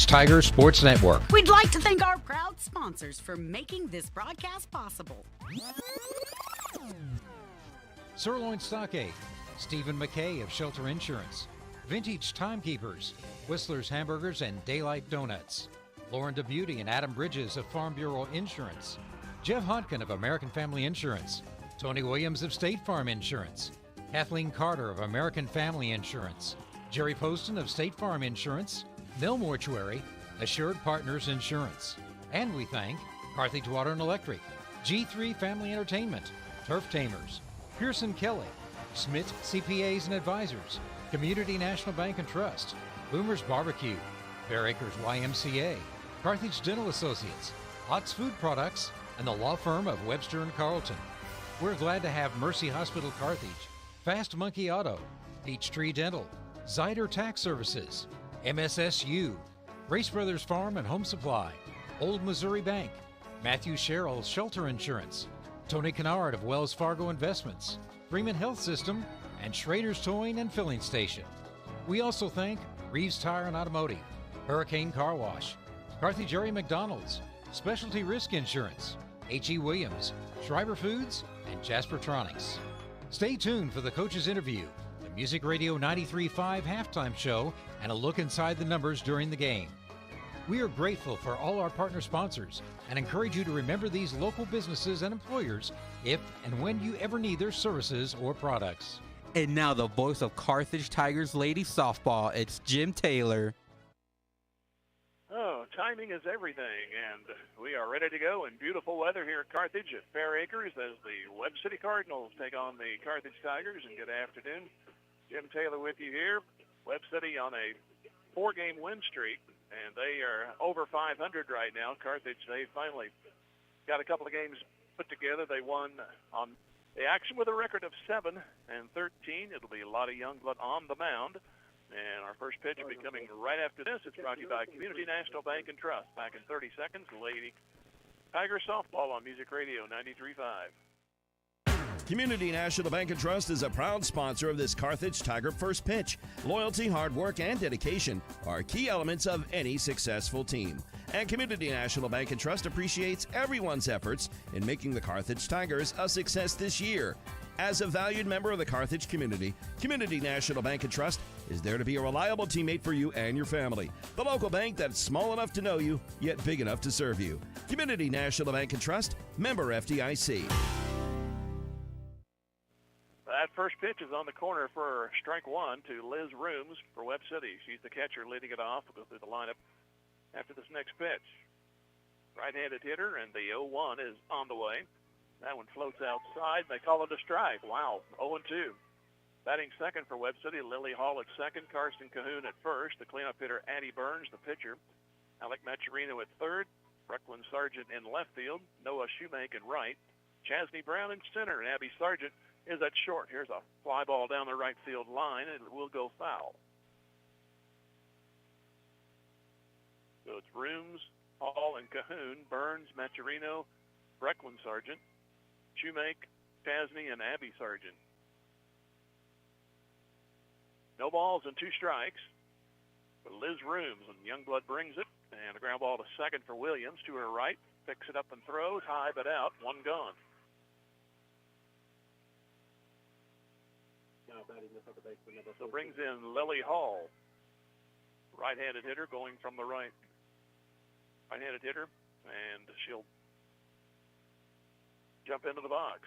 Tiger Sports Network. We'd like to thank our proud sponsors for making this broadcast possible. Sirloin Stockade, Stephen McKay of Shelter Insurance, Vintage Timekeepers, Whistler's Hamburgers and Daylight Donuts, Lauren DeBeauty and Adam Bridges of Farm Bureau Insurance, Jeff Hodkin of American Family Insurance, Tony Williams of State Farm Insurance, Kathleen Carter of American Family Insurance, Jerry Poston of State Farm Insurance, Mill Mortuary, Assured Partners Insurance. And we thank Carthage Water and Electric, G3 Family Entertainment, Turf Tamers, Pearson Kelly, Smith CPAs and Advisors, Community National Bank and Trust, Boomer's Barbecue, Fair Acres YMCA, Carthage Dental Associates, Ott's Food Products, and the law firm of Webster and Carlton. We're glad to have Mercy Hospital Carthage, Fast Monkey Auto, Peachtree Dental, Zyder Tax Services, MSSU, Race Brothers Farm and Home Supply, Old Missouri Bank, Matthew Sherrill's Shelter Insurance, Tony Kennard of Wells Fargo Investments, Freeman Health System, and Schrader's Towing and Filling Station. We also thank Reeves Tire and Automotive, Hurricane Car Wash, Carthage Area McDonald's, Specialty Risk Insurance, H.E. Williams, Schreiber Foods, and Jaspertronics. Stay tuned for the coach's interview, the Music Radio 93.5 halftime show, and a look inside the numbers during the game. We are grateful for all our partner sponsors and encourage you to remember these local businesses and employers if and when you ever need their services or products. And now the voice of Carthage Tigers ladies softball, it's Jim Taylor. Oh, timing is everything, and we are ready to go in beautiful weather here at Carthage at Fair Acres as the Webb City Cardinals take on the Carthage Tigers. And good afternoon. Jim Taylor with you here. Webb City on a 4-game win streak, and they are over 500 right now. Carthage, they finally got a couple of games put together. They won on the action with a record of 7-13. It'll be a lot of young blood on the mound. And our first pitch will be coming right after this. It's brought to you by Community National Bank and Trust. Back in 30 seconds, Lady Tiger Softball on Music Radio 93.5. Community National Bank and Trust is a proud sponsor of this Carthage Tiger First Pitch. Loyalty, hard work, and dedication are key elements of any successful team. And Community National Bank and Trust appreciates everyone's efforts in making the Carthage Tigers a success this year. As a valued member of the Carthage community, Community National Bank and Trust is there to be a reliable teammate for you and your family. The local bank that's small enough to know you, yet big enough to serve you. Community National Bank and Trust, member FDIC. That first pitch is on the corner for strike one to Liz Rooms for Webb City. She's the catcher leading it off. We'll go through the lineup after this next pitch. Right-handed hitter, and the 0-1 is on the way. That one floats outside. They call it a strike. Wow, 0-2. Batting second for Webb City, Lily Hall at second, Carson Cahoon at first. The cleanup hitter, Addie Burns, the pitcher. Alec Maturino at third, Brooklyn Sargent in left field, Noah Shoemake in right, Chasney Brown in center, and Abby Sargent is at short. Here's a fly ball down the right field line, and it will go foul. So it's Rooms, Hall, and Cahoon, Burns, Maturino, Brooklyn Sargent, Shoemake, Chasney, and Abby Sargent. No balls and 2 strikes for Liz Rooms, and Youngblood brings it. And a ground ball to second for Williams, to her right. Picks it up and throws, high but out, 1 gone. So brings in Lily Hall, right-handed hitter going from the right. Right-handed hitter, and she'll jump into the box.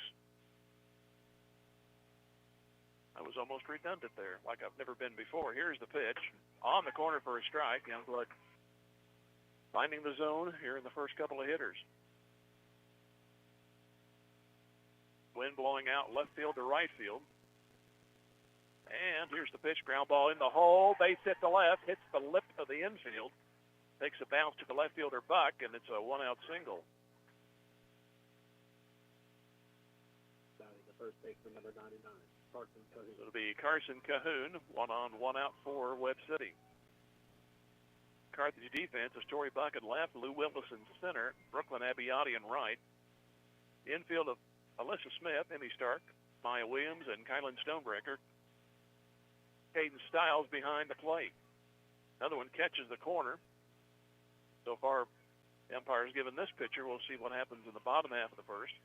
I was almost redundant there, like I've never been before. Here's the pitch. On the corner for a strike. Youngblood finding the zone here in the first couple of hitters. Wind blowing out left field to right field. And here's the pitch. Ground ball in the hole. Base hit to left. Hits the lip of the infield. Takes a bounce to the left fielder Buck, and it's a 1-out single. The first baseman, number 99. It'll be Carson Cahoon, 1-on, 1-out for Webb City. Carthage defense is Tori Buck at left, Lou Wilson center, Brooklyn Abiotti in right. The infield of Alyssa Smith, Emmy Stark, Maya Williams, and Kylan Stonebreaker. Caden Stiles behind the plate. Another one catches the corner. far the umpire's given this pitcher. We'll see what happens in the bottom half of the first.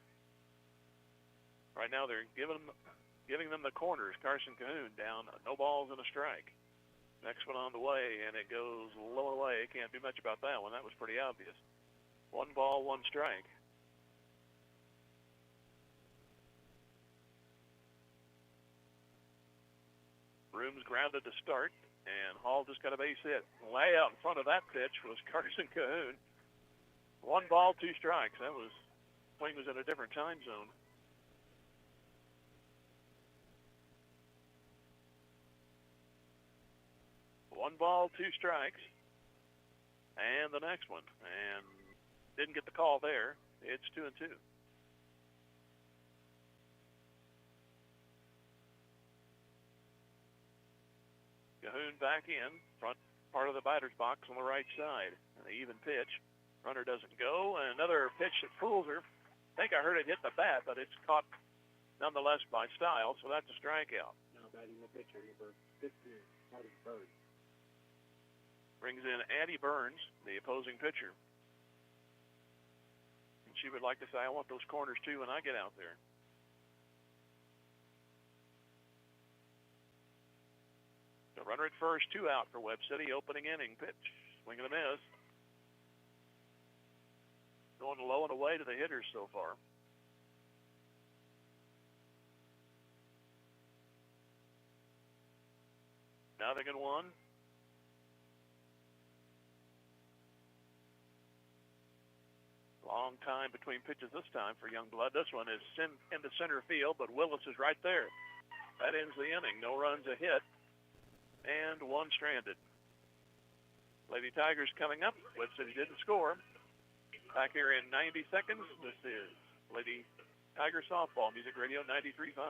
Right now they're giving them the corners. Carson Cahoon down, no balls and a strike. Next one on the way, and it goes low and away. Can't do much about that one. That was pretty obvious. 1 ball, 1 strike. Brooms grounded to start, and Hall just got a base hit. Lay out in front of that pitch was Carson Cahoon. 1 ball, 2 strikes. That was, swing was in a different time zone. One ball, 2 strikes. And the next one. And didn't get the call there. It's 2-2. Cahoon back in, front part of the batter's box on the right side. An even pitch. Runner doesn't go. And another pitch that fools her. I think I heard it hit the bat, but it's caught nonetheless by Stiles, so that's a strikeout. Now batting the pitcher, number 15, Addie Burns. Brings in Addie Burns, the opposing pitcher. And she would like to say, I want those corners too when I get out there. The runner at first, 2 out for Webb City, opening inning pitch. Swing and a miss. Going low and away to the hitters so far. Nothing in 1. Long time between pitches this time for Youngblood. This one is into center field, but Willis is right there. That ends the inning. No runs, a hit, and 1 stranded. Lady Tigers coming up. Webb City didn't score. Back here in 90 seconds, this is Lady Tiger Softball, Music Radio 93.5.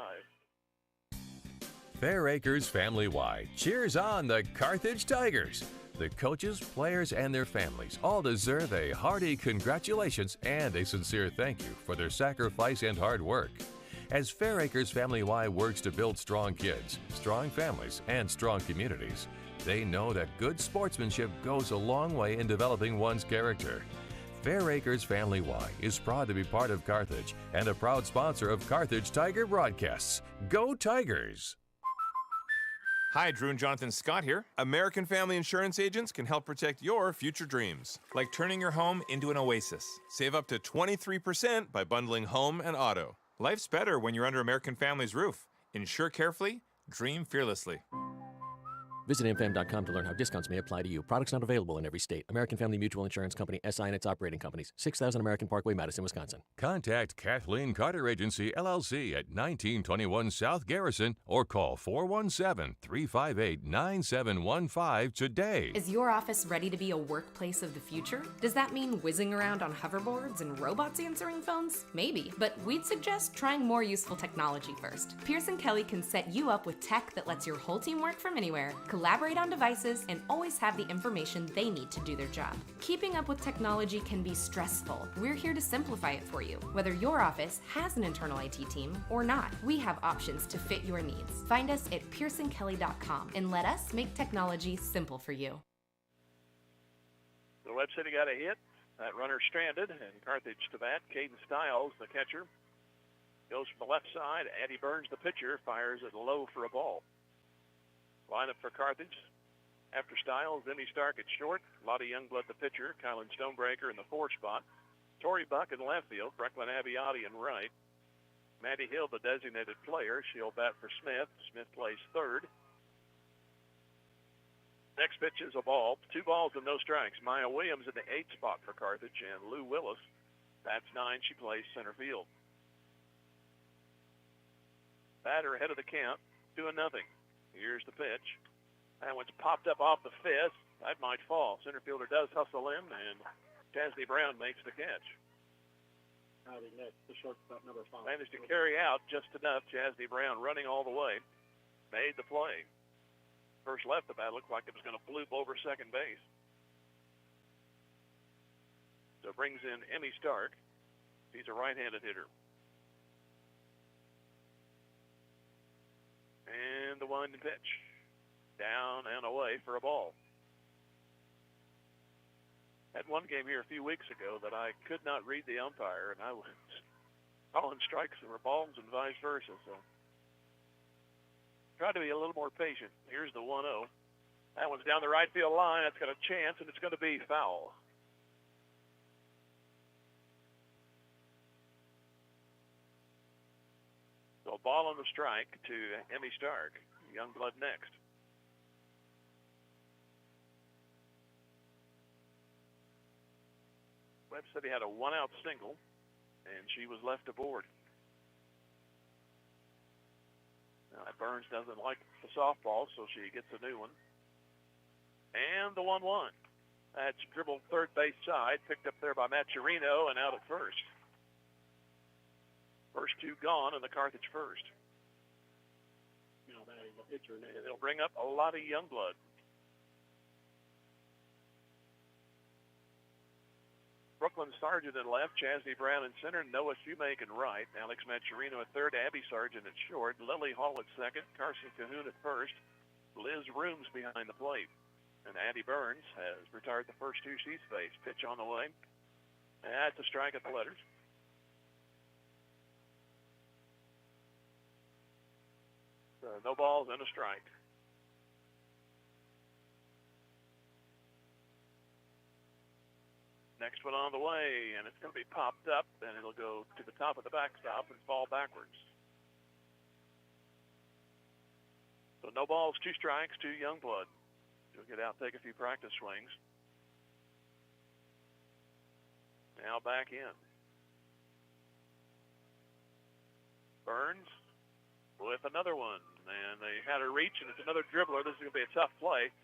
Fair Acres Family-Wide cheers on the Carthage Tigers. The coaches, players, and their families all deserve a hearty congratulations and a sincere thank you for their sacrifice and hard work. As Fair Acres Family-Wide works to build strong kids, strong families, and strong communities, they know that good sportsmanship goes a long way in developing one's character. Fair Acres Family-Wide is proud to be part of Carthage and a proud sponsor of Carthage Tiger broadcasts. Go Tigers! Hi, Drew and Jonathan Scott here. American Family Insurance agents can help protect your future dreams, like turning your home into an oasis. Save up to 23% by bundling home and auto. Life's better when you're under American Family's roof. Insure carefully, dream fearlessly. Visit amfam.com to learn how discounts may apply to you. Products not available in every state. American Family Mutual Insurance Company, SI and its operating companies. 6000 American Parkway, Madison, Wisconsin. Contact Kathleen Carter Agency, LLC at 1921 South Garrison or call 417-358-9715 today. Is your office ready to be a workplace of the future? Does that mean whizzing around on hoverboards and robots answering phones? Maybe, but we'd suggest trying more useful technology first. Pearson Kelly can set you up with tech that lets your whole team work from anywhere, collaborate on devices, and always have the information they need to do their job. Keeping up with technology can be stressful. We're here to simplify it for you. Whether your office has an internal IT team or not, we have options to fit your needs. Find us at pearsonkelly.com and let us make technology simple for you. The Webb City got a hit. That runner stranded, and Carthage to bat. Caden Stiles, the catcher, goes from the left side. Addie Burns, the pitcher, fires it low for a ball. Lineup for Carthage. After Stiles, Emmy Stark at short. Lottie Youngblood, the pitcher. Kylan Stonebreaker in the 4 spot. Tori Buck in left field. Brecklin Abiotti in right. Maddie Hill, the designated player. She'll bat for Smith. Smith plays third. Next pitch is a ball. 2 balls and no strikes. Maya Williams in the 8 spot for Carthage. And Lou Willis bats 9. She plays center field. Batter ahead of the count. 2-0. Here's the pitch. That one's popped up off the fist. That might fall. Center fielder does hustle in, and Chasney Brown makes the catch. Howdy, Nick, the shortstop, number 5. Managed to carry out just enough. Chasney Brown running all the way. Made the play. First left the bat looked like it was going to bloop over second base. So brings in Emmy Stark. He's a right-handed hitter. And the winding pitch. Down and away for a ball. Had one game here a few weeks ago that I could not read the umpire, and I was calling strikes that were balls and vice versa. So try to be a little more patient. Here's the 1-0. That one's down the right field line. That's got a chance, and it's going to be foul. So a ball on the strike to Emmy Stark. Youngblood next. Webb City had a one-out single, and she was left aboard. Now, Burns doesn't like the softball, so she gets a new one. And the 1-1. That's dribbled third base side, picked up there by Maturino and out at first. First two gone in the Carthage first. It'll bring up a lot of young blood. Brooklyn Sargent in left, Chasney Brown in center, Noah Shoemaker in right, Alex Maturino at third, Abby Sargent at short, Lily Hall at second, Carson Cahoon at first, Liz Rooms behind the plate. And Addie Burns has retired the first two she's faced. Pitch on the way. That's a strike at the letters. So no balls and a strike. Next one on the way, and it's going to be popped up, and it'll go to the top of the backstop and fall backwards. So no balls, two strikes, two young blood. He'll get out, take a few practice swings. Now back in. Burns with another one, and they had a reach, and it's another dribbler. This is going to be a tough play.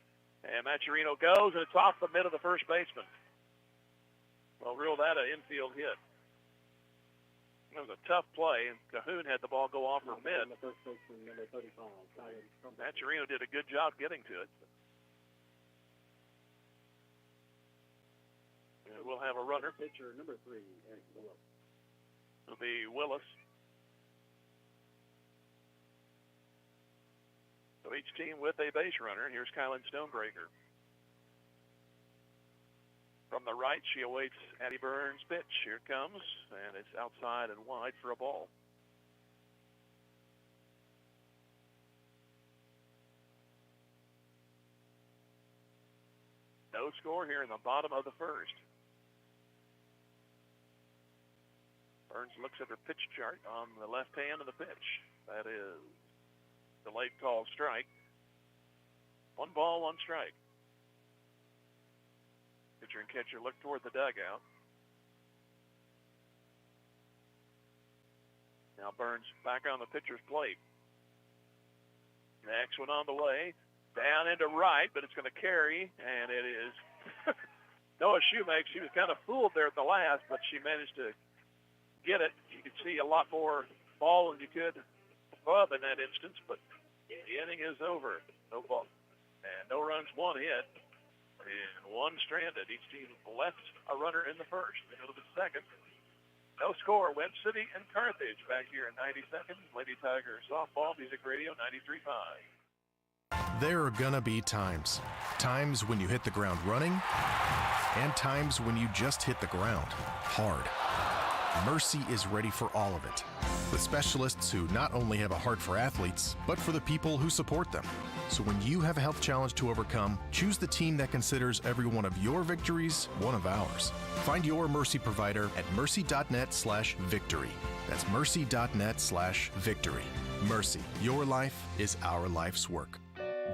And Maturino goes, and it's off the mid of the first baseman. Well, rule that an infield hit. It was a tough play, and Cahoon had the ball go off her mid. Maturino did a good job getting to it. And we'll have a runner. Pitcher number 3, It'll be Willis. So each team with a base runner. Here's Kylan Stonebreaker. From the right, she awaits Addie Burns' pitch. Here it comes, and it's outside and wide for a ball. No score here in the bottom of the first. Burns looks at her pitch chart on the left hand of the pitch. That is the late call strike. 1 ball, 1 strike. Pitcher and catcher look toward the dugout. Now Burns back on the pitcher's plate. Next one on the way. Down into right, but it's going to carry, and it is Noah Shoemaker. She was kind of fooled there at the last, but she managed to get it. You could see a lot more ball than you could above in that instance, but the inning is over. No ball. And no runs, 1 hit. And 1 stranded. Each team left a runner in the first. They go to the second. No score. Webb City and Carthage back here in 90 seconds. Lady Tiger Softball Music Radio 93.5. There are gonna be times. Times when you hit the ground running, and times when you just hit the ground hard. Mercy is ready for all of it, with specialists who not only have a heart for athletes, but for the people who support them. So when you have a health challenge to overcome, choose the team that considers every one of your victories one of ours. Find your Mercy provider at mercy.net/victory. That's mercy.net/victory. Mercy, your life is our life's work.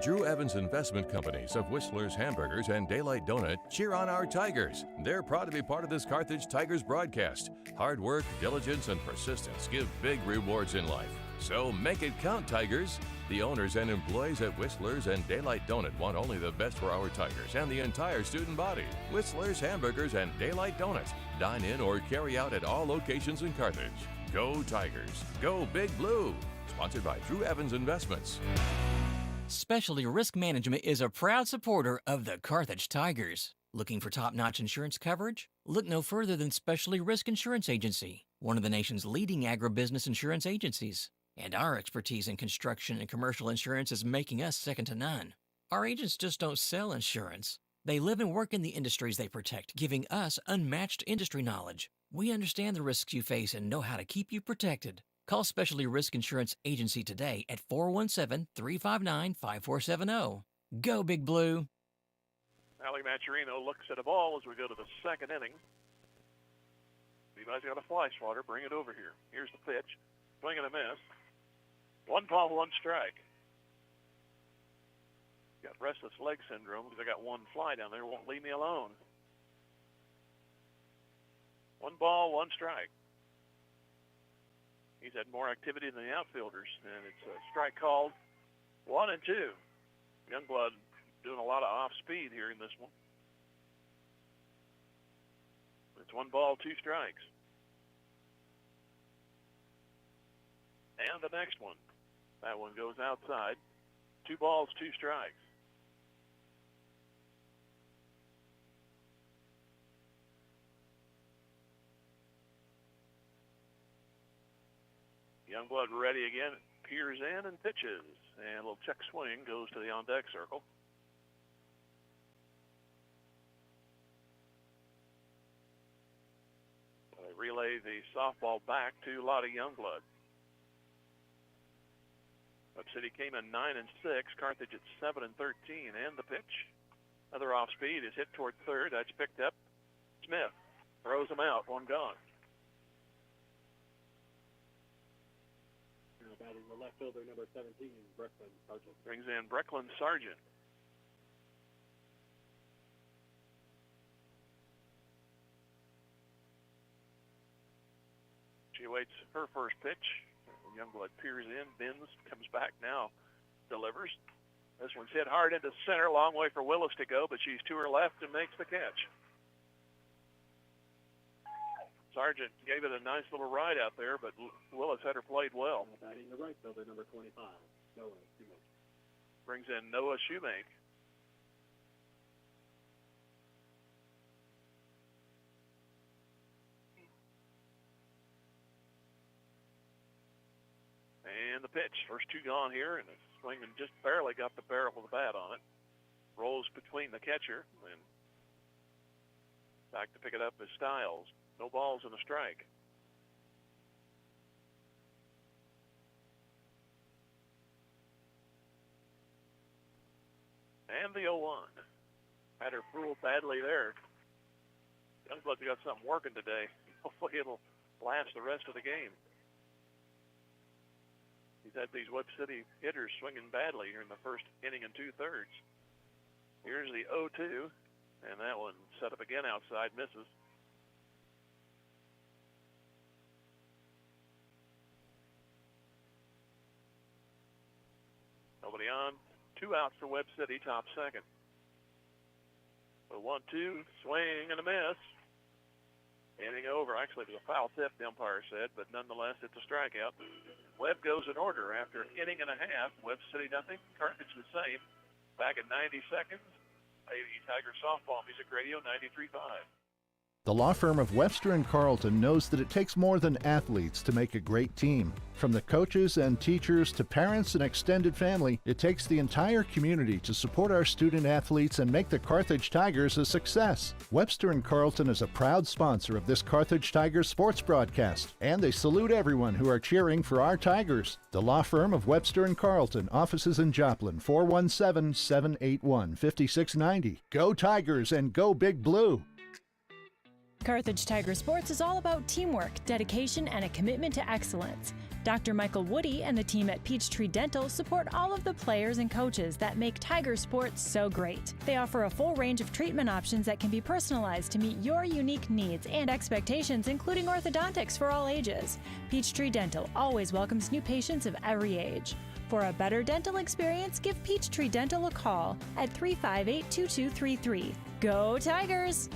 Drew Evans Investment Companies of Whistler's Hamburgers and Daylight Donut cheer on our Tigers. They're proud to be part of this Carthage Tigers broadcast. Hard work, diligence, and persistence give big rewards in life. So make it count, Tigers. The owners and employees at Whistler's and Daylight Donut want only the best for our Tigers and the entire student body. Whistler's Hamburgers and Daylight Donut. Dine in or carry out at all locations in Carthage. Go Tigers. Go Big Blue. Sponsored by Drew Evans Investments. Specialty Risk Management is a proud supporter of the Carthage Tigers. Looking for top-notch insurance coverage? Look no further than Specialty Risk Insurance Agency, one of the nation's leading agribusiness insurance agencies. And our expertise in construction and commercial insurance is making us second to none. Our agents just don't sell insurance. They live and work in the industries they protect, giving us unmatched industry knowledge. We understand the risks you face and know how to keep you protected. Call Specialty Risk Insurance Agency today at 417-359-5470. Go Big Blue. Ali Maturino looks at a ball as we go to the second inning. Levi's got a fly swatter. Bring it over here. Here's the pitch. Swing and a miss. 1 ball, 1 strike. Got restless leg syndrome because I got 1 fly down there. Won't leave me alone. 1 ball, 1 strike. He's had more activity than the outfielders, and it's a strike called. 1 and 2. Youngblood doing a lot of off speed here in this one. It's 1 ball, 2 strikes. And the next one. That one goes outside. 2 balls, 2 strikes. Youngblood ready again. Peers in and pitches. And a little check swing goes to the on-deck circle. They relay the softball back to Lottie Youngblood. Webb City came in 9 and 6. Carthage at 7 and 13. And the pitch. Another off speed is hit toward third. That's picked up. Smith throws him out. 1 gone. Batting the left fielder, number 17, Brecklin Sargent. Brings in Brecklin Sargent. She awaits her first pitch. Youngblood peers in, bends, comes back now, delivers. This one's hit hard into center, long way for Willis to go, but she's to her left and makes the catch. Sargent gave it a nice little ride out there, but Willis had her played well. Batting the right fielder, number 25, Noah Shoemake. Brings in Noah Shoemake. And the pitch. First 2 gone here, and it's swinging just barely got the barrel of the bat on it. Rolls between the catcher, and back to pick it up is Stiles. No balls and a strike. And the 0-1. Had her fooled badly there. Youngblood's got something working today. Hopefully it'll last the rest of the game. He's had these Webb City hitters swinging badly here in the first inning and 2/3. Here's the 0-2, and that one set up again outside, misses. Nobody on. 2 outs for Webb City, top second. The 1-2, swing and a miss. Inning over. Actually, it was a foul tip, the umpire said, but nonetheless, it's a strikeout. Webb goes in order after an inning and a half. Webb City nothing. Carthage the same. Back at 90 seconds. AV Tiger Softball Music Radio 93.5. The law firm of Webster & Carlton knows that it takes more than athletes to make a great team. From the coaches and teachers to parents and extended family, it takes the entire community to support our student athletes and make the Carthage Tigers a success. Webster & Carlton is a proud sponsor of this Carthage Tigers sports broadcast, and they salute everyone who are cheering for our Tigers. The law firm of Webster & Carlton, offices in Joplin, 417-781-5690. Go Tigers and go Big Blue! Carthage Tiger Sports is all about teamwork, dedication, and a commitment to excellence. Dr. Michael Woody and the team at Peachtree Dental support all of the players and coaches that make Tiger Sports so great. They offer a full range of treatment options that can be personalized to meet your unique needs and expectations, including orthodontics for all ages. Peachtree Dental always welcomes new patients of every age. For a better dental experience, give Peachtree Dental a call at 358-2233. Go Tigers!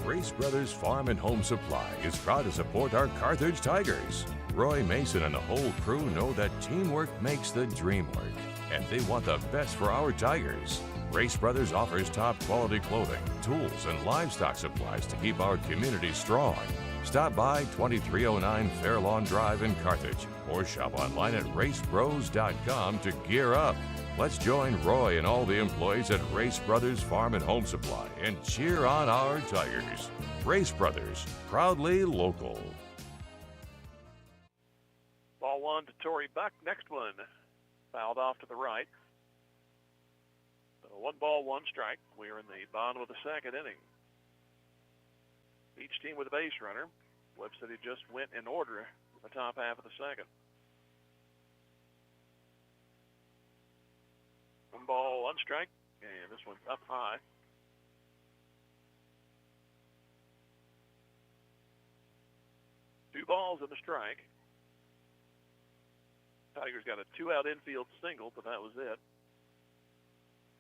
Race Brothers Farm and Home Supply is proud to support our Carthage Tigers. Roy Mason and the whole crew know that teamwork makes the dream work, and they want the best for our Tigers. Race Brothers offers top quality clothing, tools, and livestock supplies to keep our community strong. Stop by 2309 Fairlawn Drive in Carthage or shop online at racebros.com to gear up. Let's join Roy and all the employees at Race Brothers Farm and Home Supply and cheer on our Tigers. Race Brothers, proudly local. Ball one to Torrey Buck. Next one fouled off to the right. So 1 ball, 1 strike. We're in the bottom of the second inning. Each team with a base runner. Webb City just went in order in the top half of the second. 1 ball, 1 strike, and this one's up high. Two balls and a strike. Tigers got a 2-out infield single, but that was it.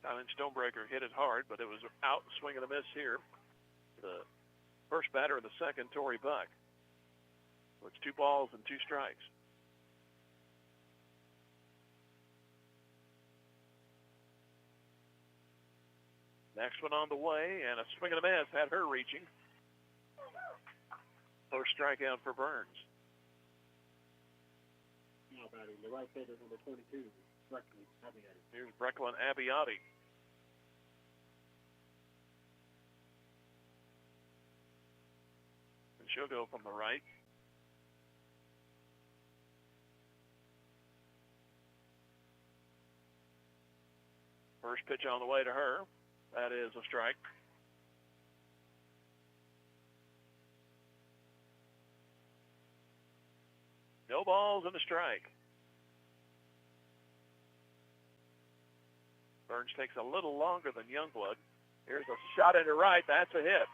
9-inch Stonebreaker hit it hard, but it was out, swing and a miss here. The first batter of the second, Torrey Buck. So it's 2 balls and 2 strikes. Next one on the way, and a swing and a miss had her reaching. First strikeout for Burns. Now batting the right fielder, number 22, Brecklin Abiotti. Here's Brecklin Abiotti. And she'll go from the right. First pitch on the way to her. That is a strike. No balls and a strike. Burns takes a little longer than Youngblood. Here's a shot into right. That's a hit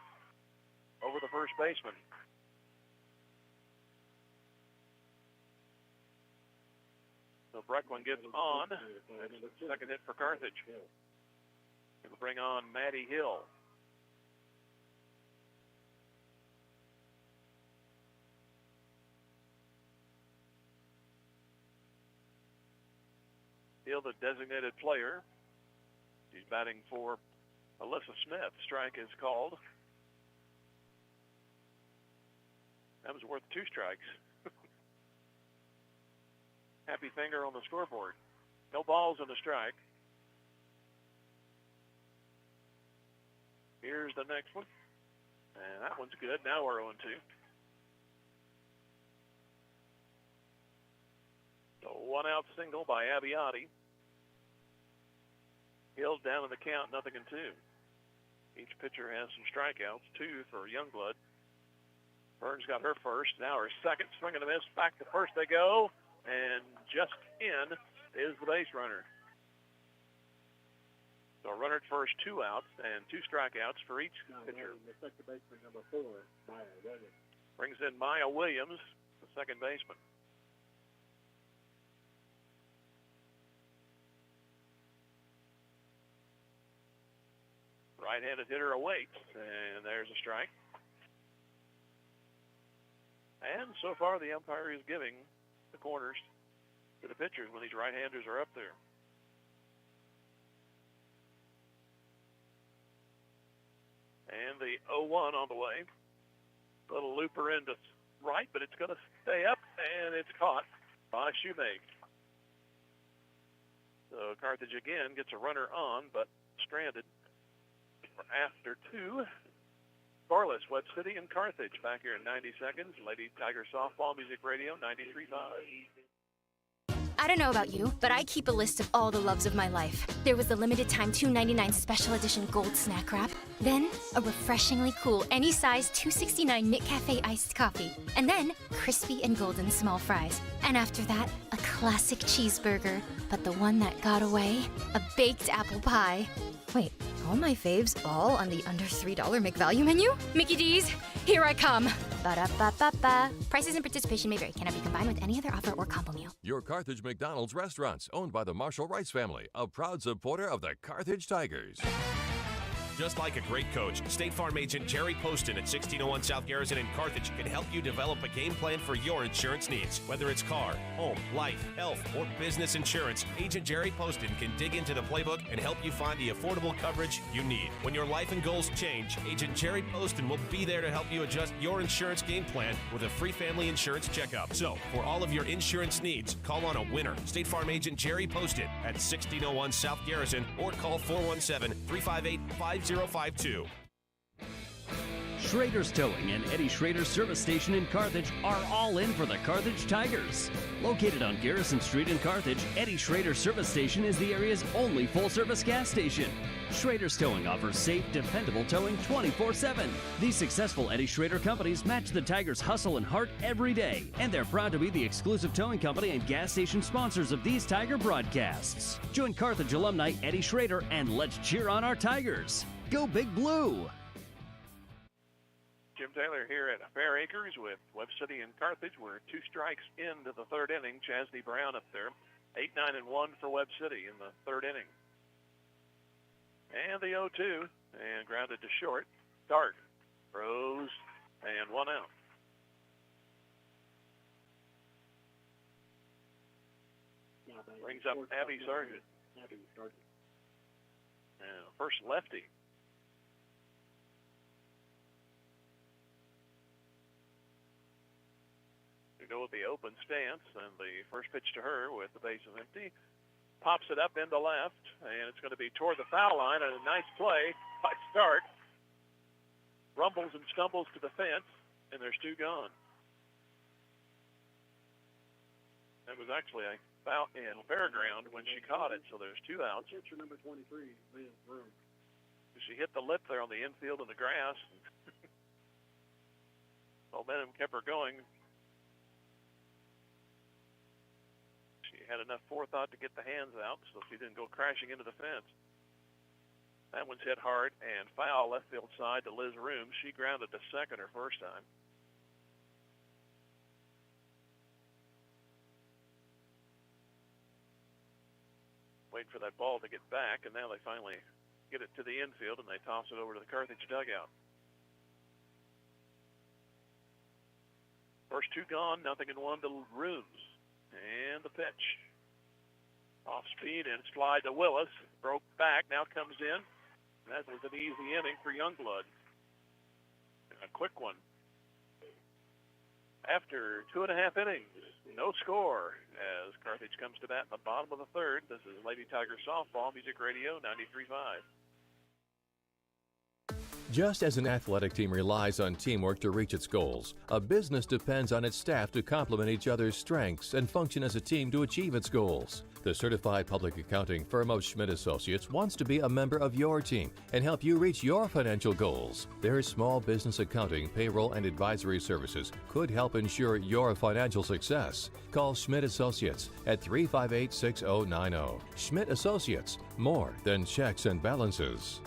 over the first baseman. So Brecklin gets on. That's the second hit for Carthage. It'll bring on Maddie Hill. Hill, the designated player. He's batting for Alyssa Smith. Strike is called. That was worth 2 strikes. Happy finger on the scoreboard. No balls and a strike. Here's the next one. And that one's good. Now we're 0-2. So 1-out single by Abiotti. Hill's down in the count, 0-2. Each pitcher has some strikeouts, 2 for Youngblood. Burns got her first. Now her second, swing and a miss. Back to first they go. And just in is the base runner. So a runner at first, 2 outs, and 2 strikeouts for each pitcher. The second baseman, number 4, Maya Williams. Brings in Maya Williams, the second baseman. Right-handed hitter awaits, and there's a strike. And so far, the umpire is giving the corners to the pitchers when these right-handers are up there. And the 0-1 on the way. Little looper into right, but it's going to stay up, and it's caught by Shoemake. So Carthage again gets a runner on, but stranded for after 2. Scoreless, Webb City and Carthage back here in 90 seconds. Lady Tiger Softball Music Radio 93.5. I don't know about you, but I keep a list of all the loves of my life. There was the limited time $2.99 special edition gold snack wrap. Then, a refreshingly cool any size $2.69 Nick Cafe iced coffee. And then, crispy and golden small fries. And after that, a classic cheeseburger. But the one that got away, a baked apple pie. Wait, all my faves all on the under $3 McValue menu? Mickey D's, here I come. Ba-da-ba-ba-ba. Prices and participation may vary. Cannot be combined with any other offer or combo meal. Your Carthage McDonald's restaurants, owned by the Marshall Rice family, a proud supporter of the Carthage Tigers. Just like a great coach, State Farm agent Jerry Poston at 1601 South Garrison in Carthage can help you develop a game plan for your insurance needs. Whether it's car, home, life, health, or business insurance, Agent Jerry Poston can dig into the playbook and help you find the affordable coverage you need. When your life and goals change, Agent Jerry Poston will be there to help you adjust your insurance game plan with a free family insurance checkup. So, for all of your insurance needs, call on a winner. State Farm agent Jerry Poston at 1601 South Garrison or call 417-358-5052. Schrader's Towing and Eddie Schrader's Service Station in Carthage are all in for the Carthage Tigers. Located on Garrison Street in Carthage, Eddie Schrader's Service Station is the area's only full-service gas station. Schrader's Towing offers safe, dependable towing 24/7. These successful Eddie Schrader companies match the Tigers' hustle and heart every day, and they're proud to be the exclusive towing company and gas station sponsors of these Tiger broadcasts. Join Carthage alumni Eddie Schrader and let's cheer on our Tigers. Go Big Blue! Jim Taylor here at Fair Acres with Webb City and Carthage. We're 2 strikes into the 3rd inning. Chasney Brown up there. 8-9-1 for Webb City in the 3rd inning. And the 0-2 and grounded to short. Dart throws and 1 out. Brings up Abby Sargent. And first lefty. Go with the open stance, and the first pitch to her with the bases empty. Pops it up into left, and it's going to be toward the foul line, and a nice play by Stark. Rumbles and stumbles to the fence, and there's 2 gone. That was actually a foul in fairground when she caught it, so there's 2 outs. Pitcher number 23, Liz Broom. She hit the lip there on the infield in the grass. Momentum kept her going. Had enough forethought to get the hands out so she didn't go crashing into the fence. That one's hit hard and foul left field side to Liz Room. She grounded to second her first time. Waiting for that ball to get back, and now they finally get it to the infield and they toss it over to the Carthage dugout. First 2 gone, 0-1 to Rooms. And the pitch. Off speed and slide to Willis. Broke back, now comes in. That was an easy inning for Youngblood. A quick one. After 2.5 innings, no score as Carthage comes to bat in the bottom of the 3rd. This is Lady Tiger Softball, Music Radio 93.5. Just as an athletic team relies on teamwork to reach its goals, a business depends on its staff to complement each other's strengths and function as a team to achieve its goals. The certified public accounting firm of Schmidt Associates wants to be a member of your team and help you reach your financial goals. Their small business accounting, payroll, and advisory services could help ensure your financial success. Call Schmidt Associates at 358-6090. Schmidt Associates, more than checks and balances.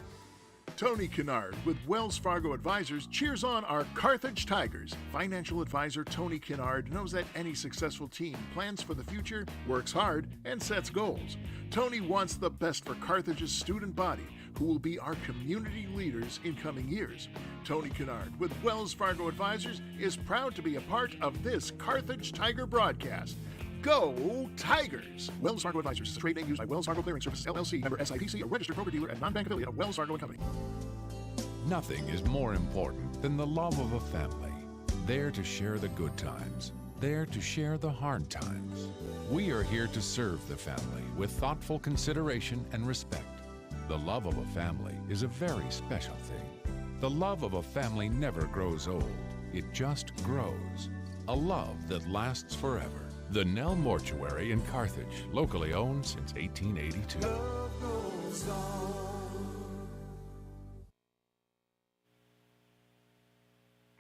Tony Kennard with Wells Fargo Advisors cheers on our Carthage Tigers. Financial advisor Tony Kennard knows that any successful team plans for the future, works hard, and sets goals. Tony wants the best for Carthage's student body, who will be our community leaders in coming years. Tony Kennard with Wells Fargo Advisors is proud to be a part of this Carthage Tiger broadcast. Go Tigers! Wells Fargo Advisors is a trade name used by Wells Fargo Clearing Services, LLC, member SIPC, a registered broker-dealer and non-bank affiliate of Wells Fargo & Company. Nothing is more important than the love of a family. There to share the good times. There to share the hard times. We are here to serve the family with thoughtful consideration and respect. The love of a family is a very special thing. The love of a family never grows old. It just grows. A love that lasts forever. The Nell Mortuary in Carthage, locally owned since 1882.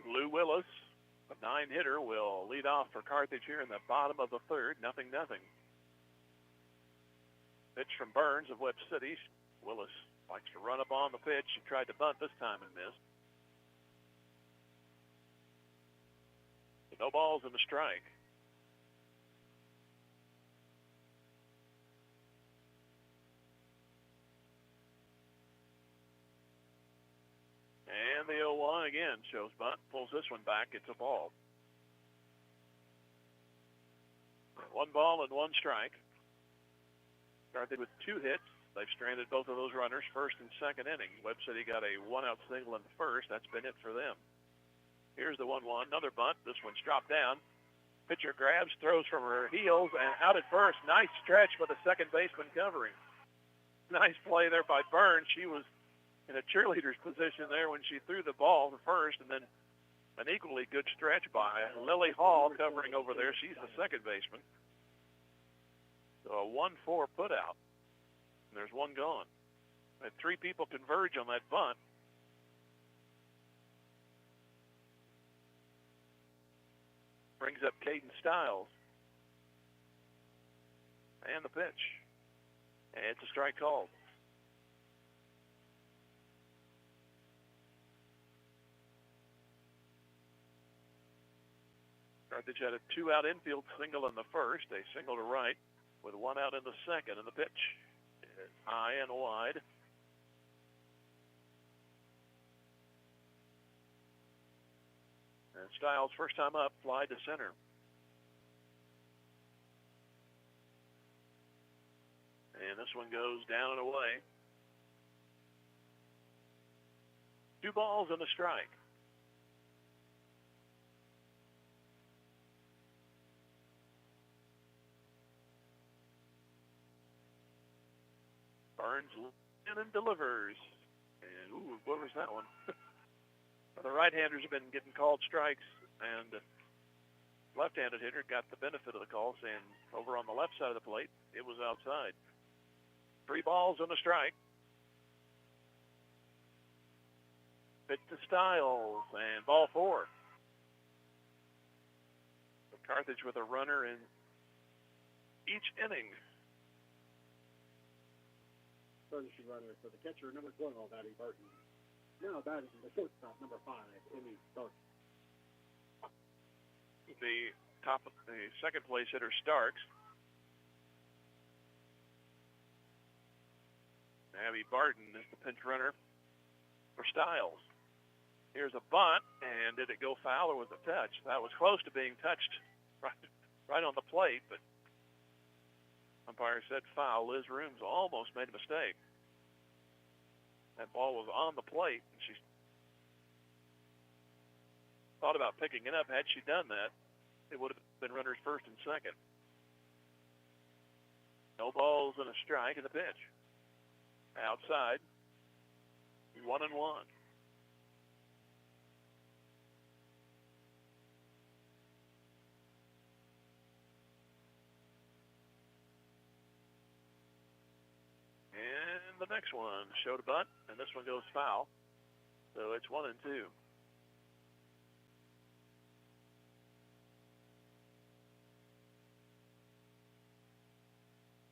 Lou Willis, a 9-hitter, will lead off for Carthage here in the bottom of the 3rd, 0-0. Pitch from Burns of Webb City. Willis likes to run up on the pitch. He tried to bunt this time and missed. No balls and a strike. And the 0-1 again shows bunt, pulls this one back. It's a ball. 1 ball and 1 strike. Carthage with 2 hits. They've stranded both of those runners first and second inning. Webb City got a 1-out single in the first. That's been it for them. Here's the 1-1. Another bunt. This one's dropped down. Pitcher grabs, throws from her heels, and out at first. Nice stretch with the second baseman covering. Nice play there by Burns. She was in a cheerleader's position there when she threw the ball to first, and then an equally good stretch by Lily Hall covering over there. She's the second baseman. So a 1-4 put out. And there's 1 gone. And 3 people converge on that bunt. Brings up Caden Stiles. And the pitch. And it's a strike called. Carthage had a 2-out infield single in the first, a single to right, with 1 out in the second, and the pitch is high and wide. And Stiles, first time up, fly to center. And this one goes down and away. 2 balls and a strike. Burns in and delivers. And, ooh, what was that one? The right-handers have been getting called strikes, and left-handed hitter got the benefit of the call, saying over on the left side of the plate, it was outside. 3 balls and a strike. Pitch to Stiles, and ball 4. So Carthage with a runner in each inning. Finishing runner for the catcher, number 12, batting Barton. Now batting the shortstop, number 5, Emmy Starks. The top of the second place hitter, Starks. Abby Barton is the pinch runner for Stiles. Here's a bunt, and did it go foul or was it touch? That was close to being touched right on the plate, but umpire said foul. Liz Rooms almost made a mistake. That ball was on the plate, and she thought about picking it up. Had she done that, it would have been runners first and second. No balls and a strike in the pitch. Outside, 1-1. And the next one showed a bunt, and this one goes foul. So it's 1-2.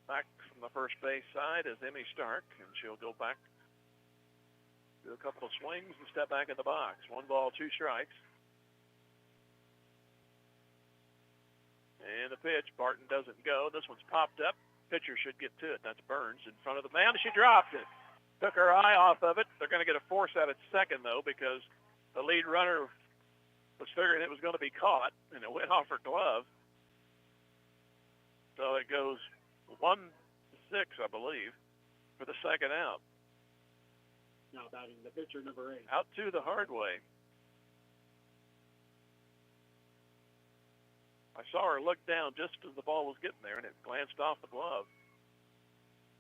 Back from the first base side is Emmy Stark, and she'll go back, do a couple of swings, and step back in the box. 1 ball, 2 strikes. And the pitch, Barton doesn't go. This one's popped up. Pitcher should get to it. That's Burns in front of the man. She dropped it. Took her eye off of it. They're going to get a force out at second, though, because the lead runner was figuring it was going to be caught, and it went off her glove. So it goes 1-6, I believe, for the second out. Now batting the pitcher, number 8. Out to the hard way. I saw her look down just as the ball was getting there, and it glanced off the glove.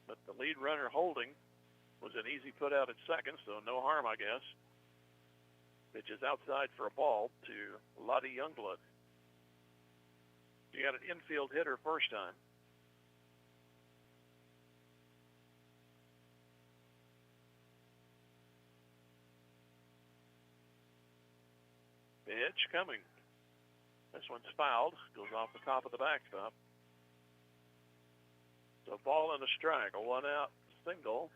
But the lead runner holding was an easy put out at second, so no harm, I guess. Pitch is outside for a ball to Lottie Youngblood. She got an infield hitter first time. Pitch coming. This one's fouled. Goes off the top of the backstop. So ball and a strike. A 1-out single.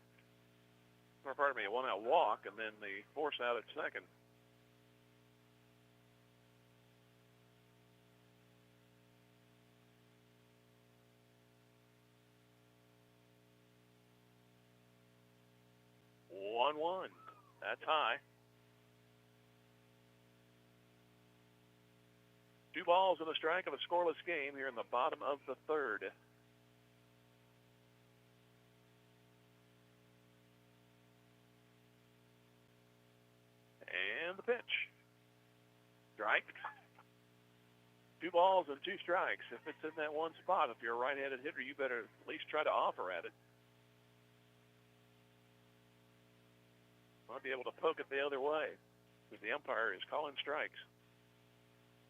Or pardon me, a 1-out walk, and then the force out at second. One. That's high. 2 balls and a strike of a scoreless game here in the bottom of the third. And the pitch. Strike. 2 balls and 2 strikes. If it's in that one spot, if you're a right-handed hitter, you better at least try to offer at it. Might be able to poke it the other way because the umpire is calling strikes.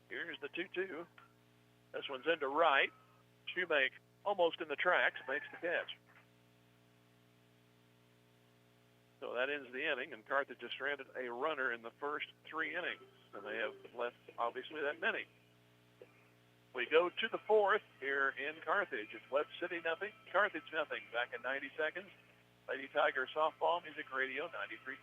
Here's the 2-2. This one's into right. Shoemake almost in the tracks, makes the catch. So that ends the inning, and Carthage has stranded a runner in the first 3 innings, and they have left, obviously, that many. We go to the fourth here in Carthage. It's Webb City nothing, Carthage nothing. Back in 90 seconds, Lady Tiger Softball Music Radio 93.5.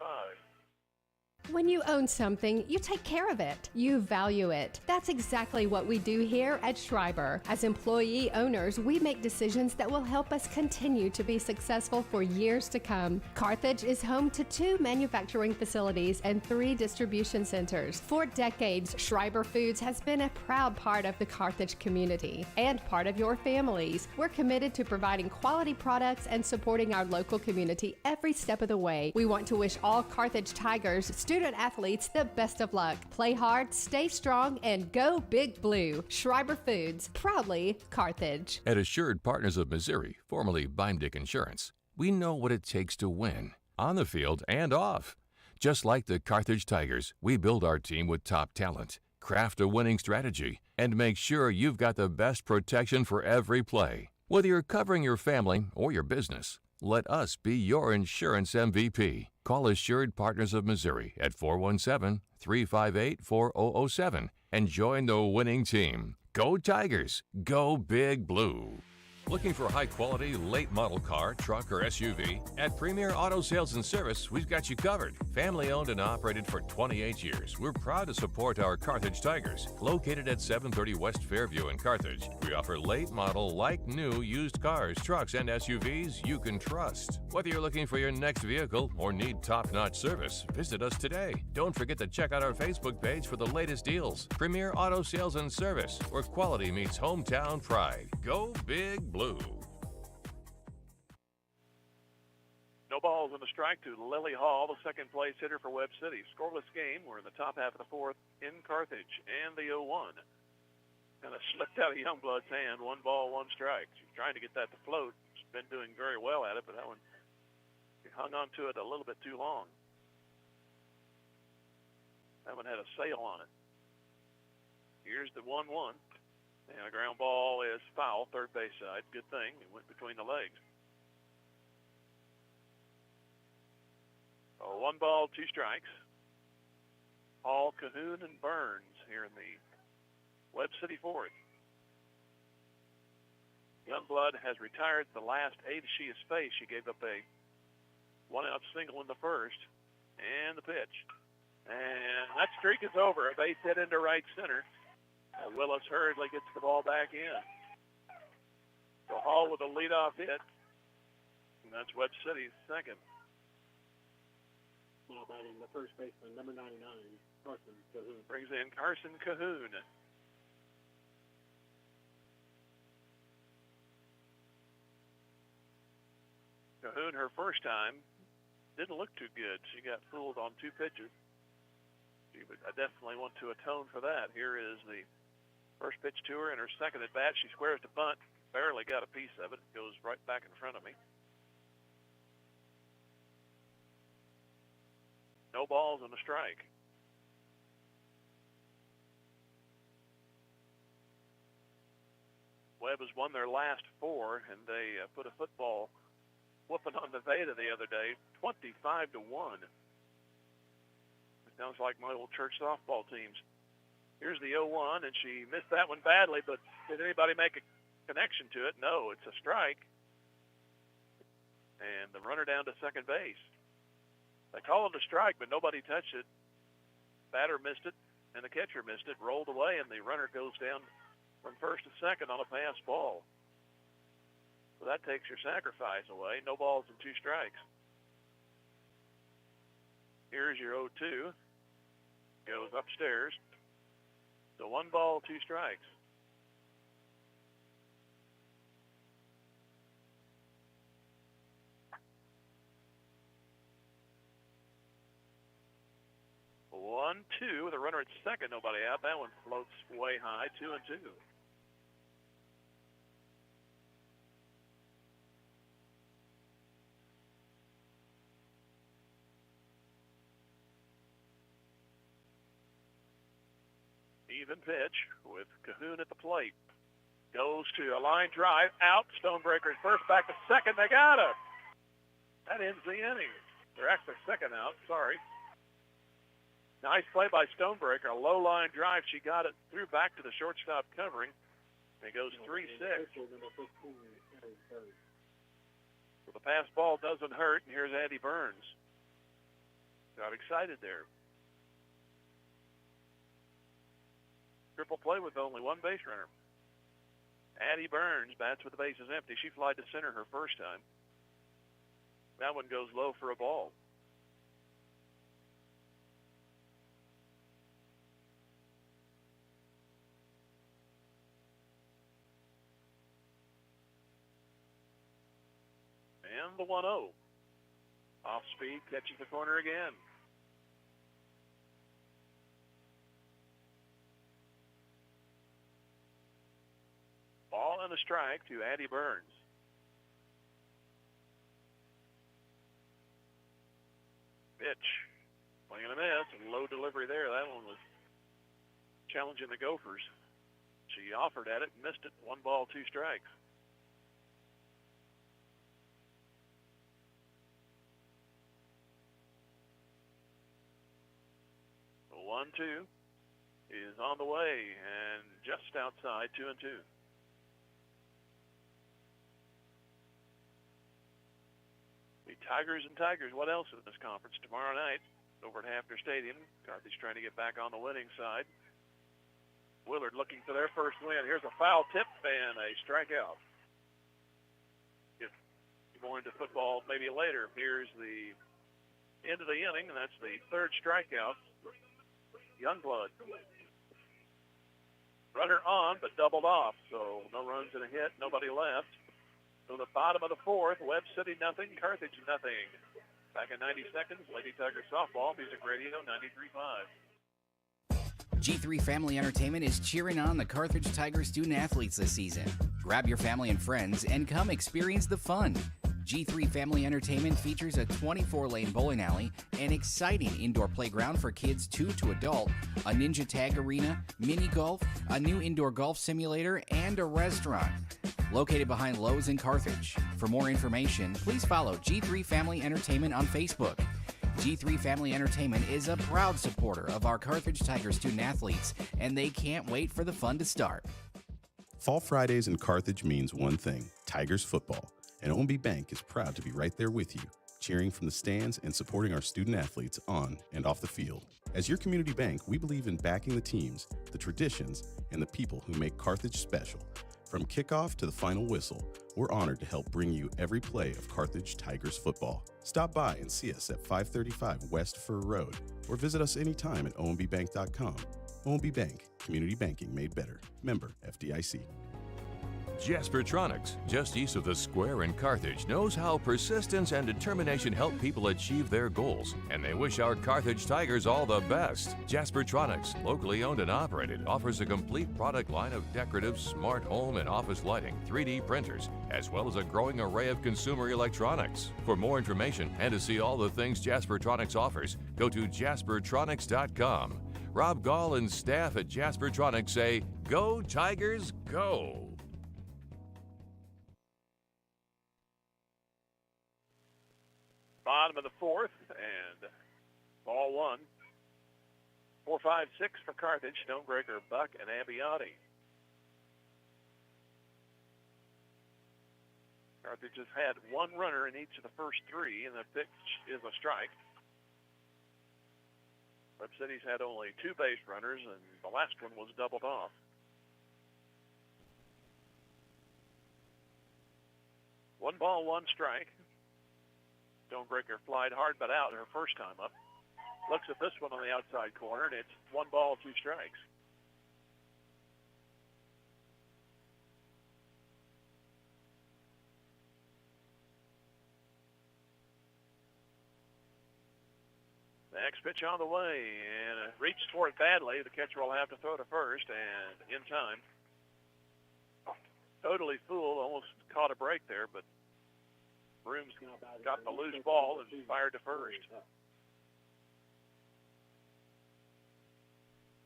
When you own something, you take care of it. You value it. That's exactly what we do here at Schreiber. As employee owners, we make decisions that will help us continue to be successful for years to come. Carthage is home to 2 manufacturing facilities and 3 distribution centers. For decades, Schreiber Foods has been a proud part of the Carthage community and part of your families. We're committed to providing quality products and supporting our local community every step of the way. We want to wish all Carthage Tigers student athletes the best of luck. Play hard, stay strong, and go Big Blue. Schreiber Foods, proudly Carthage. At Assured Partners of Missouri, formerly Beimdick Insurance, we know what it takes to win, on the field and off. Just like the Carthage Tigers, we build our team with top talent, craft a winning strategy, and make sure you've got the best protection for every play. Whether you're covering your family or your business, let us be your insurance MVP. Call Assured Partners of Missouri at 417-358-4007 and join the winning team. Go Tigers! Go Big Blue! Looking for a high-quality, late-model car, truck, or SUV? At Premier Auto Sales and Service, we've got you covered. Family-owned and operated for 28 years, we're proud to support our Carthage Tigers. Located at 730 West Fairview in Carthage, we offer late-model, like-new used cars, trucks, and SUVs you can trust. Whether you're looking for your next vehicle or need top-notch service, visit us today. Don't forget to check out our Facebook page for the latest deals. Premier Auto Sales and Service, where quality meets hometown pride. Go Big Blue! No balls and a strike to Lily Hall, the second place hitter for Webb City. Scoreless game. We're in the top half of the fourth in Carthage, and the 0-1. Kind of slipped out of Youngblood's hand. 1 ball, 1 strike. She's trying to get that to float. She's been doing very well at it, but that one, she hung on to it a little bit too long. That one had a sail on it. Here's the 1-1. And a ground ball is foul, third base side. Good thing. It went between the legs. So 1 ball, 2 strikes. Hall, Cahoon, and Burns here in the Webb City fourth. Youngblood has retired the last 8 she has faced. She gave up a 1-out single in the first. And the pitch. And that streak is over. A base hit into right center. Willis Hurdley gets the ball back in. So Hall with a leadoff hit. And that's Webb City's second. Now batting the first baseman, number 99, Carson Cahoon. Brings in Carson Cahoon. Cahoon, her first time, didn't look too good. She got fooled on 2 pitches. I definitely want to atone for that. Here is the first pitch to her, and her second at bat, she squares the bunt. Barely got a piece of it. It goes right back in front of me. No balls and a strike. Webb has won their last 4, and they put a football whooping on Nevada the other day, 25-1. It sounds like my old church softball teams. Here's the 0-1, and she missed that one badly, but did anybody make a connection to it? No, it's a strike. And the runner down to second base. They call it a strike, but nobody touched it. Batter missed it, and the catcher missed it, rolled away, and the runner goes down from first to second on a pass ball. So that takes your sacrifice away. No balls and 2 strikes. Here's your 0-2. Goes upstairs. So 1 ball, 2 strikes. One, two, with a runner at second, nobody out. That one floats way high, 2-2. Even pitch with Cahoon at the plate. Goes to a line drive, out. Stonebreaker's first, back to second. They got him. That ends the inning. They're actually second out, sorry. Nice play by Stonebreaker. A low line drive. She got it through back to the shortstop covering. It goes 3-6. So the pass ball doesn't hurt, and here's Addie Burns. Got excited there. Triple play with only 1 base runner. Addie Burns bats with the bases empty. She flied to center her first time. That one goes low for a ball. And the 1-0. Off speed, catches the corner again. Ball and a strike to Addie Burns. Pitch. Swing and a miss. And low delivery there. That one was challenging the Gophers. She offered at it and missed it. 1 ball, 2 strikes. The 1-2 is on the way and just outside, 2-2. The Tigers and Tigers, what else in this conference? Tomorrow night over at Hafner Stadium. Carthage trying to get back on the winning side. Willard looking for their first win. Here's a foul tip and a strikeout. If you're more into football maybe later, here's the end of the inning, and that's the 3rd strikeout. Youngblood. Runner on, but doubled off, so no runs and a hit, nobody left. So the bottom of the 4th, Webb City nothing, Carthage nothing. Back in 90 seconds, Lady Tiger Softball, Music Radio 93.5. G3 Family Entertainment is cheering on the Carthage Tiger student athletes this season. Grab your family and friends and come experience the fun. G3 Family Entertainment features a 24-lane bowling alley, an exciting indoor playground for kids 2 to adult, a ninja tag arena, mini golf, a new indoor golf simulator, and a restaurant. Located behind Lowe's in Carthage. For more information, please follow G3 Family Entertainment on Facebook. G3 Family Entertainment is a proud supporter of our Carthage Tiger student athletes, and they can't wait for the fun to start. Fall Fridays in Carthage means one thing, Tigers football. And OMB Bank is proud to be right there with you, cheering from the stands and supporting our student athletes on and off the field. As your community bank, we believe in backing the teams, the traditions, and the people who make Carthage special. From kickoff to the final whistle, we're honored to help bring you every play of Carthage Tigers football. Stop by and see us at 535 West Fur Road, or visit us anytime at ombbank.com. OMB Bank, community banking made better. Member FDIC. Jaspertronics, just east of the square in Carthage, knows how persistence and determination help people achieve their goals, and they wish our Carthage Tigers all the best. Jaspertronics, locally owned and operated, offers a complete product line of decorative, smart home and office lighting, 3D printers, as well as a growing array of consumer electronics. For more information and to see all the things Jaspertronics offers, go to jaspertronics.com. Rob Gall and staff at Jaspertronics say, "Go Tigers, go!" Bottom of the 4th, and ball 1. 4-5-6 for Carthage, Stonebreaker, Buck, and Abiotti. Carthage has had 1 runner in each of the first 3, and the pitch is a strike. Webb City's had only 2 base runners, and the last one was doubled off. One ball, 1 strike. Stonebreaker flied hard but out her first time up. Looks at this one on the outside corner, and it's 1 ball, 2 strikes. Next pitch on the way, and reached for it badly. The catcher will have to throw to first, and in time. Totally fooled, almost caught a break there, but Brooms got the loose ball and fired to first.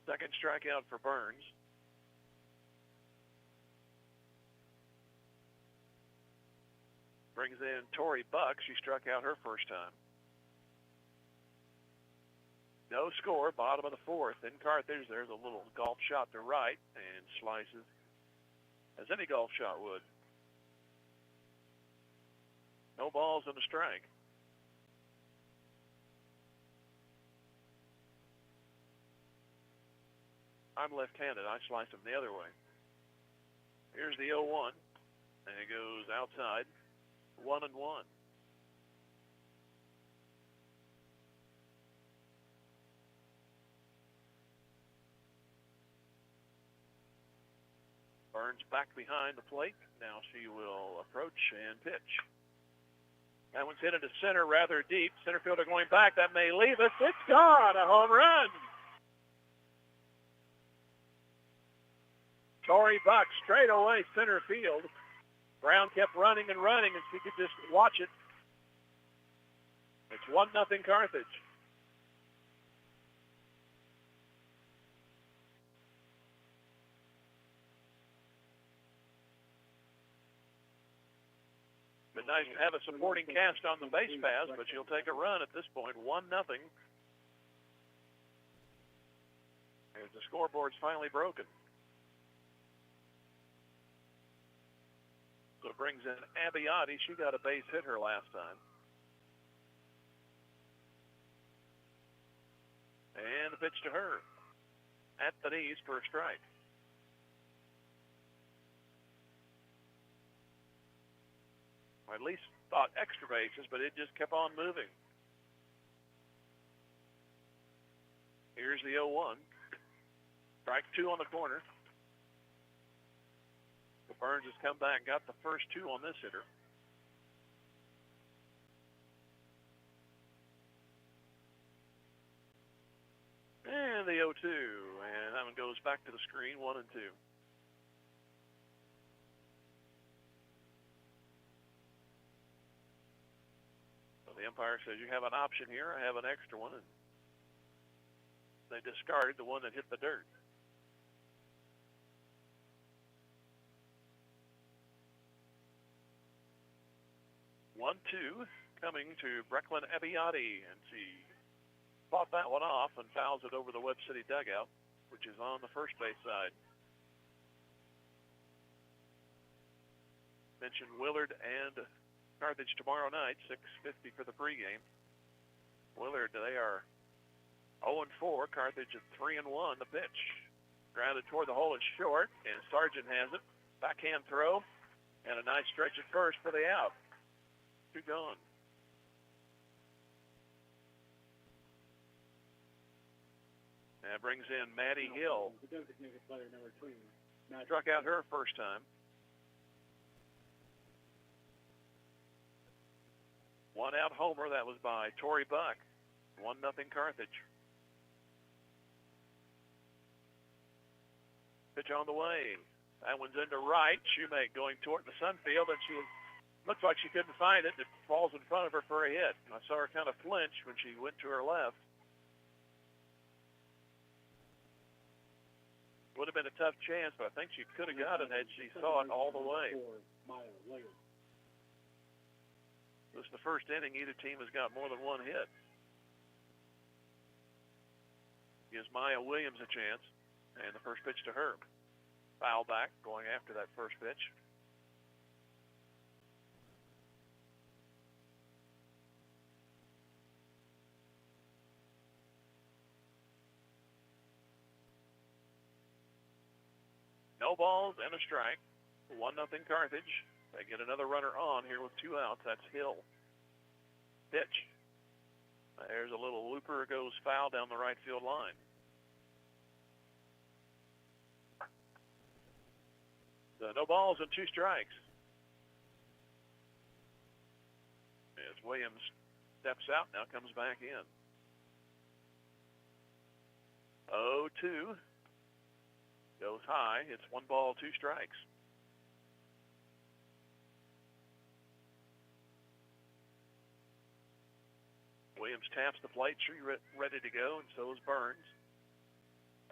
Second strikeout for Burns. Brings in Tori Buck. She struck out her first time. No score, bottom of the fourth. In Carthage, there's a little golf shot to right and slices as any golf shot would. No balls and a strike. I'm left-handed. I slice them the other way. Here's the 0-1, and it goes outside, 1-1. Burns back behind the plate. Now she will approach and pitch. That one's hit into center rather deep. Center fielder going back. That may leave us. It's gone. A home run. Tori Buck straight away center field. Brown kept running and running, and she could just watch it. It's 1-0 Carthage. Been nice to have a supporting cast on the base pass, but she'll take a run at this point, 1-0. As the scoreboard's finally broken. So it brings in Abbiati. She got a base hit her last time. And the pitch to her. At the knees for a strike. Or at least thought extra bases, but it just kept on moving. Here's the 0-1. Strike two on the corner. Burns has come back and got the first two on this hitter. And the 0-2. And that one goes back to the screen, 1-2. So the umpire says, you have an option here. I have an extra one. And they discarded the one that hit the dirt. 1-2 coming to Brecklin Abbiati, and she fought that one off and fouls it over the Webb City dugout, which is on the first base side. Mentioned Willard and Carthage tomorrow night, 6:50 for the pregame. Willard, they are 0-4. Carthage at 3-1. The pitch grounded toward the hole is short, and Sargent has it. Backhand throw, and a nice stretch at first for the out. Two gone. That brings in Maddie Hill. Struck out her first time. One out homer. That was by Tori Buck. 1-0 Carthage. Pitch on the way. That one's into right. Shoemake going toward the Sunfield, and she looks like she couldn't find it. It falls in front of her for a hit. I saw her kind of flinch when she went to her left. Would have been a tough chance, but I think she could have got it had she saw it all the way. This is the first inning. Either team has got more than one hit. Gives Maya Williams a chance. And the first pitch to her. Foul back going after that first pitch. No balls and a strike. 1-0 Carthage. They get another runner on here with two outs. That's Hill. Pitch. There's a little looper, goes foul down the right field line. No balls and two strikes. As Williams steps out, now comes back in. 0-2. Goes high. It's 1 ball, 2 strikes. Williams taps the plate. She's ready to go, and so is Burns.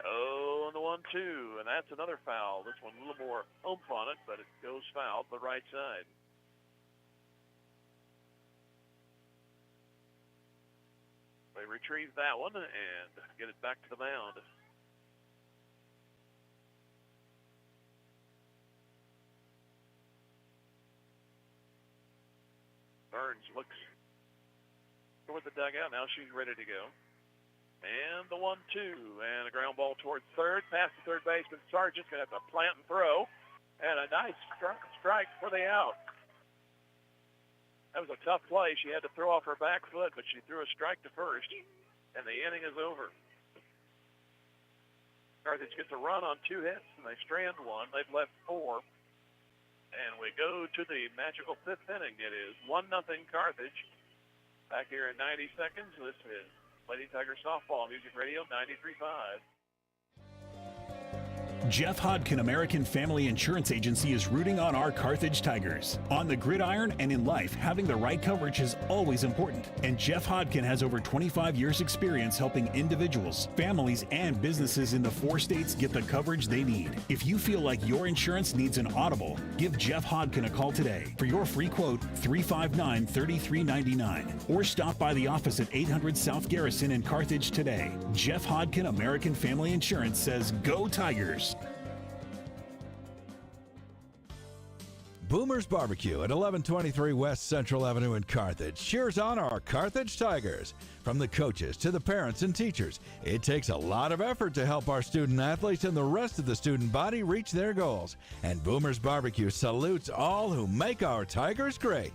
Oh, and the 1-2, and that's another foul. This one a little more oomph on it, but it goes foul to the right side. They retrieve that one and get it back to the mound. Burns looks toward the dugout. Now she's ready to go. And the 1-2, and a ground ball towards third, past the third baseman. Sargent's going to have to plant and throw, and a nice strike for the out. That was a tough play. She had to throw off her back foot, but she threw a strike to first, and the inning is over. Carthage gets a run on 2 hits, and they strand 1. They've left 4. And we go to the magical 5th inning. It is 1-0 Carthage. Back here in 90 seconds, this is Lady Tiger Softball Music Radio 93.5. Jeff Hodkin American Family Insurance Agency is rooting on our Carthage Tigers. On the gridiron and in life, having the right coverage is always important. And Jeff Hodkin has over 25 years experience helping individuals, families, and businesses in the 4 states get the coverage they need. If you feel like your insurance needs an audible, give Jeff Hodkin a call today. For your free quote, 359-3399. Or stop by the office at 800 South Garrison in Carthage today. Jeff Hodkin American Family Insurance says, go Tigers. Boomer's Barbecue at 1123 West Central Avenue in Carthage cheers on our Carthage Tigers. From the coaches to the parents and teachers, it takes a lot of effort to help our student athletes and the rest of the student body reach their goals. And Boomer's Barbecue salutes all who make our Tigers great.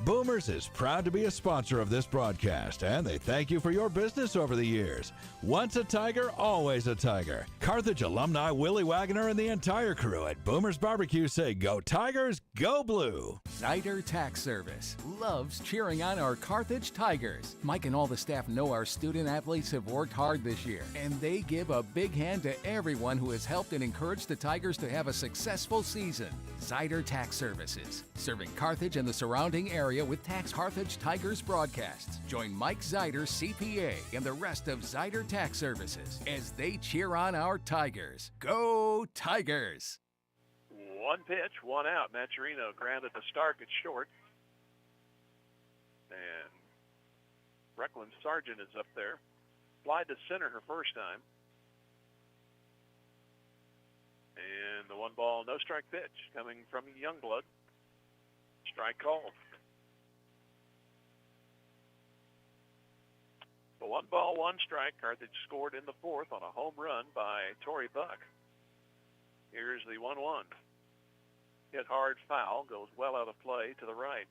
Boomers is proud to be a sponsor of this broadcast, and they thank you for your business over the years. Once a Tiger, always a Tiger. Carthage alumni Willie Wagner and the entire crew at Boomers Barbecue say, go Tigers, go Blue. Zyder Tax Service loves cheering on our Carthage Tigers. Mike and all the staff know our student athletes have worked hard this year, and they give a big hand to everyone who has helped and encouraged the Tigers to have a successful season. Zyder Tax Services, serving Carthage and the surrounding area with Tax Carthage Tigers broadcasts. Join Mike Zyder, CPA, and the rest of Zyder Tax Services as they cheer on our Tigers. Go Tigers! 1 pitch, 1 out. Maturino grounded to Stark at short. And Recklin Sargent is up there. Flied to center her first time. And the 1 ball, no strike pitch coming from Youngblood. Strike called. The 1 ball, 1 strike. Carthage scored in the 4th on a home run by Tori Buck. Here's the 1-1. Hit hard, foul, goes well out of play to the right.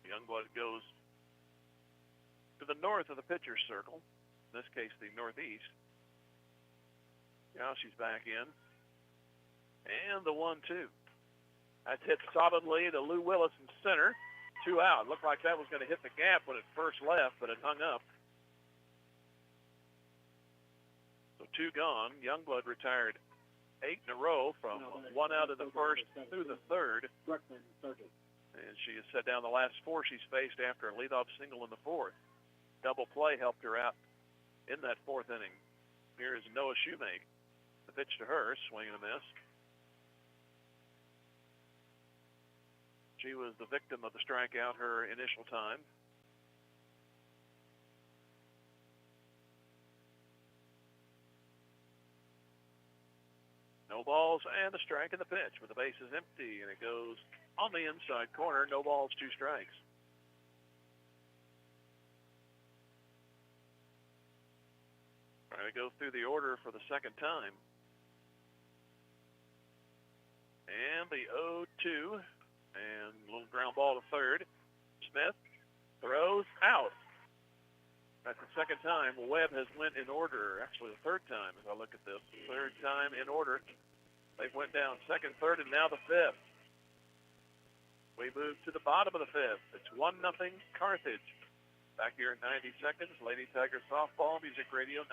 Youngblood goes to the north of the pitcher's circle, in this case the northeast. Now she's back in. And the 1-2. That's hit solidly to Lou Willis in center. 2 out. Looked like that was going to hit the gap when it first left, but it hung up. So 2 gone. Youngblood retired 8 in a row from 1 out in the first through the 3rd. And she has set down the last 4 she's faced after a leadoff single in the 4th. Double play helped her out in that 4th inning. Here is Noah Shoemake. The pitch to her, swing and a miss. She was the victim of the strikeout her initial time. No balls and a strike in the pitch, but the base is empty, and it goes on the inside corner. No balls, 2 strikes. Trying to go through the order for the 2nd time. And the 0-2. And a little ground ball to 3rd. Smith throws out. That's the 2nd time Webb has went in order. Actually, the 3rd time as I look at this. 3rd time in order. They've went down 2nd, 3rd, and now the 5th. We move to the bottom of the 5th. It's 1-0 Carthage. Back here in 90 seconds, Lady Tiger Softball, Music Radio 93.5.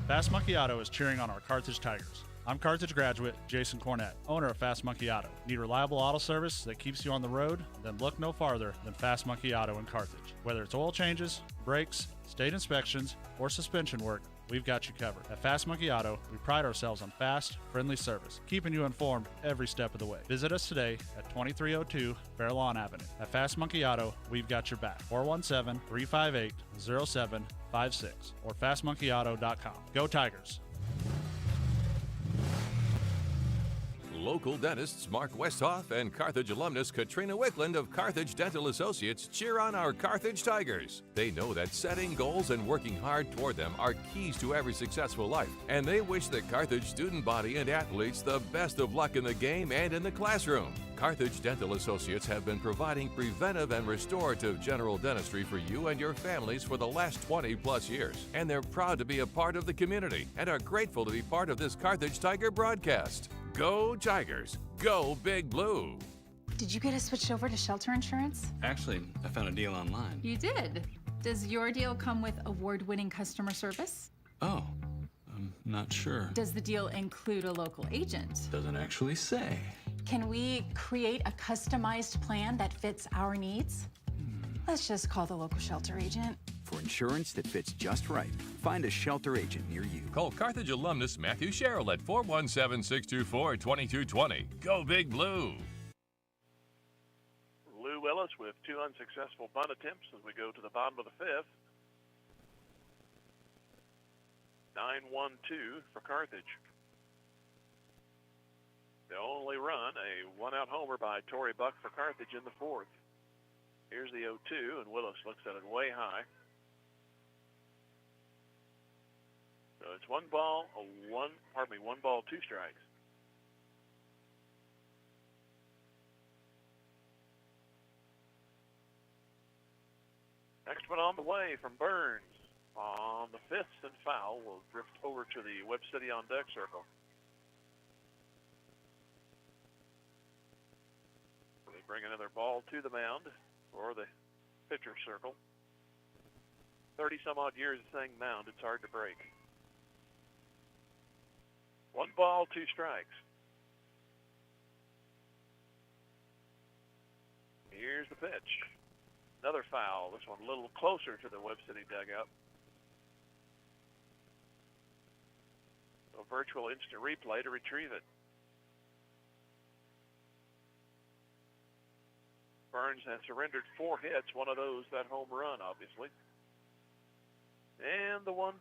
Fast Monkey Auto is cheering on our Carthage Tigers. I'm Carthage graduate Jason Cornett, owner of Fast Monkey Auto. Need reliable auto service that keeps you on the road? Then look no farther than Fast Monkey Auto in Carthage. Whether it's oil changes, brakes, state inspections, or suspension work, we've got you covered. At Fast Monkey Auto, we pride ourselves on fast, friendly service, keeping you informed every step of the way. Visit us today at 2302 Fairlawn Avenue. At Fast Monkey Auto, we've got your back. 417-358-0756 or fastmonkeyauto.com. Go Tigers! Local dentists Mark Westhoff and Carthage alumnus Katrina Wickland of Carthage Dental Associates cheer on our Carthage Tigers. They know that setting goals and working hard toward them are keys to every successful life, and they wish the Carthage student body and athletes the best of luck in the game and in the classroom. Carthage Dental Associates have been providing preventive and restorative general dentistry for you and your families for the last 20 plus years, and they're proud to be a part of the community and are grateful to be part of this Carthage Tiger broadcast. Go Tigers! Go Big Blue! Did you get us switched over to shelter insurance? Actually, I found a deal online. You did? Does your deal come with award-winning customer service? Oh, I'm not sure. Does the deal include a local agent? Doesn't actually say. Can we create a customized plan that fits our needs? Let's just call the local shelter agent. For insurance that fits just right, find a shelter agent near you. Call Carthage alumnus Matthew Sherrill at 417-624-2220. Go Big Blue! Lou Willis with 2 unsuccessful bunt attempts as we go to the bottom of the 5th. 9-1-2 for Carthage. The only run, a one-out homer by Torrey Buck for Carthage in the 4th. Here's the 0-2, and Willis looks at it way high. So it's one ball, 2 strikes. Next one on the way from Burns. On the 5th and foul, will drift over to the Webb City on deck circle. They bring another ball to the mound or the pitcher circle. 30-some odd years of saying mound, it's hard to break. 1 ball, 2 strikes. Here's the pitch. Another foul. This one a little closer to the Webb City dugout. A virtual instant replay to retrieve it. Burns has surrendered 4 hits, one of those that home run, obviously. And the 1-2.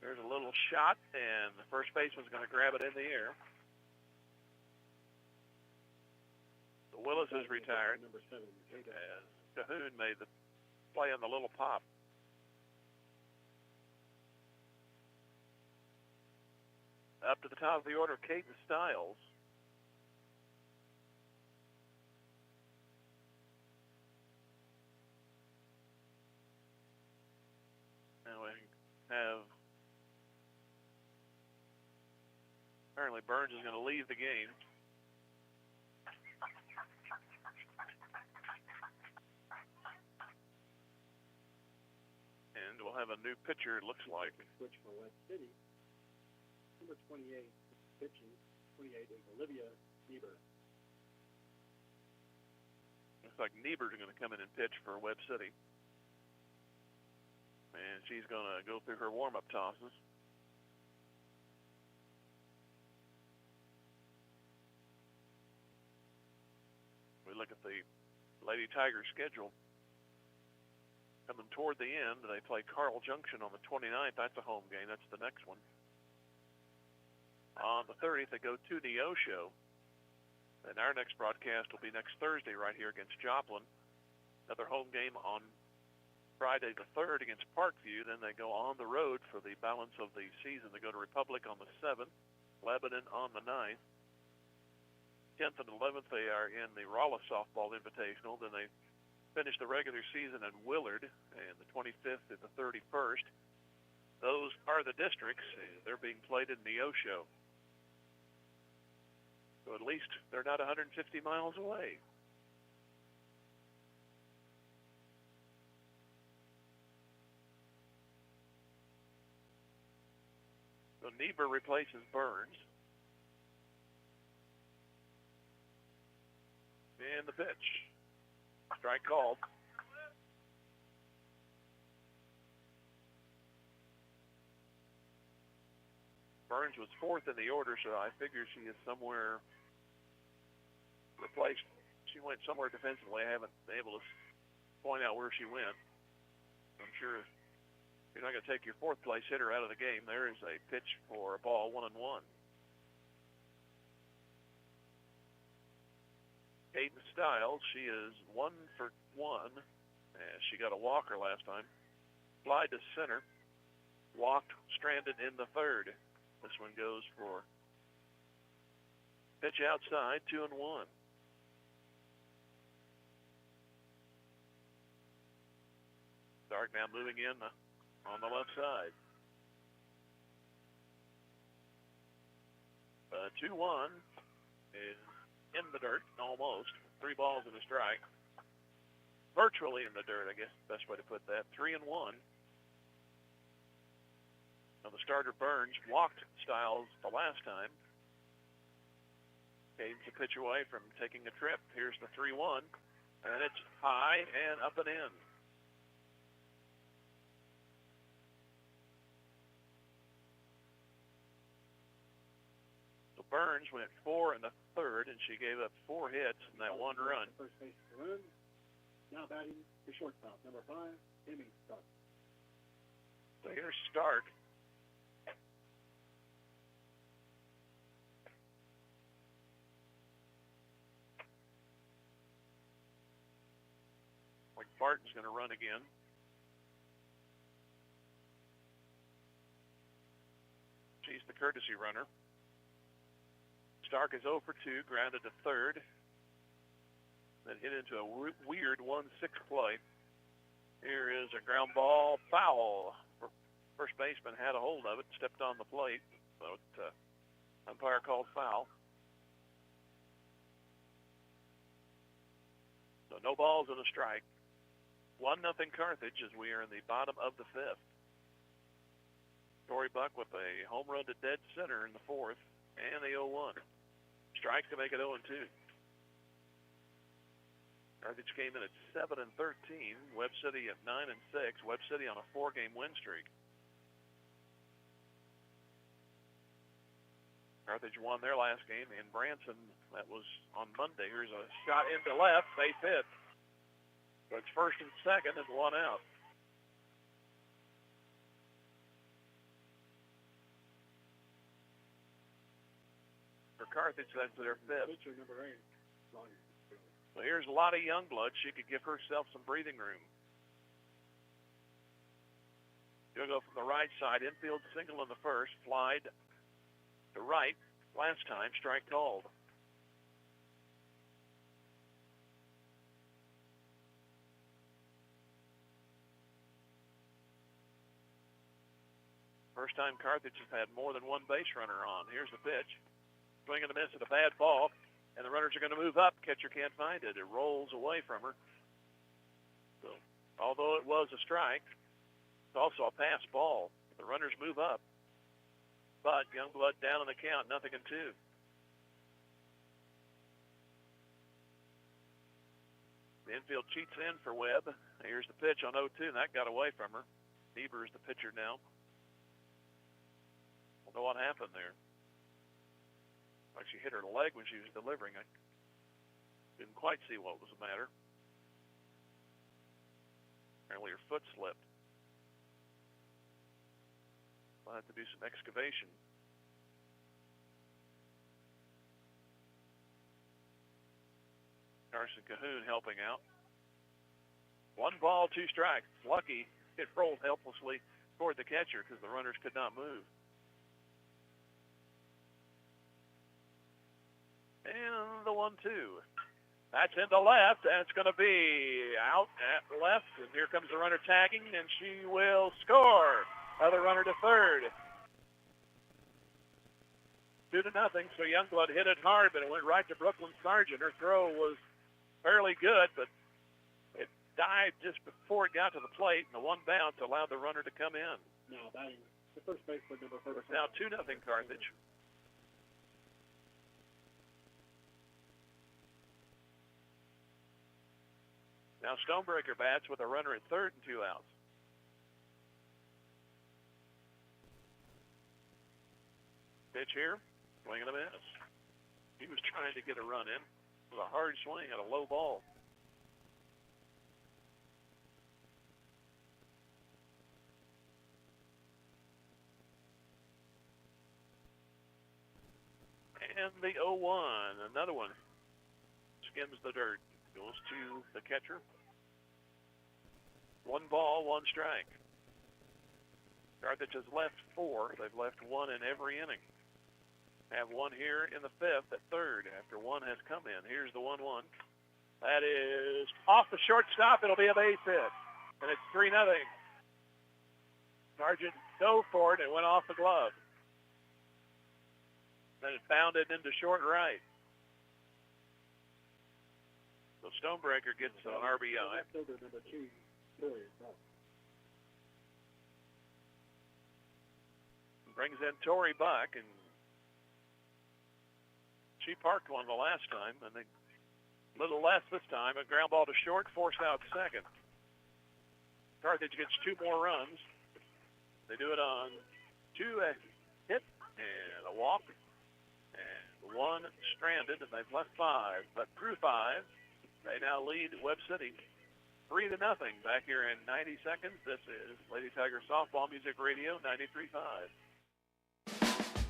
There's a little shot, and the first baseman's going to grab it in the air. So Willis is retired. Number 7, As Cahoon made the play on the little pop. Up to the top of the order, Caden Stiles. Now we have, apparently Burns is going to leave the game. And we'll have a new pitcher, it looks like. Switch for West City. Number 28 pitching. 28 is Olivia Niebuhr. Looks like Niebuhr's going to come in and pitch for Webb City. And she's going to go through her warm-up tosses. We look at the Lady Tigers schedule. Coming toward the end, they play Carl Junction on the 29th. That's a home game. That's the next one. On the 30th, they go to Neosho. And our next broadcast will be next Thursday right here against Joplin. Another home game on Friday the 3rd against Parkview. Then they go on the road for the balance of the season. They go to Republic on the 7th, Lebanon on the 9th. 10th and 11th, they are in the Rolla Softball Invitational. Then they finish the regular season at Willard, and the 25th and the 31st. Those are the districts. They're being played in Neosho. So at least they're not 150 miles away. So Niebuhr replaces Burns. And the pitch. Strike called. Burns was fourth in the order, so I figure she is somewhere replaced. She went somewhere defensively. I haven't been able to point out where she went. I'm sure you're not going to take your fourth place hitter out of the game. There is a pitch for a ball, 1-1. Hayden Stiles, she is 1 for 1. She got a walker last time. Fly to center. Walked, stranded in the third. This one goes for pitch outside, 2-1. Stark now moving in on the left side. 2-1 is in the dirt, almost. 3 balls and a strike. Virtually in the dirt, I guess, best way to put that. 3-1. Now the starter Burns walked Stiles the last time. Hayden's a pitch away from taking a trip. Here's the 3-1, and it's high and up and in. So Burns went 4 in the third, and she gave up 4 hits and that 1 run. First base run. Now batting the shortstop, number 5, Amy Stark. So here's Stark. Barton's going to run again. She's the courtesy runner. Stark is 0 for 2, grounded to third. Then hit into a weird 1-6 play. Here is a ground ball, foul. First baseman had a hold of it, stepped on the plate. So umpire called foul. So no balls and a strike. 1-0 Carthage as we are in the bottom of the 5th. Tori Buck with a home run to dead center in the 4th, and the 0-1. Strike to make it 0-2. Carthage came in at 7-13. Webb City at 9-6. Webb City on a 4-game win streak. Carthage won their last game in Branson. That was on Monday. Here's a shot into left. Base hit. So it's first and second and 1 out. For Carthage, that's their 5th. Pitcher number 8. So here's Lottie Youngblood. She could give herself some breathing room. She'll go from the right side. Infield single in the first. Flied to right. Last time, strike called. First time Carthage has had more than 1 base runner on. Here's the pitch. Swing and a miss at a bad ball, and the runners are going to move up. Catcher can't find it. It rolls away from her. So, although it was a strike, it's also a pass ball. The runners move up. But Youngblood down on the count, 0-2. The infield cheats in for Webb. Here's the pitch on 0-2, and that got away from her. Niebuhr is the pitcher now. Don't know what happened there. Like she hit her leg when she was delivering. I didn't quite see what was the matter. Apparently her foot slipped. I'll have to do some excavation. Carson Cahoon helping out. 1 ball, 2 strikes. Lucky it rolled helplessly toward the catcher because the runners could not move. And the 1-2. That's into left, and it's going to be out at left. And here comes the runner tagging, and she will score. Other runner to third. 2-0. So Youngblood hit it hard, but it went right to Brooklyn Sargent. Her throw was fairly good, but it died just before it got to the plate, and the one bounce allowed the runner to come in. Now batting the first baseman, number 45. It's now 2-0 Carthage. Now Stonebreaker bats with a runner at third and 2 outs. Pitch here, swing and a miss. He was trying to get a run in with a hard swing at a low ball. And the 0-1, another one, skims the dirt, goes to the catcher. 1 ball, 1 strike. Carthage has left 4. They've left 1 in every inning. Have 1 here in the 5th at third after 1 has come in. Here's the 1-1. That is off the shortstop. It'll be a base hit. And it's 3-0. Sargent dove for it. It went off the glove. Then it bounded into short right. So Stonebreaker gets an RBI. Brings in Tori Buck, and she parked one the last time, and a little less this time. A ground ball to short, forced out second. Carthage gets 2 more runs. They do it on 2 hit and a walk, and 1 stranded, and they've left 5. But through 5, they now lead Webb City 3-0 back here in 90 seconds. This is Lady Tiger Softball Music Radio 93.5.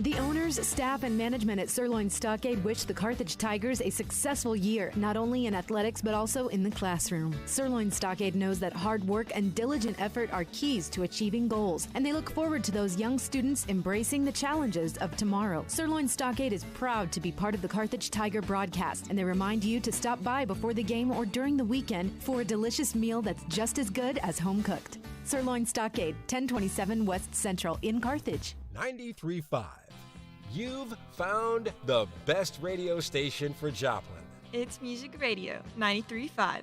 The owners, staff, and management at Sirloin Stockade wish the Carthage Tigers a successful year, not only in athletics but also in the classroom. Sirloin Stockade knows that hard work and diligent effort are keys to achieving goals, and they look forward to those young students embracing the challenges of tomorrow. Sirloin Stockade is proud to be part of the Carthage Tiger broadcast, and they remind you to stop by before the game or during the weekend for a delicious meal that's just as good as home cooked. Sirloin Stockade, 1027 West Central in Carthage. 93.5. You've found the best radio station for Joplin. It's Music Radio 93.5.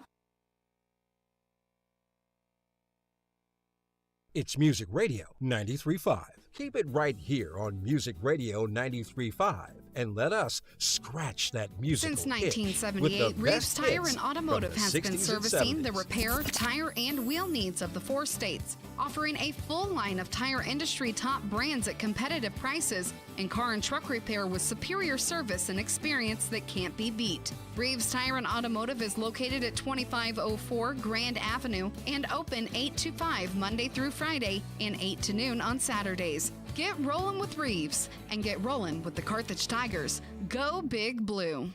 It's Music Radio 93.5. Keep it right here on Music Radio 93.5 and let us scratch that musical Since 1978, Reeves Tire and Automotive has been servicing the repair, tire, and wheel needs of the 4 states, offering a full line of tire industry top brands at competitive prices and car and truck repair with superior service and experience that can't be beat. Reeves Tire and Automotive is located at 2504 Grand Avenue and open 8 to 5 Monday through Friday and 8 to noon on Saturdays. Get rolling with Reeves and get rolling with the Carthage Tigers. Go Big Blue.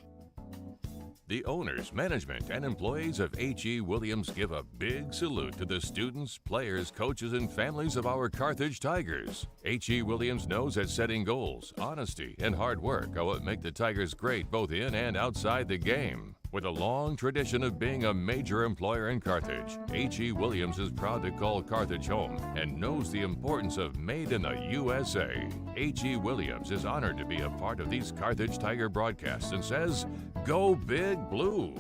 The owners, management, and employees of H.E. Williams give a big salute to the students, players, coaches, and families of our Carthage Tigers. H.E. Williams knows that setting goals, honesty, and hard work are what make the Tigers great both in and outside the game. With a long tradition of being a major employer in Carthage, H.E. Williams is proud to call Carthage home and knows the importance of made in the USA. H.E. Williams is honored to be a part of these Carthage Tiger broadcasts and says, "Go Big Blue."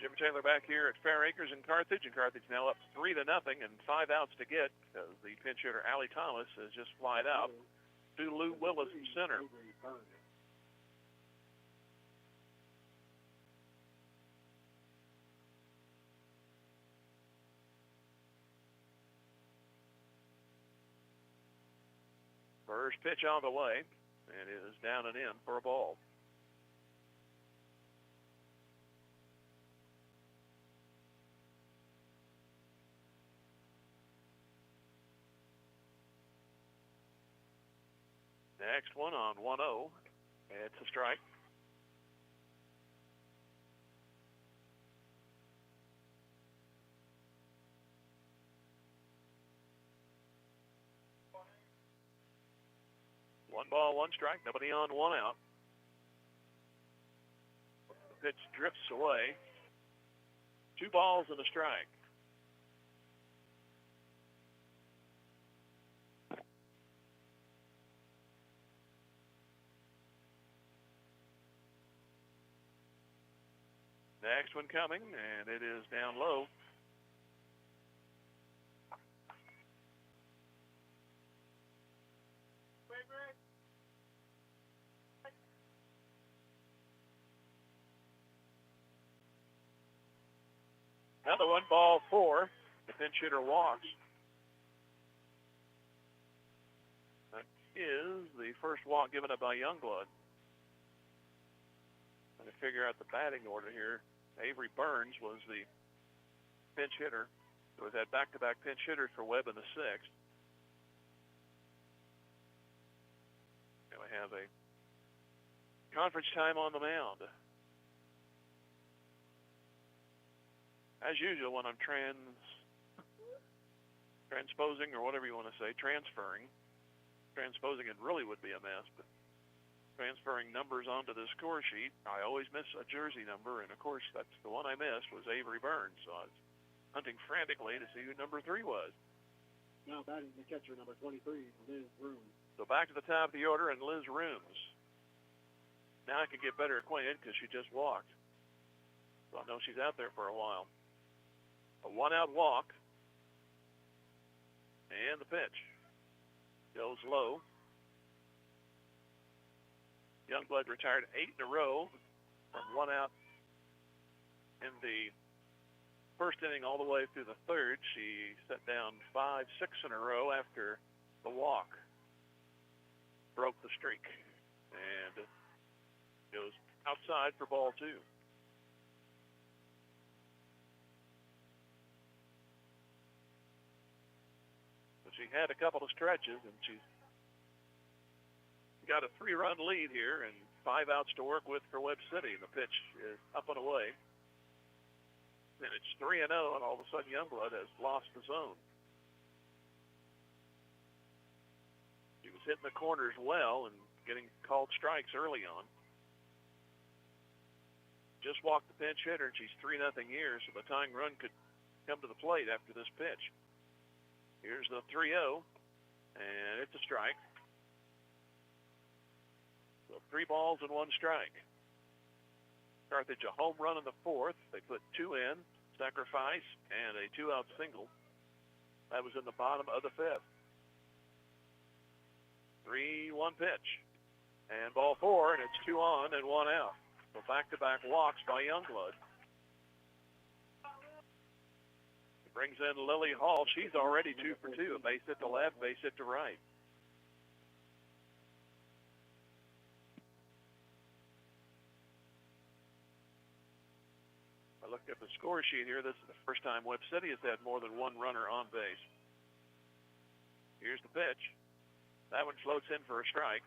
Jim Taylor back here at Fair Acres in Carthage, and Carthage now up 3-0 and 5 outs to get because the pinch hitter Allie Thomas has just flied out to Lou Willis in center. First pitch on the way, and it is down and in for a ball. Next one on 1-0. It's a strike. One ball, 1 strike, nobody on, 1 out. The pitch drifts away. 2 balls and a strike. Next one coming, and it is down low. Another one, ball 4. The pinch hitter walks. That is the first walk given up by Youngblood. Trying to figure out the batting order here. Avery Burns was the pinch hitter. So we've had back-to-back pinch hitters for Webb in the 6th. And we have a conference time on the mound. As usual, when I'm transposing, or whatever you want to say, transposing, it really would be a mess, but transferring numbers onto the score sheet, I always miss a jersey number, and of course, that's the one I missed was Avery Burns, so I was hunting frantically to see who number 3 was. Now batting the catcher, number 23, Liz Rooms. So back to the top of the order, and Liz Rooms. Now I can get better acquainted because she just walked. So I know she's out there for a while. A 1-out walk. And the pitch. Goes low. Youngblood retired 8 in a row from 1 out in the first inning all the way through the 3rd. She set down 5, 6 in a row after the walk. Broke the streak. And goes outside for ball 2. She had a couple of stretches, and she's got a 3-run lead here and 5 outs to work with for Webb City. The pitch is up and away. And it's 3-0, and all of a sudden Youngblood has lost the zone. She was hitting the corners well and getting called strikes early on. Just walked the pinch hitter, and she's 3-0 here, so the tying run could come to the plate after this pitch. Here's the 3-0, and it's a strike. So 3 balls and 1 strike. Carthage a home run in the 4th. They put 2 in, sacrifice, and a 2-out single. That was in the bottom of the 5th. 3-1 pitch. And ball 4, and it's 2 on and 1 out. So back-to-back walks by Youngblood. Brings in Lily Hall. She's already 2 for 2. A base hit to left, base hit to right. I looked at the score sheet here. This is the first time Webb City has had more than 1 runner on base. Here's the pitch. That one floats in for a strike.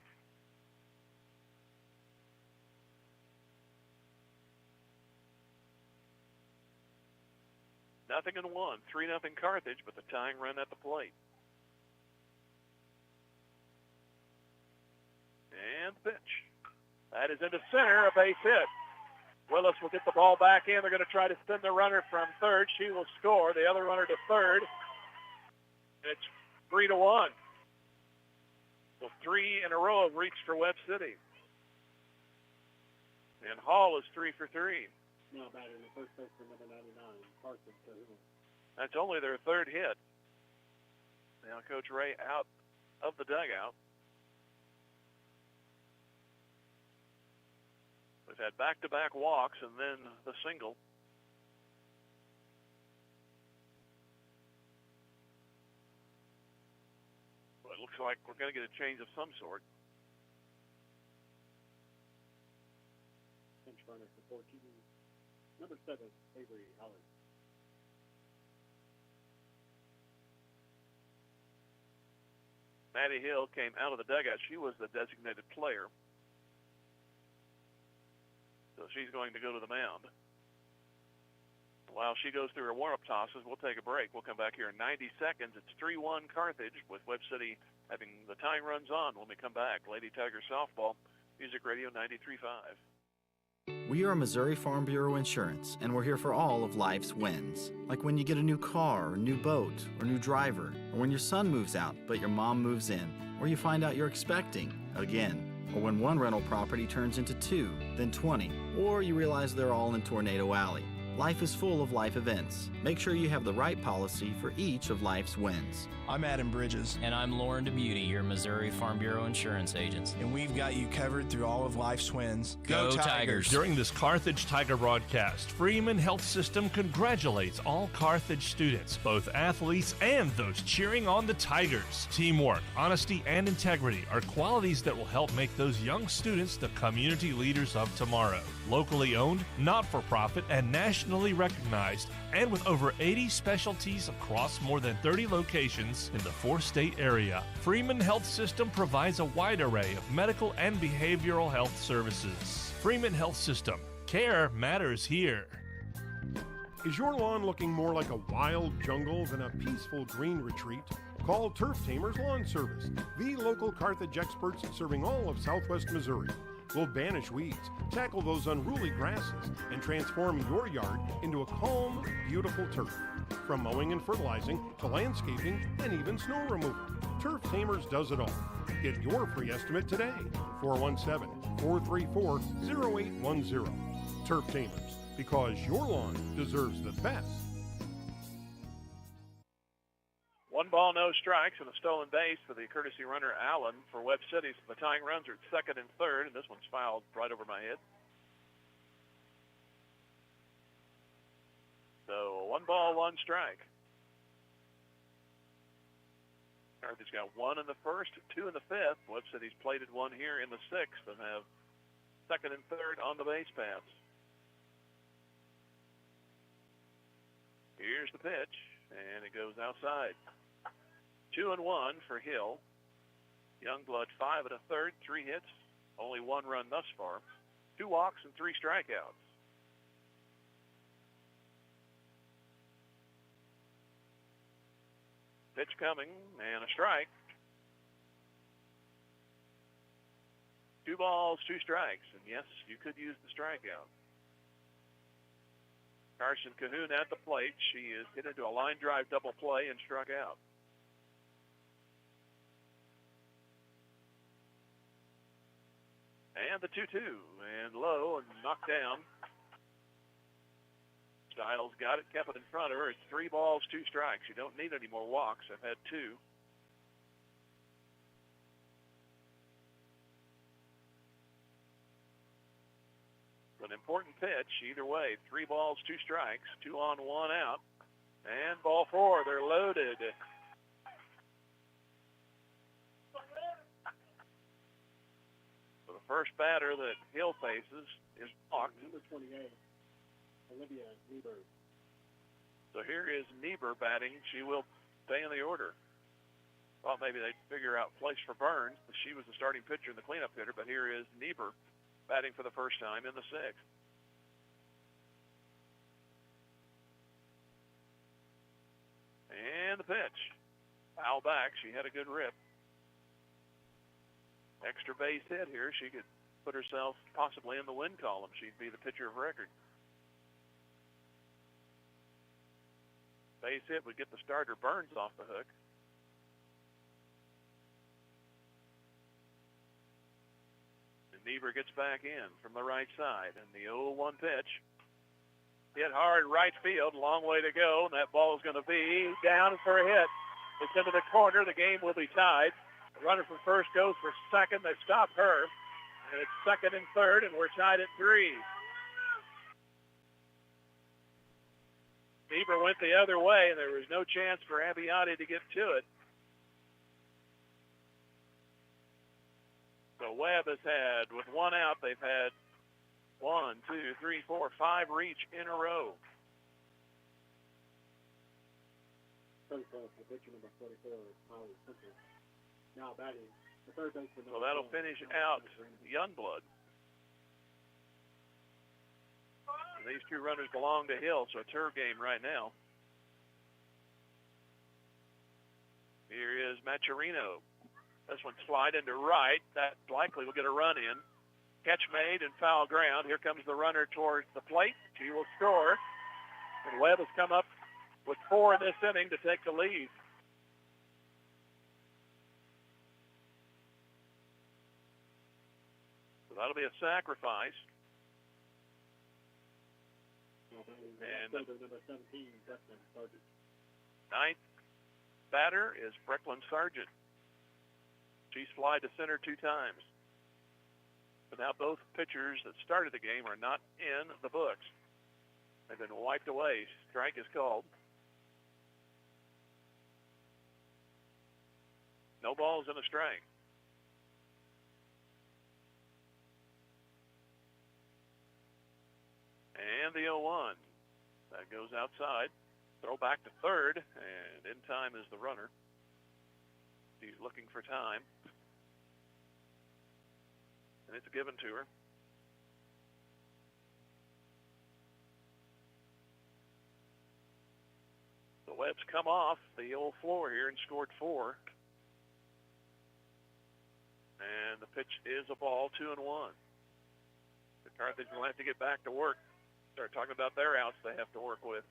Nothing in 1, 3-0 Carthage, but the tying run at the plate. And pitch. That is into center, a base hit. Willis will get the ball back in. They're going to try to send the runner from 3rd. She will score. The other runner to 3rd. It's 3-1. So 3 in a row have reached for Webb City. And Hall is 3 for 3. Now batting the first baseman, number 99, Carson. That's only their 3rd hit. Now Coach Ray out of the dugout. We've had back-to-back walks and then the single. Well, it looks like we're going to get a change of some sort. Pinch runner for 14. Number 7, Avery Holland. Maddie Hill came out of the dugout. She was the designated player. So she's going to go to the mound. While she goes through her warm-up tosses, we'll take a break. We'll come back here in 90 seconds. It's 3-1 Carthage with Webb City having the tying runs on when we come back. Lady Tiger Softball, Music Radio 93.5. We are Missouri Farm Bureau Insurance, and we're here for all of life's wins. Like when you get a new car, or new boat, or new driver, or when your son moves out but your mom moves in, or you find out you're expecting again. or when one rental property turns into 2, then 20, or you realize they're all in Tornado Alley. Life is full of life events. Make sure you have the right policy for each of life's wins. I'm Adam Bridges. And I'm Lauren DeBeauty, your Missouri Farm Bureau insurance agent. And we've got you covered through all of life's wins. Go Tigers! During this Carthage Tiger broadcast, Freeman Health System congratulates all Carthage students, both athletes and those cheering on the Tigers. Teamwork, honesty, and integrity are qualities that will help make those young students the community leaders of tomorrow. Locally owned, not-for-profit, and nationally recognized, and with over 80 specialties across more than 30 locations in the 4-state area, Freeman Health System provides a wide array of medical and behavioral health services. Freeman Health System. Care matters here. Is your lawn looking more like a wild jungle than a peaceful green retreat? Call Turf Tamers Lawn Service, the local Carthage experts serving all of southwest Missouri. We'll banish weeds, tackle those unruly grasses, and transform your yard into a calm, beautiful turf. From mowing and fertilizing to landscaping and even snow removal, Turf Tamers does it all. Get your free estimate today, 417-434-0810. Turf Tamers, because your lawn deserves the best. 1 ball, no strikes, and a stolen base for the courtesy runner Allen for Webb City. So the tying runs are at second and third, and this one's fouled right over my head. So 1 ball, 1 strike. Carthage got 1 in the first, 2 in the fifth. Webb City's plated 1 here in the sixth and have second and third on the base paths. Here's the pitch, and it goes outside. 2-1 for Hill. Youngblood 5 1/3, 3 hits, only 1 run thus far. 2 walks and 3 strikeouts. Pitch coming and a strike. 2 balls, 2 strikes, and yes, you could use the strikeout. Carson Cahoon at the plate. She is hit into a line drive double play and struck out. And the 2-2, and low and knocked down. Stiles got it, kept it in front of her. It's 3 balls, 2 strikes. You don't need any more walks. I've had 2. An important pitch either way. 3 balls, 2 strikes, 2 on, 1 out. And ball 4, they're loaded. First batter that Hill faces is blocked. Number 28, Olivia Niebuhr. So here is Niebuhr batting. She will stay in the order. Thought maybe they'd figure out place for Burns. She was the starting pitcher and the cleanup hitter, but here is Niebuhr batting for the first time in the sixth. And the pitch. Foul back. She had a good rip. Extra base hit here. She could put herself possibly in the win column. She'd be the pitcher of record. Base hit would get the starter Burns off the hook. And Niebuhr gets back in from the right side. And the 0-1 pitch. Hit hard right field. Long way to go. And that ball is going to be down for a hit. It's into the corner. The game will be tied. The runner from first goes for second. They stop her. And it's second and third, and we're tied at 3. Niebuhr went the other way, and there was no chance for Abbiati to get to it. So Webb has had, with 1 out, they've had 1, 2, 3, 4, 5 reach in a row. Now batting the third baseman. So that'll finish out Youngblood. And these 2 runners belong to Hill, so it's her game right now. Here is Macherino. This one sliding to right. That likely will get a run in. Catch made and foul ground. Here comes the runner towards the plate. She will score. And Webb has come up with 4 in this inning to take the lead. that'll be a sacrifice. And number 17, Brecklin Sargent. Ninth batter is Brecklin Sargent. She's fly to center 2 times. But now both pitchers that started the game are not in the books. They've been wiped away. Strike is called. No balls and a strike. And the 0-1. That goes outside. Throw back to third, and in time is the runner. He's looking for time. And it's given to her. The Webb's come off the old floor here and scored 4. And the pitch is a ball, 2-1. The Carthage will have to get back to work. Start talking about their outs they have to work with.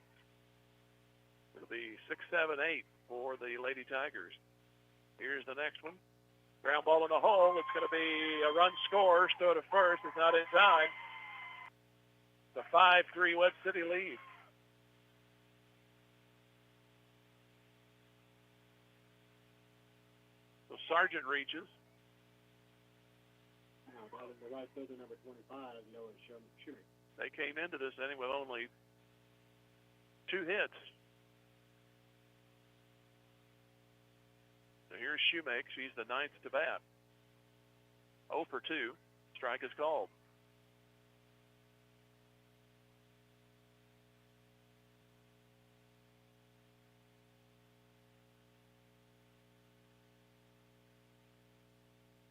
It'll be 6, 7, 8 for the Lady Tigers. Here's the next one. Ground ball in the hole. It's going to be a run score. Stow to first. It's not in time. The 5-3 Webb City lead. So Sargent reaches. Now, ball in the right fielder, number 25, Noah Shumick. They came into this inning with only 2 hits. So here's Shoemake. She's the 9th to bat. 0 for 2. Strike is called.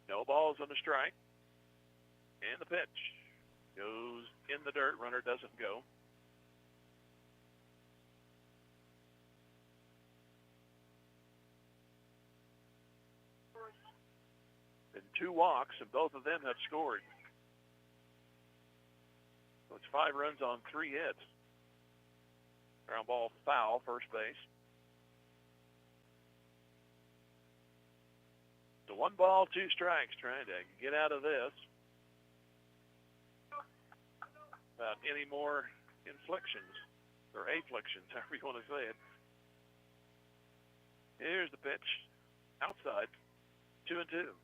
No balls on the strike. And the pitch goes in the dirt. Runner doesn't go. And 2 walks, and both of them have scored. So it's 5 runs on 3 hits. Ground ball foul, first base. So 1 ball, 2 strikes, trying to get out of this. Without any more inflictions, or afflictions, however you want to say it. Here's the pitch. Outside. 2-2.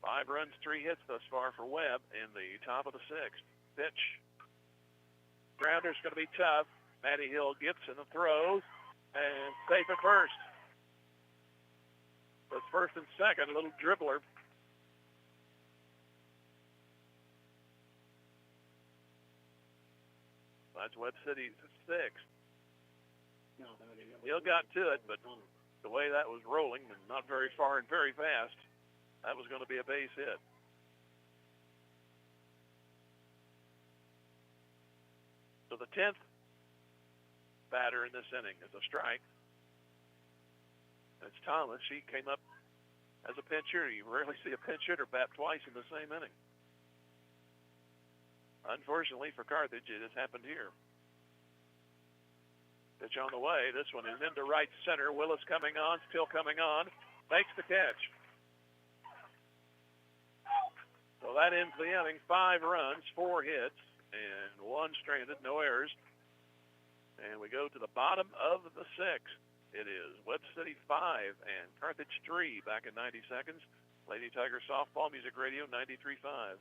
Five runs, 3 hits thus far for Webb in the top of the 6th. Pitch. Grounder's going to be tough. Maddie Hill gets in the throws and safe at first. That's first and second, a little dribbler. That's Webb City's 6th. Hill got to it, but the way that was rolling, and not very far and very fast, that was going to be a base hit. So the 10th batter in this inning is a strike. It's Thomas. She came up as a pinch hitter. You rarely see a pinch hitter bat twice in the same inning. Unfortunately for Carthage, it has happened here. Pitch on the way. This one is into right center. Willis coming on, still coming on. Makes the catch. So that ends the inning. 5 runs, 4 hits, and 1 stranded, no errors. And we go to the bottom of the 6th. It is Webb City 5 and Carthage 3 back in 90 seconds. Lady Tiger Softball Music Radio 93.5.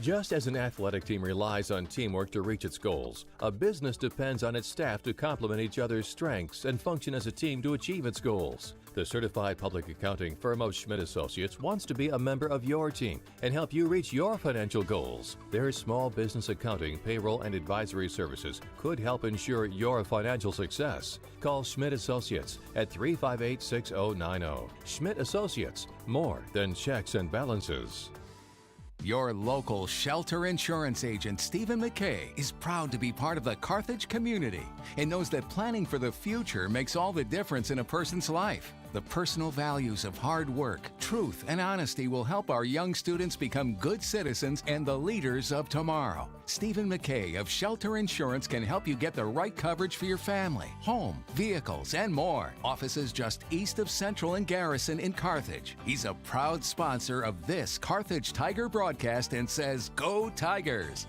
Just as an athletic team relies on teamwork to reach its goals, a business depends on its staff to complement each other's strengths and function as a team to achieve its goals. The certified public accounting firm of Schmidt Associates wants to be a member of your team and help you reach your financial goals. Their small business accounting, payroll, and advisory services could help ensure your financial success. Call Schmidt Associates at 358-6090. Schmidt Associates, more than checks and balances. Your local shelter insurance agent, Stephen McKay, is proud to be part of the Carthage community and knows that planning for the future makes all the difference in a person's life. The personal values of hard work, truth, and honesty will help our young students become good citizens and the leaders of tomorrow. Stephen McKay of Shelter Insurance can help you get the right coverage for your family, home, vehicles, and more. Offices just east of Central and Garrison in Carthage. He's a proud sponsor of this Carthage Tiger broadcast and says, "Go Tigers!"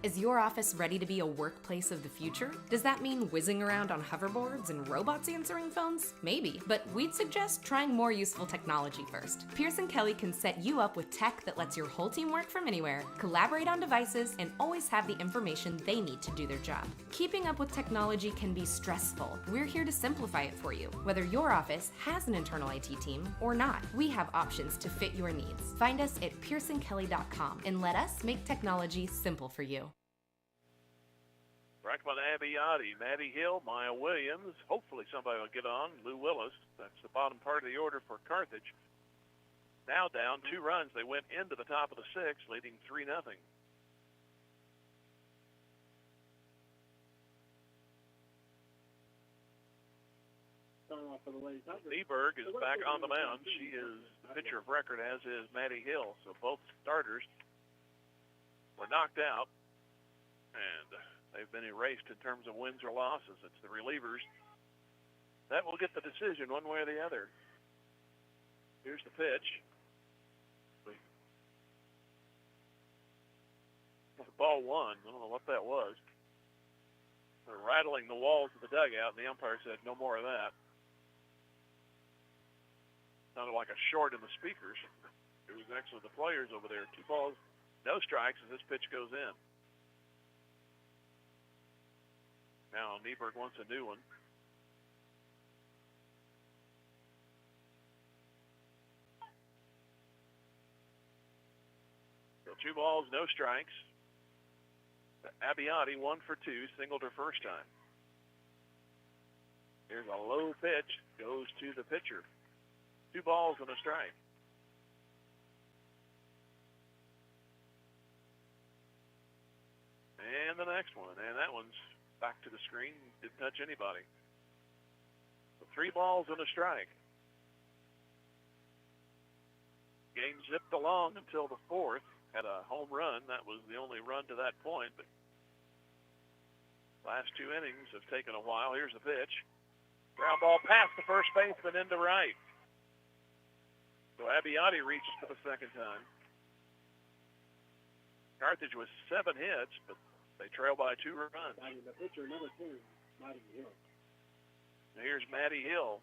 Is your office ready to be a workplace of the future? Does that mean whizzing around on hoverboards and robots answering phones? Maybe, but we'd suggest trying more useful technology first. Pearson Kelly can set you up with tech that lets your whole team work from anywhere, collaborate on devices, and always have the information they need to do their job. Keeping up with technology can be stressful. We're here to simplify it for you. Whether your office has an internal IT team or not, we have options to fit your needs. Find us at pearsonkelly.com and let us make technology simple for you. Franklin Abiotti, Maddie Hill, Maya Williams. Hopefully somebody will get on. Lou Willis. That's the bottom part of the order for Carthage. Now down 2 runs. They went into the top of the 6th, leading 3-0. Nieberg is back on the mound. She is the pitcher of record, as is Maddie Hill. So both starters were knocked out, and they've been erased in terms of wins or losses. It's the relievers that will get the decision one way or the other. Here's the pitch. Ball 1. I don't know what that was. They're rattling the walls of the dugout, and the umpire said, "No more of that." Sounded like a short in the speakers. It was actually the players over there. 2 balls, no strikes as this pitch goes in. Now Nieberg wants a new one. So 2 balls, no strikes. Abiotti 1 for 2, singled her first time. Here's a low pitch, goes to the pitcher. 2 balls and a strike. And the next one, and that one's back to the screen, didn't touch anybody. So 3 balls and a strike. Game zipped along until the 4th. Had a home run. That was the only run to that point, but last 2 innings have taken a while. Here's the pitch. Ground ball past the first baseman into right. So Abiotti reaches for the second time. Carthage was 7 hits, but they trail by 2 runs. The pitcher, number 2, Maddie Hill. Here's Maddie Hill.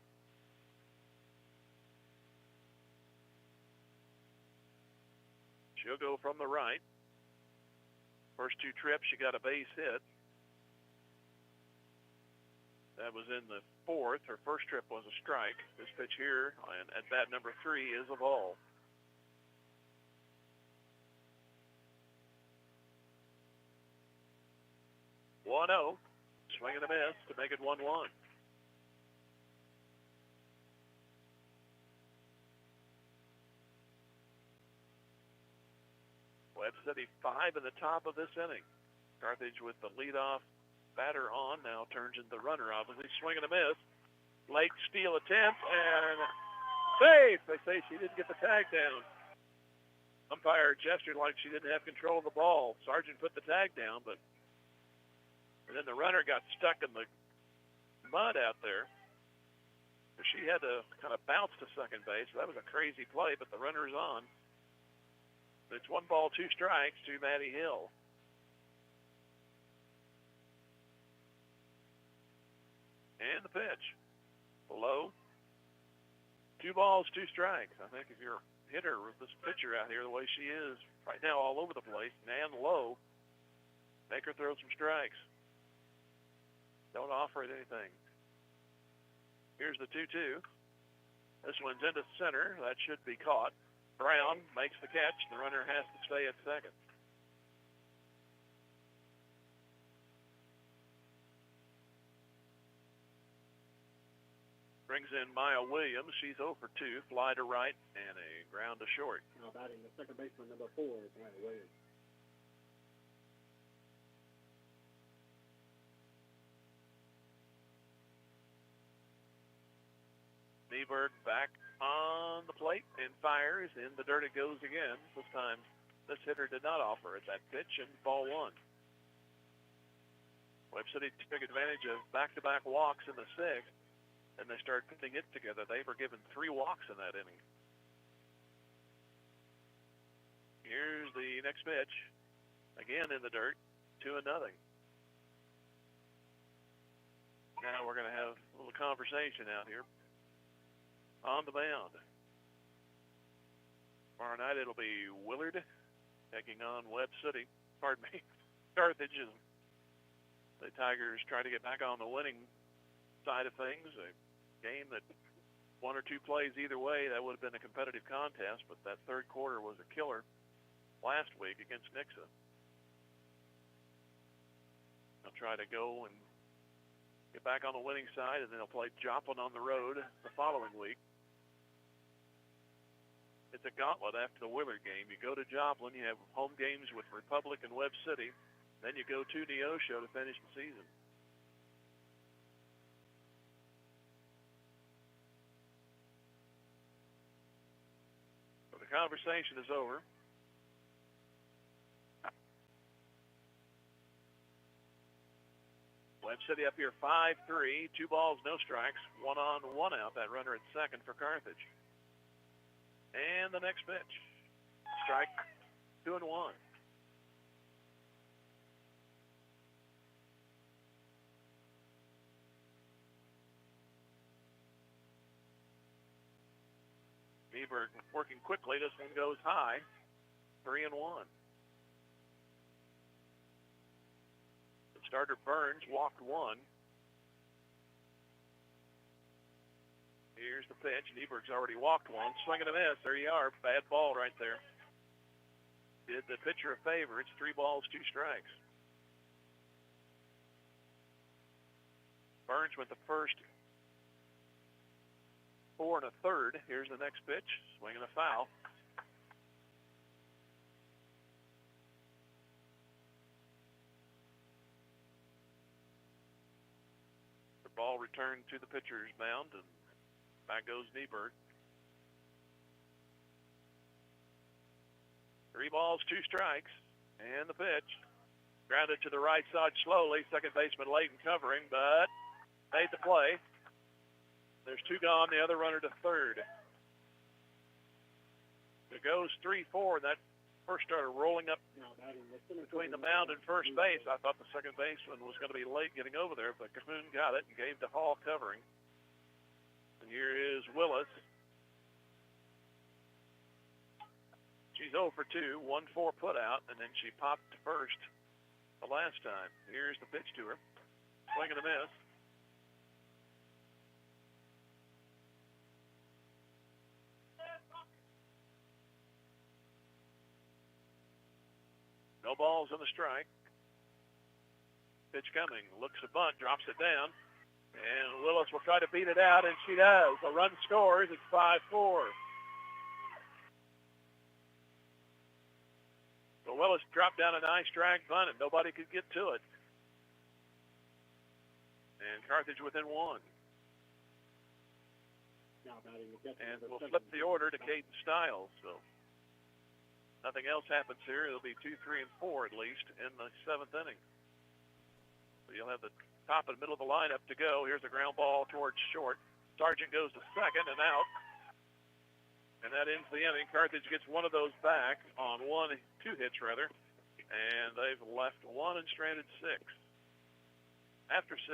She'll go from the right. First 2 trips, she got a base hit. That was in the 4th. Her first trip was a strike. This pitch here, and at bat number 3, is a ball. One-0. Swing and a miss to make it 1-1. Webb City 5 in the top of this inning. Carthage with the leadoff batter on, now turns into the runner, obviously. Swing and a miss. Late steal attempt, and safe. They say she didn't get the tag down. Umpire gestured like she didn't have control of the ball. Sargent put the tag down, but and then the runner got stuck in the mud out there. She had to kind of bounce to second base. That was a crazy play, but the runner's on. It's 1 ball, 2 strikes to Maddie Hill. And the pitch. Low. 2 balls, 2 strikes. I think if you're a hitter with this pitcher out here the way she is right now all over the place and low, make her throw some strikes. Don't offer it anything. Here's the 2-2. This one's into center. That should be caught. Brown makes the catch. The runner has to stay at second. Brings in Maya Williams. She's 0 for 2. Fly to right and a ground to short. Now batting the second baseman, number 4, Maya Williams. Nieberg back on the plate and fires. In the dirt it goes again. This time this hitter did not offer at that pitch, and ball one. Webb City took advantage of back-to-back walks in the sixth, and they started putting it together. They were given 3 walks in that inning. Here's the next pitch. Again in the dirt, 2-0. Now we're going to have a little conversation out here on the mound. Tomorrow night it'll be Willard taking on Webb City. Pardon me, Carthage. And the Tigers try to get back on the winning side of things. A game that 1 or 2 plays either way, that would have been a competitive contest, but that third quarter was a killer last week against Nixa. They'll try to go and get back on the winning side, and then they'll play Joplin on the road the following week. It's a gauntlet after the Willard game. You go to Joplin, you have home games with Republic and Webb City, then you go to Neosho to finish the season. So the conversation is over. Webb City up here 5-3, 2 balls, no strikes, 1 on, 1 out. That runner at second for Carthage. And the next pitch, strike 2-1. Nieberg working quickly. This one goes high, 3-1. Starter Burns walked 1. Here's the pitch. Nieberg's already walked 1. Swing and a miss. There you are. Bad ball right there. Did the pitcher a favor. It's 3 balls, 2 strikes. Burns went the first 4 1/3. Here's the next pitch. Swing and a foul. Ball returned to the pitcher's mound, and back goes Nieberg. 3 balls, 2 strikes, and the pitch. Grounded to the right side slowly. Second baseman Layton covering, but made the play. There's 2 gone, the other runner to third. It goes 3-4, and that first started rolling up between the mound and first base. I thought the second baseman was going to be late getting over there, but Cahoon got it and gave to Hall covering. And here is Willis. She's 0 for 2, 1-4 put out, and then she popped to first the last time. Here's the pitch to her. Swing and a miss. No balls on the strike. Pitch coming. Looks a bunt, drops it down. And Willis will try to beat it out, and she does. A run scores. It's 5-4. So Willis dropped down a nice drag bunt, and nobody could get to it. And Carthage within 1. And we'll flip the order to Caden Stiles. So nothing else happens here. It'll be 2, 3, and 4 at least in the 7th inning. So you'll have the top and middle of the lineup to go. Here's a ground ball towards short. Sargent goes to second and out. And that ends the inning. Carthage gets one of those back on 2 hits rather. And they've left 1 and stranded 6. After 6,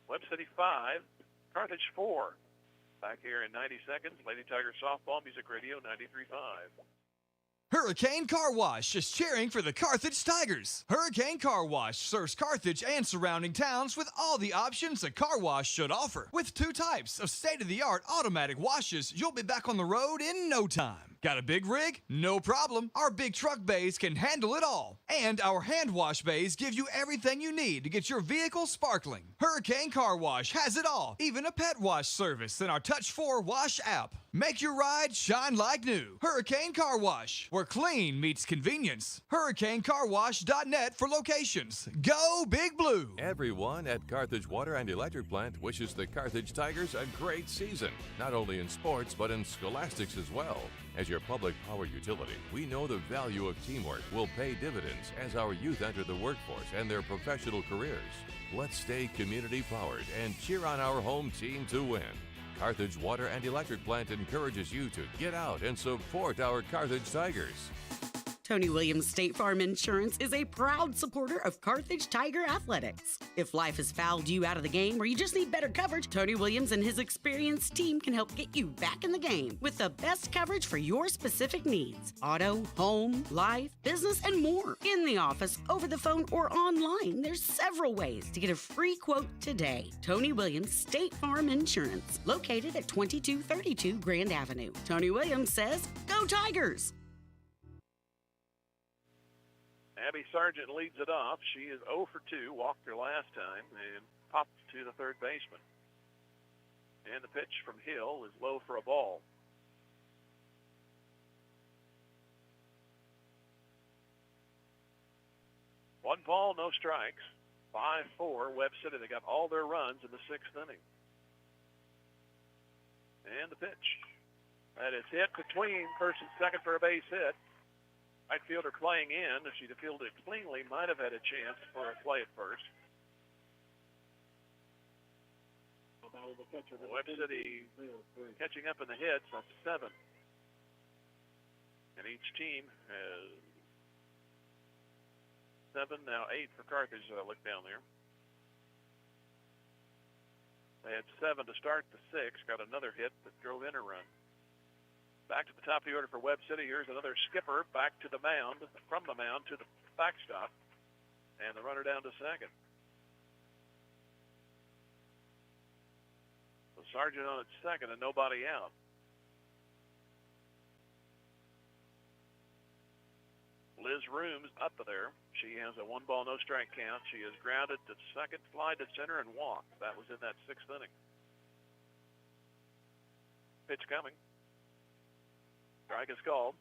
Webb City 5, Carthage 4. Back here in 90 seconds, Lady Tiger Softball Music Radio 93.5. Hurricane Car Wash is cheering for the Carthage Tigers. Hurricane Car Wash serves Carthage and surrounding towns with all the options a car wash should offer. With 2 types of state-of-the-art automatic washes, you'll be back on the road in no time. Got a big rig? No problem. Our big truck bays can handle it all. And our hand wash bays give you everything you need to get your vehicle sparkling. Hurricane Car Wash has it all, even a pet wash service in our Touch 4 Wash app. Make your ride shine like new. Hurricane Car Wash, where clean meets convenience. HurricaneCarWash.net for locations. Go Big Blue! Everyone at Carthage Water and Electric Plant wishes the Carthage Tigers a great season, not only in sports but in scholastics as well. As your public power utility, we know the value of teamwork will pay dividends as our youth enter the workforce and their professional careers. Let's stay community powered and cheer on our home team to win. Carthage Water and Electric Plant encourages you to get out and support our Carthage Tigers. Tony Williams State Farm Insurance is a proud supporter of Carthage Tiger Athletics. If life has fouled you out of the game or you just need better coverage, Tony Williams and his experienced team can help get you back in the game with the best coverage for your specific needs. Auto, home, life, business, and more. In the office, over the phone, or online, there's several ways to get a free quote today. Tony Williams State Farm Insurance, located at 2232 Grand Avenue. Tony Williams says, "Go Tigers!" Abby Sargent leads it off. She is 0 for 2, walked her last time, and popped to the third baseman. And the pitch from Hill is low for a ball. One ball, no strikes. 5-4, Webb City. They got all their runs in the sixth inning. And the pitch. That is hit between first and second for a base hit. Right fielder playing in. If she'd have fielded it cleanly, might have had a chance for a play at first. Webb City catching up in the hits. That's 7. And each team has 7, now 8 for Carthage as I look down there. They had 7 to start the 6th, got another hit that drove in a run. Back to the top of the order for Webb City. Here's another skipper back to the mound, from the mound to the backstop, and the runner down to second. So Sargent on at second and nobody out. Liz Rooms up there. She has a 1-ball, no strike count. She is grounded to second, fly to center, and walked. That was in that 6th inning. Pitch coming. Strike is called.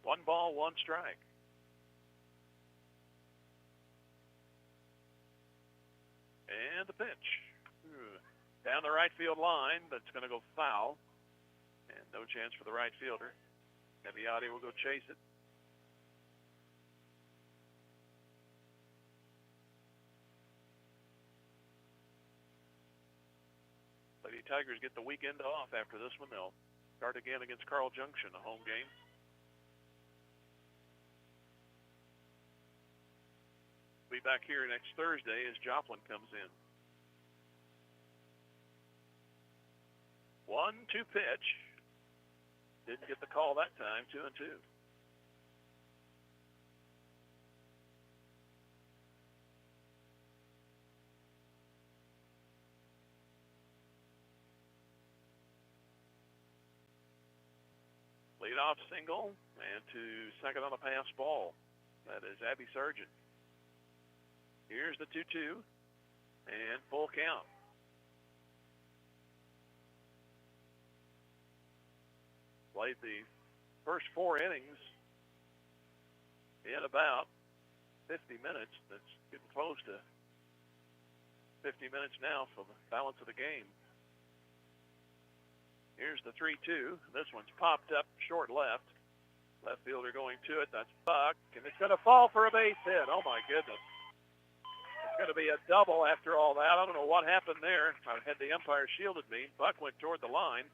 One ball, one strike. And the pitch. Down the right field line, but it's going to go foul. And no chance for the right fielder. Nebbiati will go chase it. Lady Tigers get the weekend off after this one. They'll start again against Carl Junction, a home game. Be back here next Thursday as Joplin comes in. 1-2 pitch. Didn't get the call that time. 2-2. Leadoff single and to second on a pass ball. That is Abby Sargent. Here's the 2-2 and full count. Played the first 4 innings in about 50 minutes. That's getting close to 50 minutes now for the balance of the game. Here's the 3-2. This one's popped up short left. Left fielder going to it. That's Buck. And it's going to fall for a base hit. Oh, my goodness. It's going to be a double after all that. I don't know what happened there. I had the umpire shielded me. Buck went toward the line.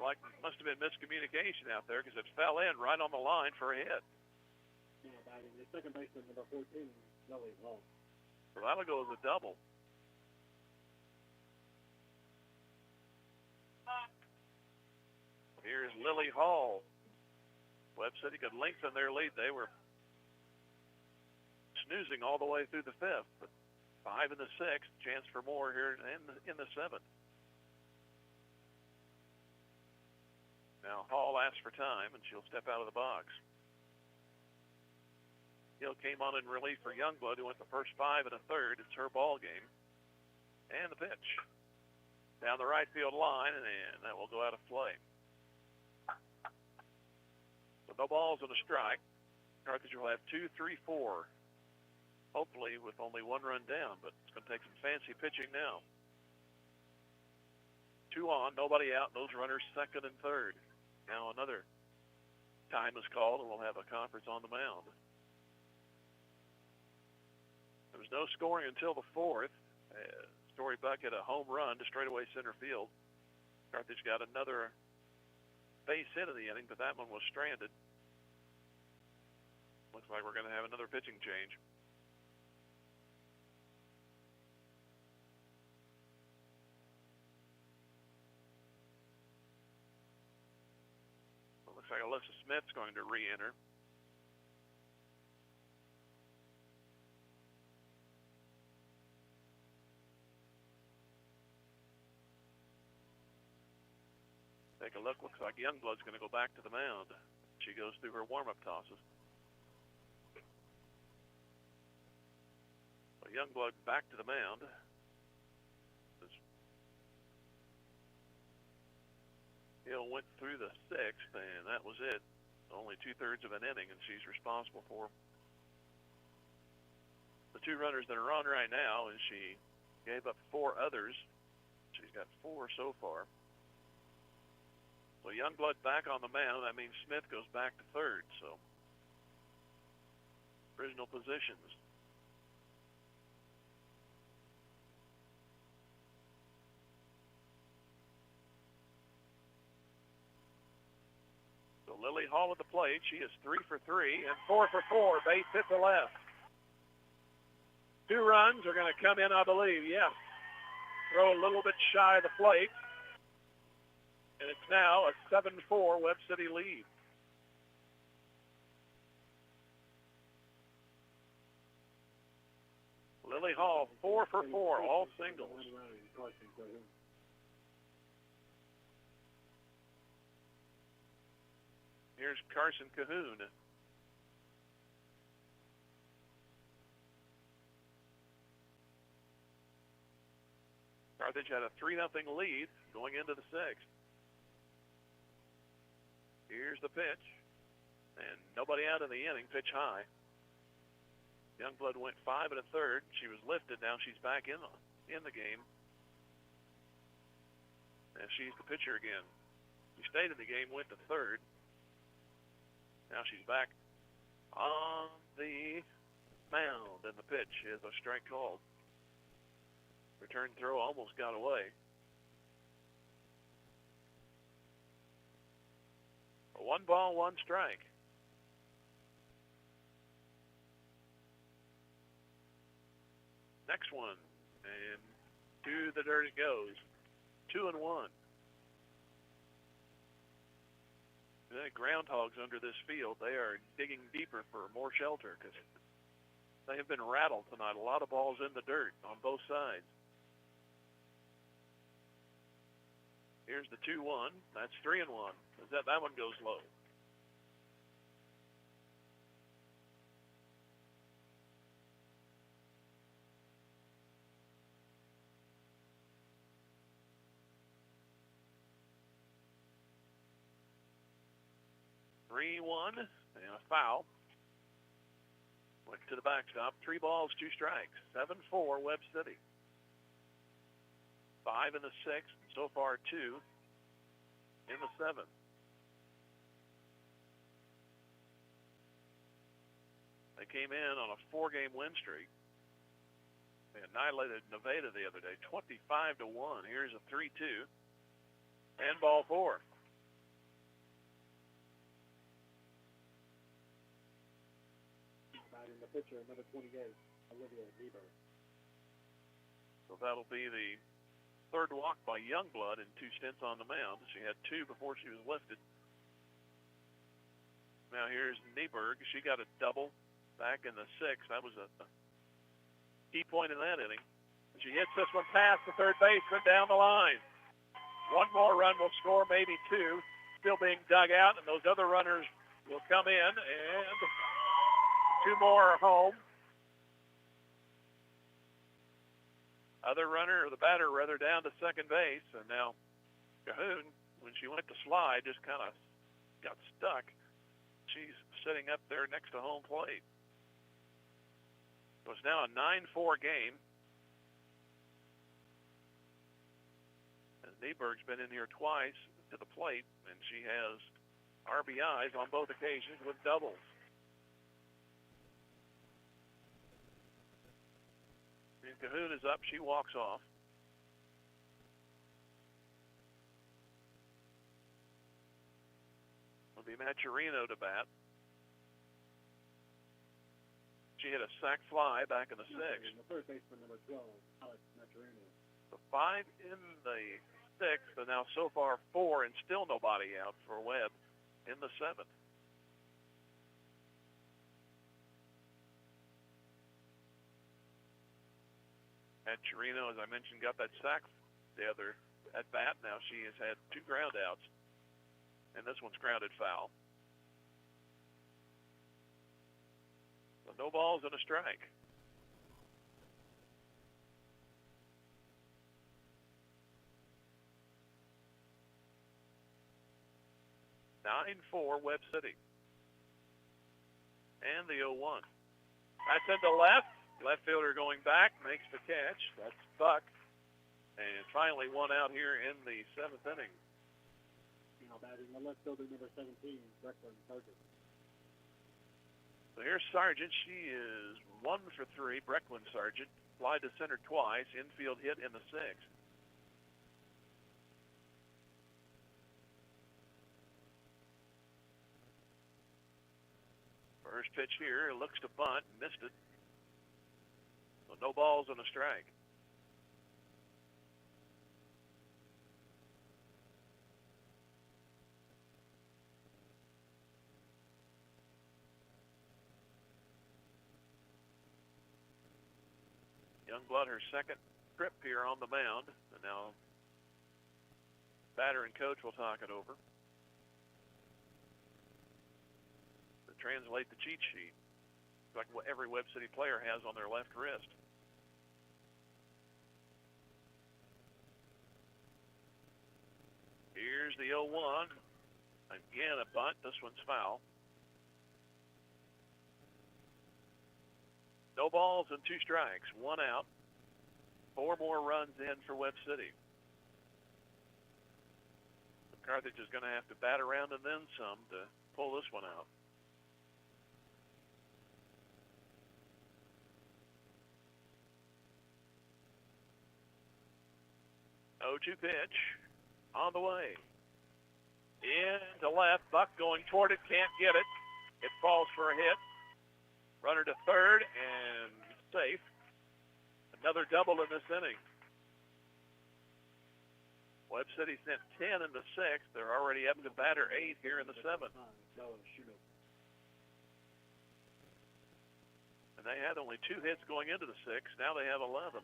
Like, must have been miscommunication out there because it fell in right on the line for a hit. Yeah, batting the second baseman, number 14, Lily Hall. So that'll go as a double. Here's Lily Hall. Webb City could lengthen their lead. They were snoozing all the way through the fifth. But 5 in the sixth, chance for more here in the seventh. Now Hall asks for time, and she'll step out of the box. Hill came on in relief for Youngblood, who went the first 5 and a third. It's her ball game. And the pitch. Down the right field line, and that will go out of play. So no balls and a strike. Carthage will have 2, 3, 4. Hopefully with only 1 run down, but it's going to take some fancy pitching now. 2 on, nobody out, those runners second and third. Now another time is called, and we'll have a conference on the mound. There was no scoring until the 4th. Story Buck hit a home run to straightaway center field. Carthage got another base hit of the inning, but that one was stranded. Looks like we're going to have another pitching change. It looks like Alyssa Smith's going to re-enter. Take a look. Looks like Youngblood's going to go back to the mound. She goes through her warm-up tosses. So Youngblood back to the mound. Hill went through the 6th, and that was it. Only 2/3 of an inning, and she's responsible for the 2 runners that are on right now, and she gave up 4 others. She's got 4 so far. So Youngblood back on the mound. That means Smith goes back to third. So original positions. So Lily Hall at the plate. She is 3 for 3 and 4 for 4. Base hit to left. 2 runs are going to come in, I believe. Yes. Throw a little bit shy of the plate. And it's now a 7-4 Webb City lead. Lily Hall, 4 for 4, all singles. Here's Carson Cahoon. Carthage had a 3-0 lead going into the 6th. Here's the pitch, and nobody out of the inning, pitch high. Youngblood went 5 and a third. She was lifted. Now she's back in the game. And she's the pitcher again. She stayed in the game, went to third. Now she's back on the mound, and the pitch is a strike called. Return throw almost got away. 1 ball, 1 strike. Next one, and to the dirt it goes. 2 and 1. The groundhogs under this field, they are digging deeper for more shelter because they have been rattled tonight. A lot of balls in the dirt on both sides. Here's the 2-1. That's 3 and 1. That one goes low. Three-1 and a foul. Went to the backstop. 3 balls, 2 strikes. 7-4 Webb City. 5 in the 6th. So far 2 in the 7th. They came in on a 4-game win streak. They annihilated Nevada the other day, 25-1. Here's a 3-2. And ball 4. In the pitcher, number 28, Olivia Bieber. So that'll be the 3rd walk by Youngblood in 2 stints on the mound. She had 2 before she was lifted. Now here's Nieberg. She got a double back in the sixth. That was a key point in that inning. She hits this one past the third baseman down the line. One more run will score, maybe two. Still being dug out, and those other runners will come in, and two more are home. Other runner, or the batter rather, down to second base, and now Cahoon, when she went to slide, just kind of got stuck. She's sitting up there next to home plate. So it's now a 9-4 game. And Nieberg's been in here twice to the plate, and she has RBIs on both occasions with doubles. And Cahoon is up. She walks off. It'll be Maturino to bat. She hit a sac fly back in the sixth. The third baseman, number 12, Alex Maturino. So 5 in the sixth, and now so far 4, and still nobody out for Webb in the seventh. And Chirino, as I mentioned, got that sack the other at bat. Now she has had 2 ground outs, and this one's grounded foul. So no balls and a strike. (9-4) Webb City. And the 0-1. That's into left. Left fielder going back, makes the catch. That's Buck. And finally one out here in the 7th inning. Now batting the left fielder, number 17, Brecklin Sargent. So here's Sargent. She is 1 for 3. Brecklin Sargent fly to center twice. Infield hit in the 6th. First pitch here, looks to bunt, missed it. So no balls and a strike. Youngblood, her second trip here on the mound, and now batter and coach will talk it over. Translate the cheat sheet, like what every Webb City player has on their left wrist. Here's the 0-1. Again, a bunt. This one's foul. No balls and 2 strikes. 1 out. 4 more runs in for Webb City. Carthage is going to have to bat around and then some to pull this one out. To pitch on the way. Into left. Buck going toward it. Can't get it. It falls for a hit. Runner to third and safe. Another double in this inning. Webb City sent 10 in the 6th. They're already up to batter 8 here in the 7th. And they had only 2 hits going into the 6th. Now they have 11.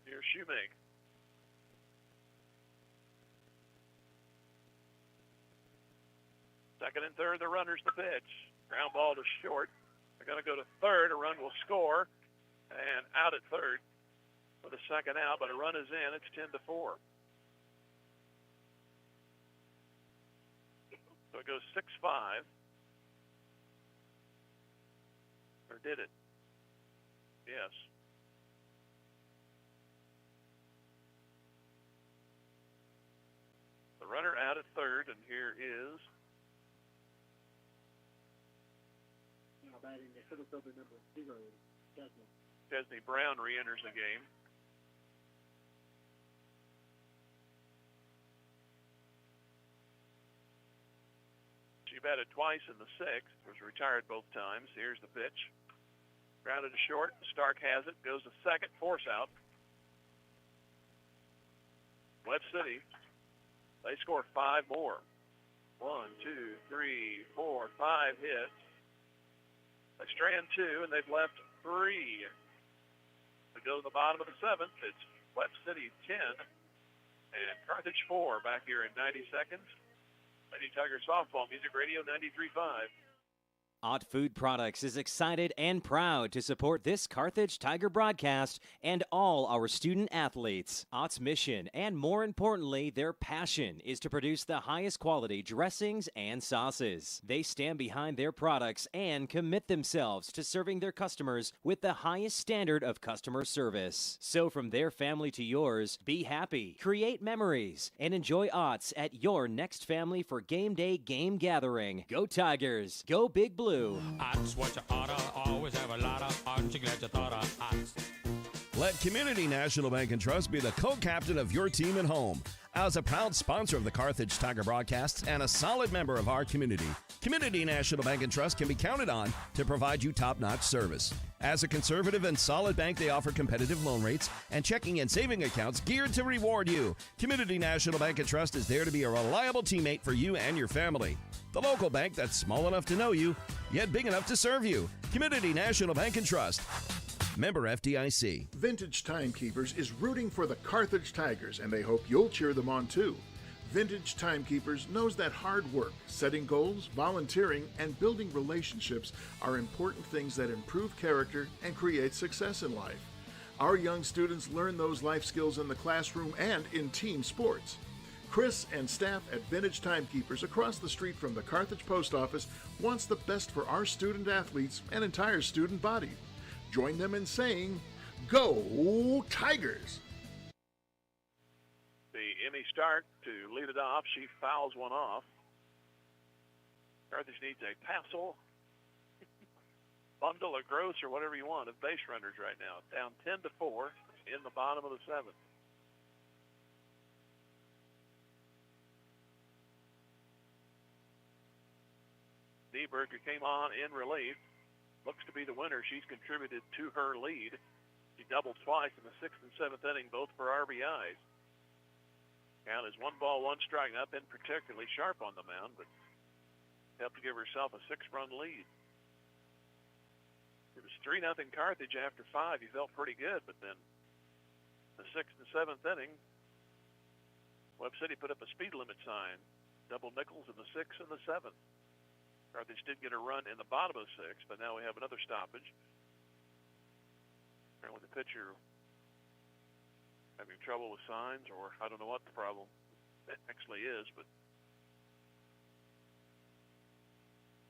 Here's Shoemake. Second and third, the runners the pitch. Ground ball to short. They're going to go to third. A run will score. And out at third with a second out, but a run is in. It's 10-4. So it goes 6-5. Or did it? Yes. The runner out at third, and here is now batting the center fielder, number 0, Chesney. Chesney Brown re-enters the game. She batted twice in the 6th, was retired both times. Here's the pitch. Grounded to short. Stark has it, goes to second, force out. Webb City, they score 5 more. 1, 2, 3, 4, 5 hits. They strand 2, and they've left 3. We go to the bottom of the 7th. It's Webb City 10 and Carthage 4 back here in 90 seconds. Lady Tiger Softball, Music Radio 93.5. Ott Food Products is excited and proud to support this Carthage Tiger broadcast and all our student athletes. Ott's mission, and more importantly, their passion, is to produce the highest quality dressings and sauces. They stand behind their products and commit themselves to serving their customers with the highest standard of customer service. So from their family to yours, be happy, create memories, and enjoy Ott's at your next family for game day game gathering. Go Tigers! Go Big Blue! Ott's what you oughta, always have a lot of. Aren't you glad you thought of Ott's? Let Community National Bank and Trust be the co-captain of your team at home. As a proud sponsor of the Carthage Tiger broadcasts and a solid member of our community, Community National Bank and Trust can be counted on to provide you top-notch service. As a conservative and solid bank, they offer competitive loan rates and checking and saving accounts geared to reward you. Community National Bank and Trust is there to be a reliable teammate for you and your family. The local bank that's small enough to know you, yet big enough to serve you. Community National Bank and Trust. Member FDIC. Vintage Timekeepers is rooting for the Carthage Tigers, and they hope you'll cheer them on too. Vintage Timekeepers knows that hard work, setting goals, volunteering, and building relationships are important things that improve character and create success in life. Our young students learn those life skills in the classroom and in team sports. Chris and staff at Vintage Timekeepers across the street from the Carthage Post Office wants the best for our student athletes and entire student body. Join them in saying, Go Tigers! The Emmy Stark to lead it off. She fouls one off. Carthage needs a passel, bundle, or gross, or whatever you want of base runners right now. Down 10-4 in the bottom of the 7th. Nieberger came on in relief. Looks to be the winner. She's contributed to her lead. She doubled twice in the 6th and 7th inning, both for RBIs. Count is 1 ball, 1 strike. Not been particularly sharp on the mound, but helped to give herself a 6-run lead. It was 3-0 Carthage after 5. You felt pretty good, but then the 6th and 7th inning, Webb City put up a speed limit sign. Double nickels in the 6th and the 7th. Carthage did get a run in the bottom of the 6th, but now we have another stoppage. Apparently the pitcher having trouble with signs, or I don't know what the problem actually is, but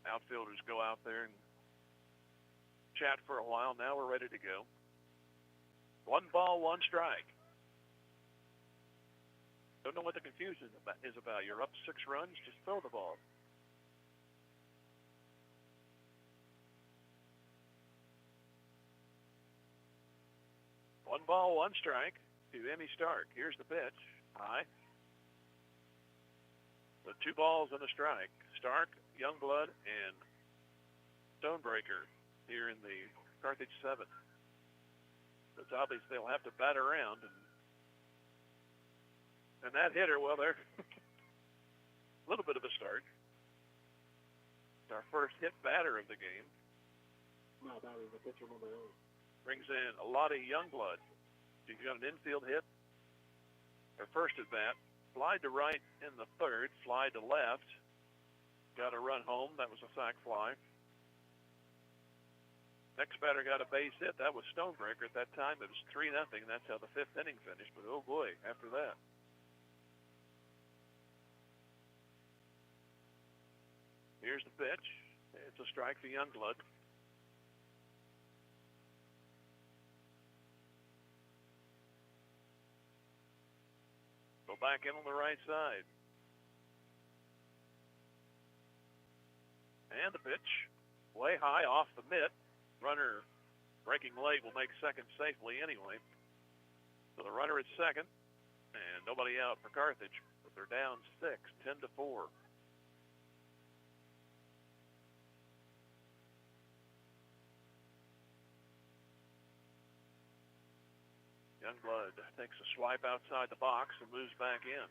outfielders go out there and chat for a while. Now we're ready to go. 1 ball, 1 strike. Don't know what the confusion is about. You're up 6 runs, just throw the ball. One ball, 1 strike to Emmy Stark. Here's the pitch. High. With 2 balls and a strike. Stark, Youngblood, and Stonebreaker here in the Carthage 7th. It's obvious they'll have to bat around. And that hitter, well, they're a little bit of a start. It's our first hit batter of the game. No, that is the pitcher number 8. Brings in a lot of Youngblood. She's got an infield hit. Her first at bat. Fly to right in the 3rd. Fly to left. Got a run home. That was a sac fly. Next batter got a base hit. That was Stonebreaker. At that time, it was 3-0. That's how the 5th inning finished. But, oh, boy, after that. Here's the pitch. It's a strike for Youngblood. Go back in on the right side. And the pitch. Way high off the mitt. Runner breaking late will make second safely anyway. So the runner at second. And nobody out for Carthage. But they're down 6, 10-4. Youngblood takes a swipe outside the box and moves back in.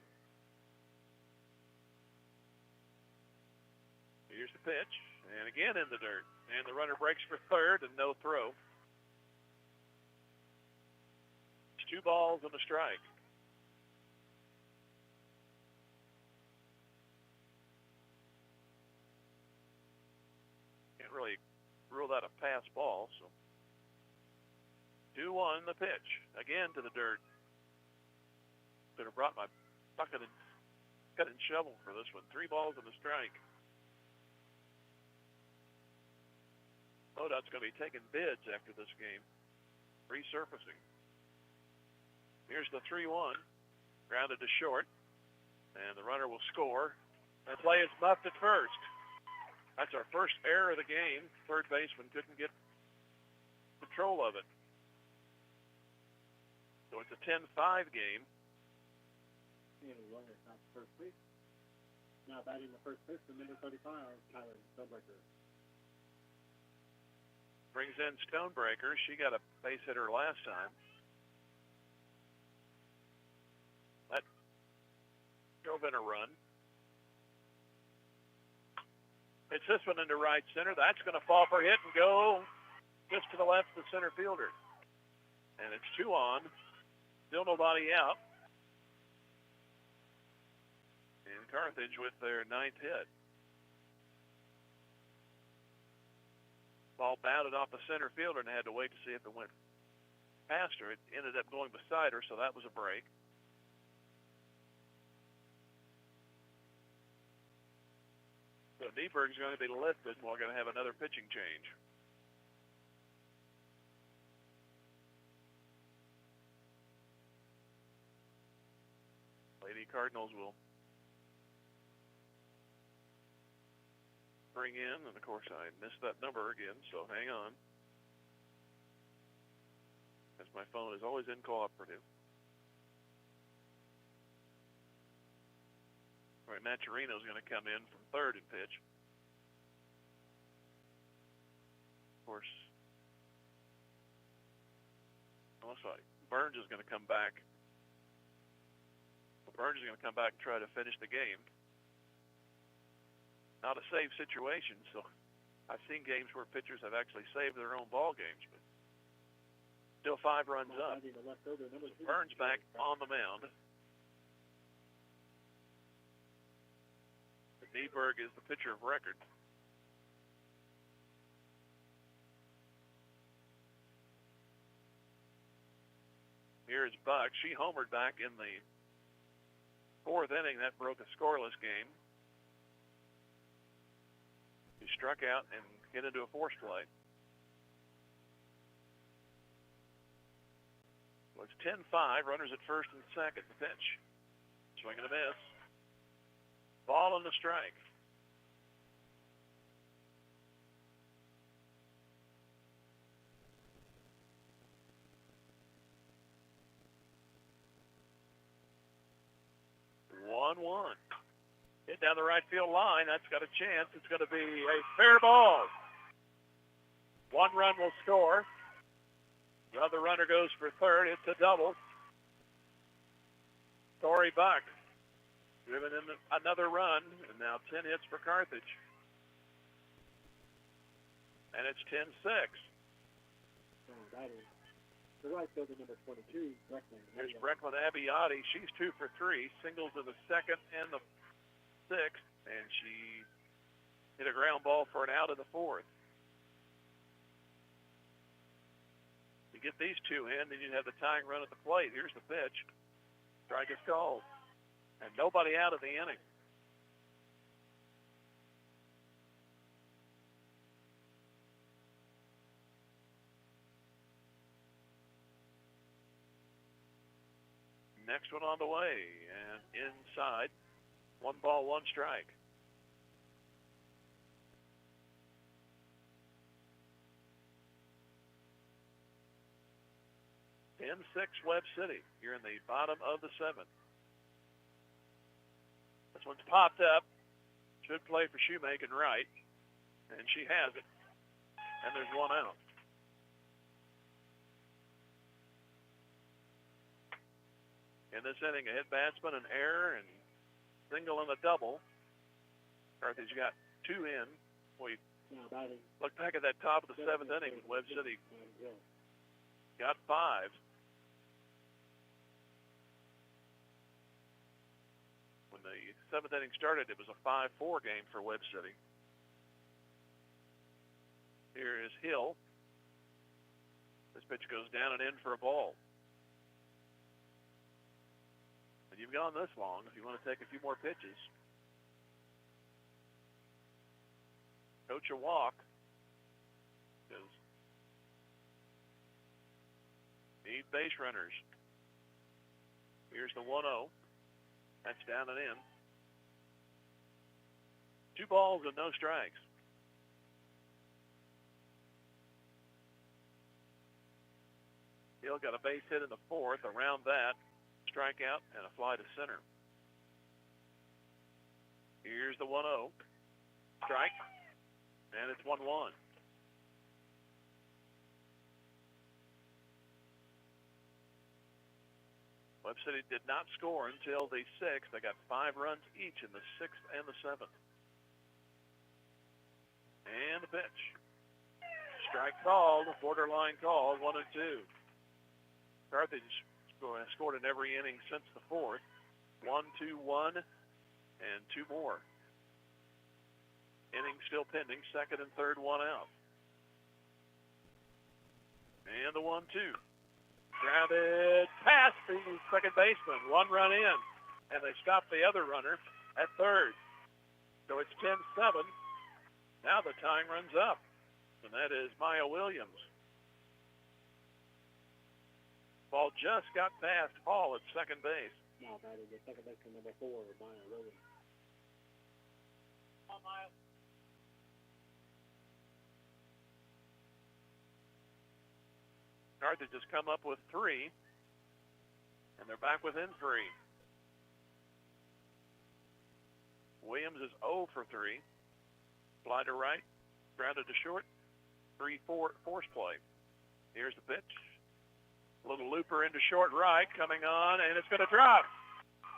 Here's the pitch, and again in the dirt. And the runner breaks for third and no throw. It's 2 balls and a strike. Can't really rule out a pass ball, so 2-1 the pitch. Again to the dirt. Could have brought my bucket and cut and shovel for this one. 3 balls and a strike. ODOT's going to be taking bids after this game. Resurfacing. Here's the 3-1. Grounded to short. And the runner will score. That play is muffed at first. That's our first error of the game. Third baseman couldn't get control of it. So it's a 10-5 game. First base. Now batting the first baseman, number 35, Tyler Stonebreaker. Brings in Stonebreaker. She got a base hitter last time. That drove in a run. It's this one into right center. That's going to fall for a hit and go just to the left of the center fielder. And it's 2 on. Still nobody out. And Carthage with their 9th hit. Ball bounded off the center fielder and had to wait to see if it went past her. It ended up going beside her, so that was a break. So Nieberg's going to be lifted, and we're going to have another pitching change. Lady Cardinals will bring in, and of course I missed that number again, so hang on. As my phone is always incooperative. All right, Maturino's going to come in from third and pitch. Of course, oh, sorry, Burns is going to come back. Burns is going to come back and try to finish the game. Not a save situation, so I've seen games where pitchers have actually saved their own ball games, but still 5 runs up. Burns back on the mound. Nieberg is the pitcher of record. Here's Buck. She homered back in the 4th inning. That broke a scoreless game. He struck out and hit into a force play. Well, it's 10-5. Runners at first and second. The pitch. Swing and a miss. Ball on the strike. One. Hit down the right field line. That's got a chance. It's going to be a fair ball. 1 run will score. The other runner goes for third. It's a double. Tori Buck driven in another run, and now 10 hits for Carthage. And it's 10-6. That is the right fielder, number 22, Brecklin. Here's Brecklin Abiotti. She's 2 for 3. Singles in the 2nd and the 6th, and she hit a ground ball for an out in the 4th. You get these 2 in, then you have the tying run at the plate. Here's the pitch. Strike is called. And nobody out of the inning. Next one on the way, and inside, 1 ball, 1 strike. In 6 Webb City. You're in the bottom of the 7th. This one's popped up. Should play for Shoemaking right. And she has it. And there's 1 out. In this inning, a hit batsman, an error, and single and a double. Carthage got 2 in. We look back at that top of the 7th inning. Webb City got 5. When the 7th inning started, it was a 5-4 game for Webb City. Here is Hill. This pitch goes down and in for a ball. And you've gone this long. If you want to take a few more pitches, coach a walk. Because need base runners. Here's the 1-0. That's down and in. 2 balls and no strikes. Hill got a base hit in the 4th. Around that, strikeout and a fly to center. Here's the 1-0. Strike. And it's 1-1. Webb City did not score until the 6th. They got 5 runs each in the 6th and the 7th. And the pitch. Strike called, borderline call, 1-2. Carthage scored in every inning since the 4th. 1-2-1, and 2 more. Inning still pending, 2nd and 3rd, 1 out. And the 1-2. Grounded past the second baseman. 1 run in, and they stopped the other runner at 3rd. So it's 10-7. Now the time runs up, and that is Maya Williams. Ball just got past Hall at second base. Now batting the second baseman, number 4, Maya Williams. Come on, Maya. Carthage has come up with 3, and they're back within 3. Williams is 0 for 3. Fly to right, grounded to short, 3-4 force play. Here's the pitch. A little looper into short right, coming on, and it's going to drop.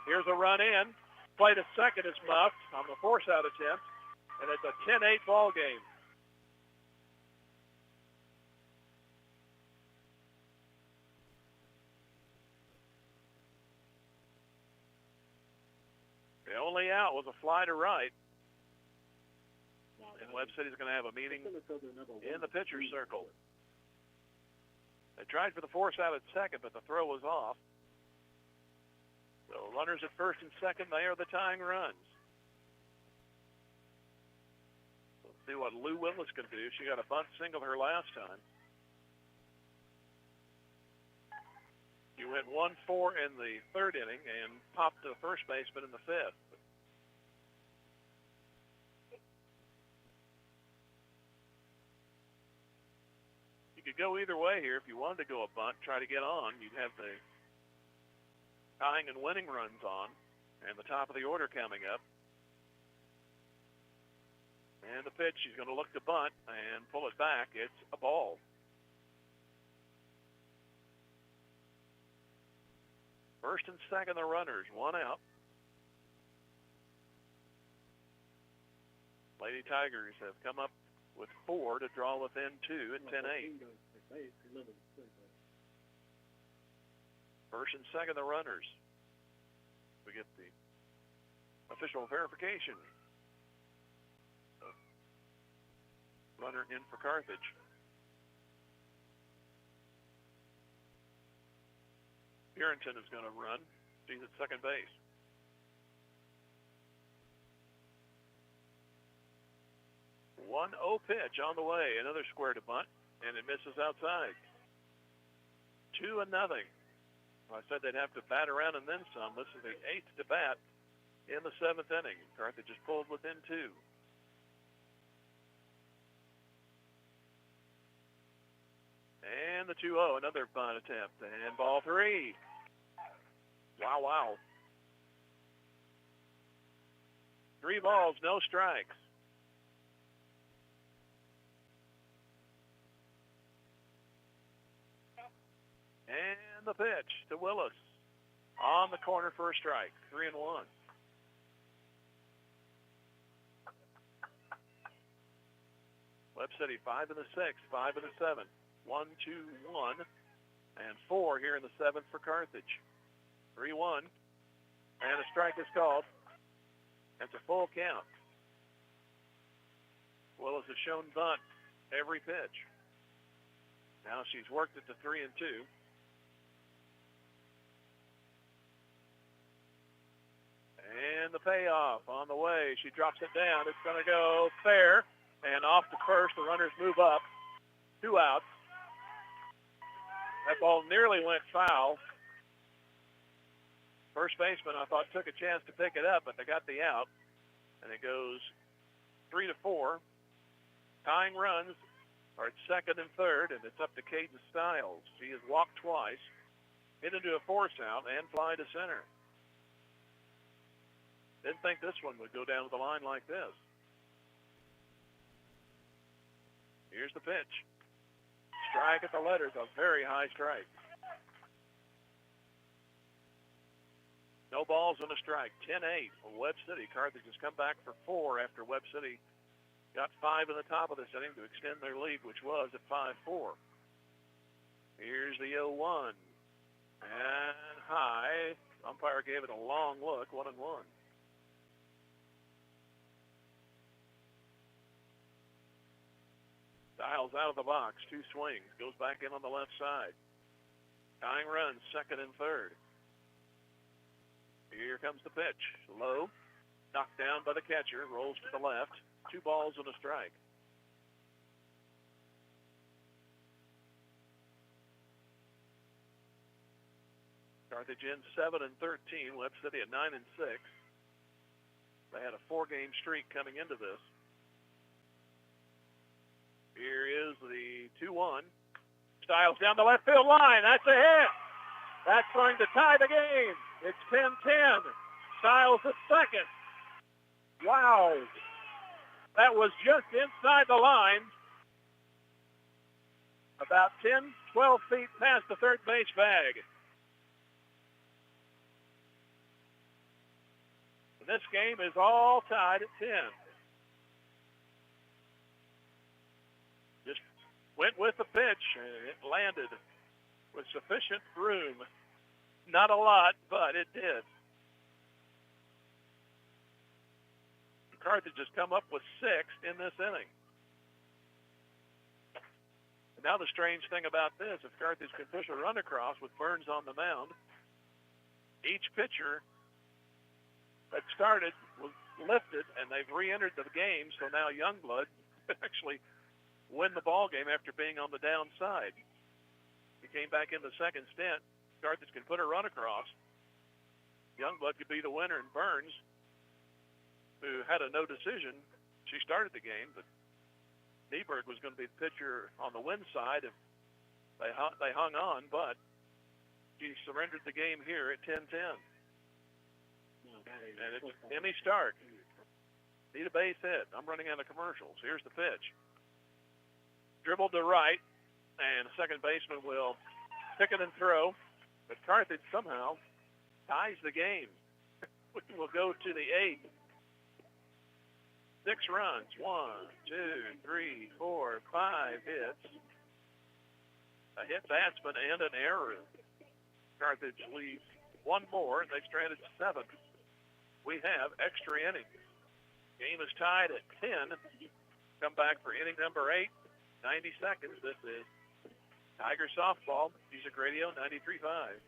Here's a run in. Play to second is muffed on the force out attempt, and it's a 10-8 ball game. The only out was a fly to right. And Webb City's going to have a meeting in the pitcher's circle. They tried for the force out at second, but the throw was off. So runners at first and second, they are the tying runs. Let's see what Lou Willis can do. She got a bunt single her last time. You went 1-4 in the 3rd inning and popped to the first baseman in the 5th. You could go either way here. If you wanted to go a bunt, try to get on, you'd have the tying and winning runs on, and the top of the order coming up. And the pitch, she's going to look to bunt and pull it back. It's a ball. First and second, the runners, 1 out. Lady Tigers have come up with 4 to draw within 2 at 10-8. First and second, the runners. We get the official verification. Runner in for Carthage. Purinton is going to run. She's at second base. One 1-0 pitch on the way. Another square to bunt, and it misses outside. 2-0. I said they'd have to bat around and then some. This is the 8th to bat in the 7th inning. Carthage just pulled within 2. And the 2-0, another bunt attempt, and ball 3. Wow. 3 balls, no strikes. And the pitch to Willis on the corner for a strike. 3-1. Webb City 5 in the 6th, 5 in the 7th. 1, 2, 1, and 4 here in the 7th for Carthage. 3-1, and a strike is called. That's a full count. Willis has shown bunt every pitch. Now she's worked it to 3-2. And the payoff on the way. She drops it down. It's going to go fair. And off to first. The runners move up. 2 outs. That ball nearly went foul. First baseman, I thought, took a chance to pick it up, but they got the out. And it goes 3-4. Tying runs are at second and third, and it's up to Caden Stiles. She has walked twice, hit into a force out, and fly to center. Didn't think this one would go down the line like this. Here's the pitch. Strike at the letters, a very high strike. No balls and a strike. 10-8 for Webb City. Carthage has come back for 4 after Webb City got 5 in the top of this inning to extend their lead, which was at 5-4. Here's the 0-1. And high. Umpire gave it a long look, 1-1. Stiles out of the box, 2 swings, goes back in on the left side. Tying runs, second and third. Here comes the pitch. Low, knocked down by the catcher, rolls to the left. 2 balls and a strike. Carthage in 7-13. Webb City at 9-6. They had a 4-game streak coming into this. Here is the 2-1. Stiles down the left field line. That's a hit. That's going to tie the game. It's 10-10. Stiles at second. Wow. That was just inside the line. About 10, 12 feet past the third base bag. And this game is all tied at 10. Just went with the pitch, and it landed with sufficient room. Not a lot, but it did. Carthage has come up with 6 in this inning. And now the strange thing about this, if Carthage can push a run across with Burns on the mound, each pitcher that started was lifted, and they've re-entered the game, so now Youngblood actually win the ball game after being on the downside. He came back in the second stint. Carthage can put a run across. Youngblood could be the winner, and Burns, who had a no decision, she started the game, but Nieberg was going to be the pitcher on the win side if they hung on, but she surrendered the game here at 10-10. And it's Emmy Stark. Need a base hit. I'm running out of commercials. Here's the pitch. Dribbled to right, and second baseman will pick it and throw, but Carthage somehow ties the game. We will go to the 8th. 6 runs. 1, 2, 3, 4, 5 hits. A hit batsman and an error. Carthage leaves 1 more, and they've stranded 7. We have extra innings. Game is tied at 10. Come back for inning number 8. 90 seconds. This is Tiger Softball, Music Radio 93.5.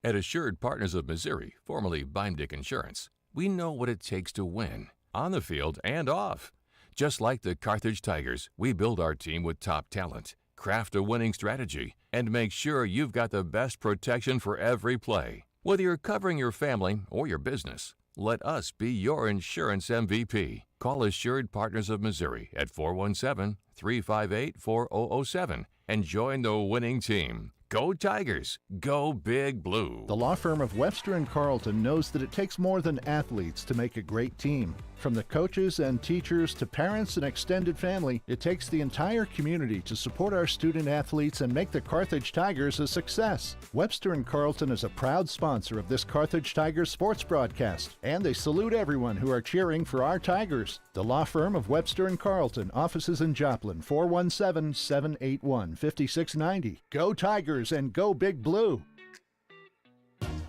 At Assured Partners of Missouri, formerly Beimdick Insurance, we know what it takes to win, on the field and off. Just like the Carthage Tigers, we build our team with top talent, craft a winning strategy, and make sure you've got the best protection for every play. Whether you're covering your family or your business, let us be your insurance MVP. Call Assured Partners of Missouri at 417-358-4007 and join the winning team. Go Tigers! Go Big Blue! The law firm of Webster & Carlton knows that it takes more than athletes to make a great team. From the coaches and teachers to parents and extended family, it takes the entire community to support our student athletes and make the Carthage Tigers a success. Webster & Carlton is a proud sponsor of this Carthage Tigers sports broadcast, and they salute everyone who are cheering for our Tigers. The law firm of Webster & Carlton, offices in Joplin, 417-781-5690. Go Tigers and go Big Blue!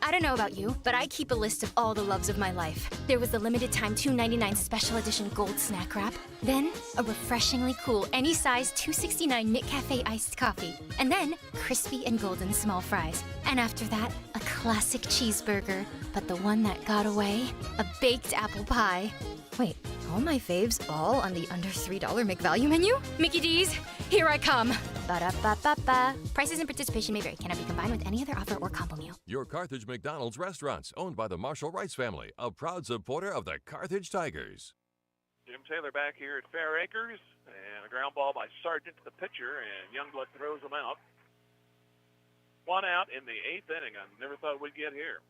I don't know about you, but I keep a list of all the loves of my life. There was the limited time $2.99 special edition gold snack wrap. Then, a refreshingly cool any size $2.69 Nick Cafe iced coffee. And then, crispy and golden small fries. And after that, a classic cheeseburger. But the one that got away? A baked apple pie. Wait, all my faves all on the under $3 McValue menu? Mickey D's, here I come. Ba-da-ba-ba-ba. Prices and participation may vary. Cannot be combined with any other offer or combo meal. Your Carthage McDonald's restaurants, owned by the Marshall Rice family, a proud supporter of the Carthage Tigers. Jim Taylor back here at Fair Acres, and a ground ball by Sargent to the pitcher, and Youngblood throws him out. One out in the 8th inning. I never thought we'd get here.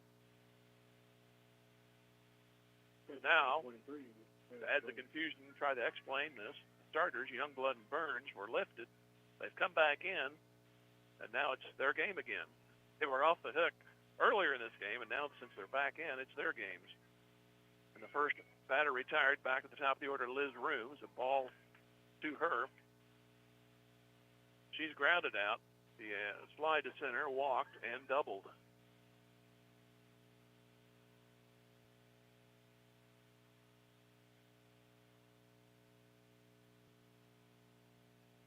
Now, to add the confusion, try to explain this. Starters, Youngblood and Burns, were lifted. They've come back in, and now it's their game again. They were off the hook earlier in this game, and now since they're back in, it's their games. And the first batter retired back at the top of the order, Liz Rooms. A ball to her. She's grounded out. The slide to center, walked, and doubled.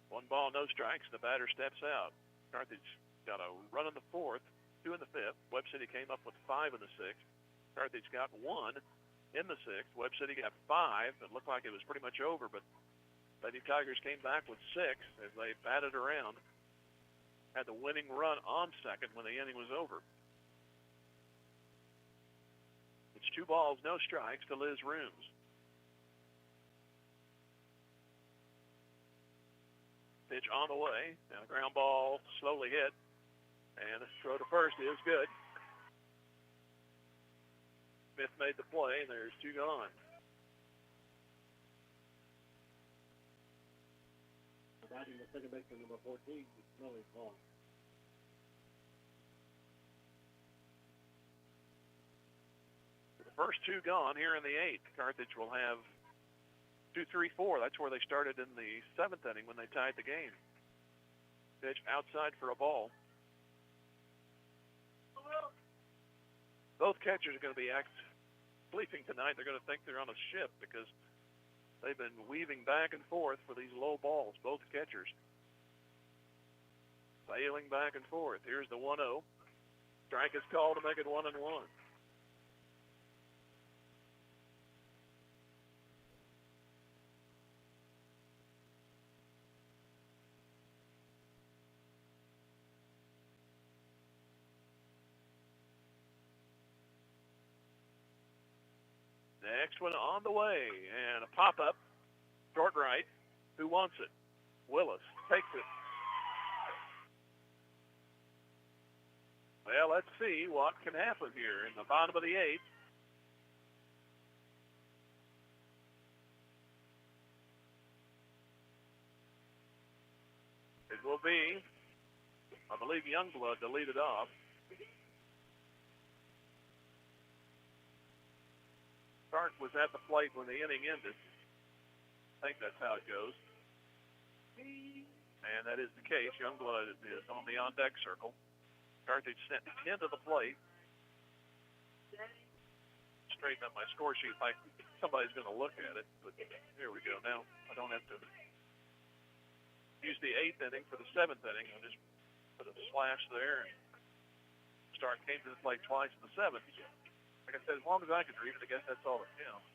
One ball, no strikes. The batter steps out. Carthage got a run in the 4th, 2 in the 5th. Webb City came up with 5 in the 6th. Carthage got 1 in the 6th. Webb City got 5. It looked like it was pretty much over, but Lady Tigers came back with 6 as they batted around. Had the winning run on second when the inning was over. It's 2 balls, no strikes to Liz Rooms. Pitch on the way. Now a ground ball slowly hit. And the throw to first is good. Smith made the play, and there's 2 gone. Batting the second baseman, number 14, Smelly Paul. The first 2 gone here in the 8th. Carthage will have 2, 3, 4. That's where they started in the 7th inning when they tied the game. Pitch outside for a ball. Both catchers are going to be sleeping tonight. They're going to think they're on a ship because they've been weaving back and forth for these low balls, both catchers. Sailing back and forth. Here's the 1-0. Strike is called to make it 1-1. Next one on the way, and a pop-up, short right. Who wants it? Willis takes it. Well, let's see what can happen here in the bottom of the 8th. It will be, I believe, Youngblood to lead it off. Stark was at the plate when the inning ended. I think that's how it goes. And that is the case. Youngblood is on the on-deck circle. Carthage sent 10 to the plate. Straighten up my score sheet like somebody's going to look at it. But here we go. Now I don't have to use the 8th inning for the 7th inning. I'll just put a slash there. Stark came to the plate twice in the 7th. Like I said, as long as I can read it, I guess that's all that counts.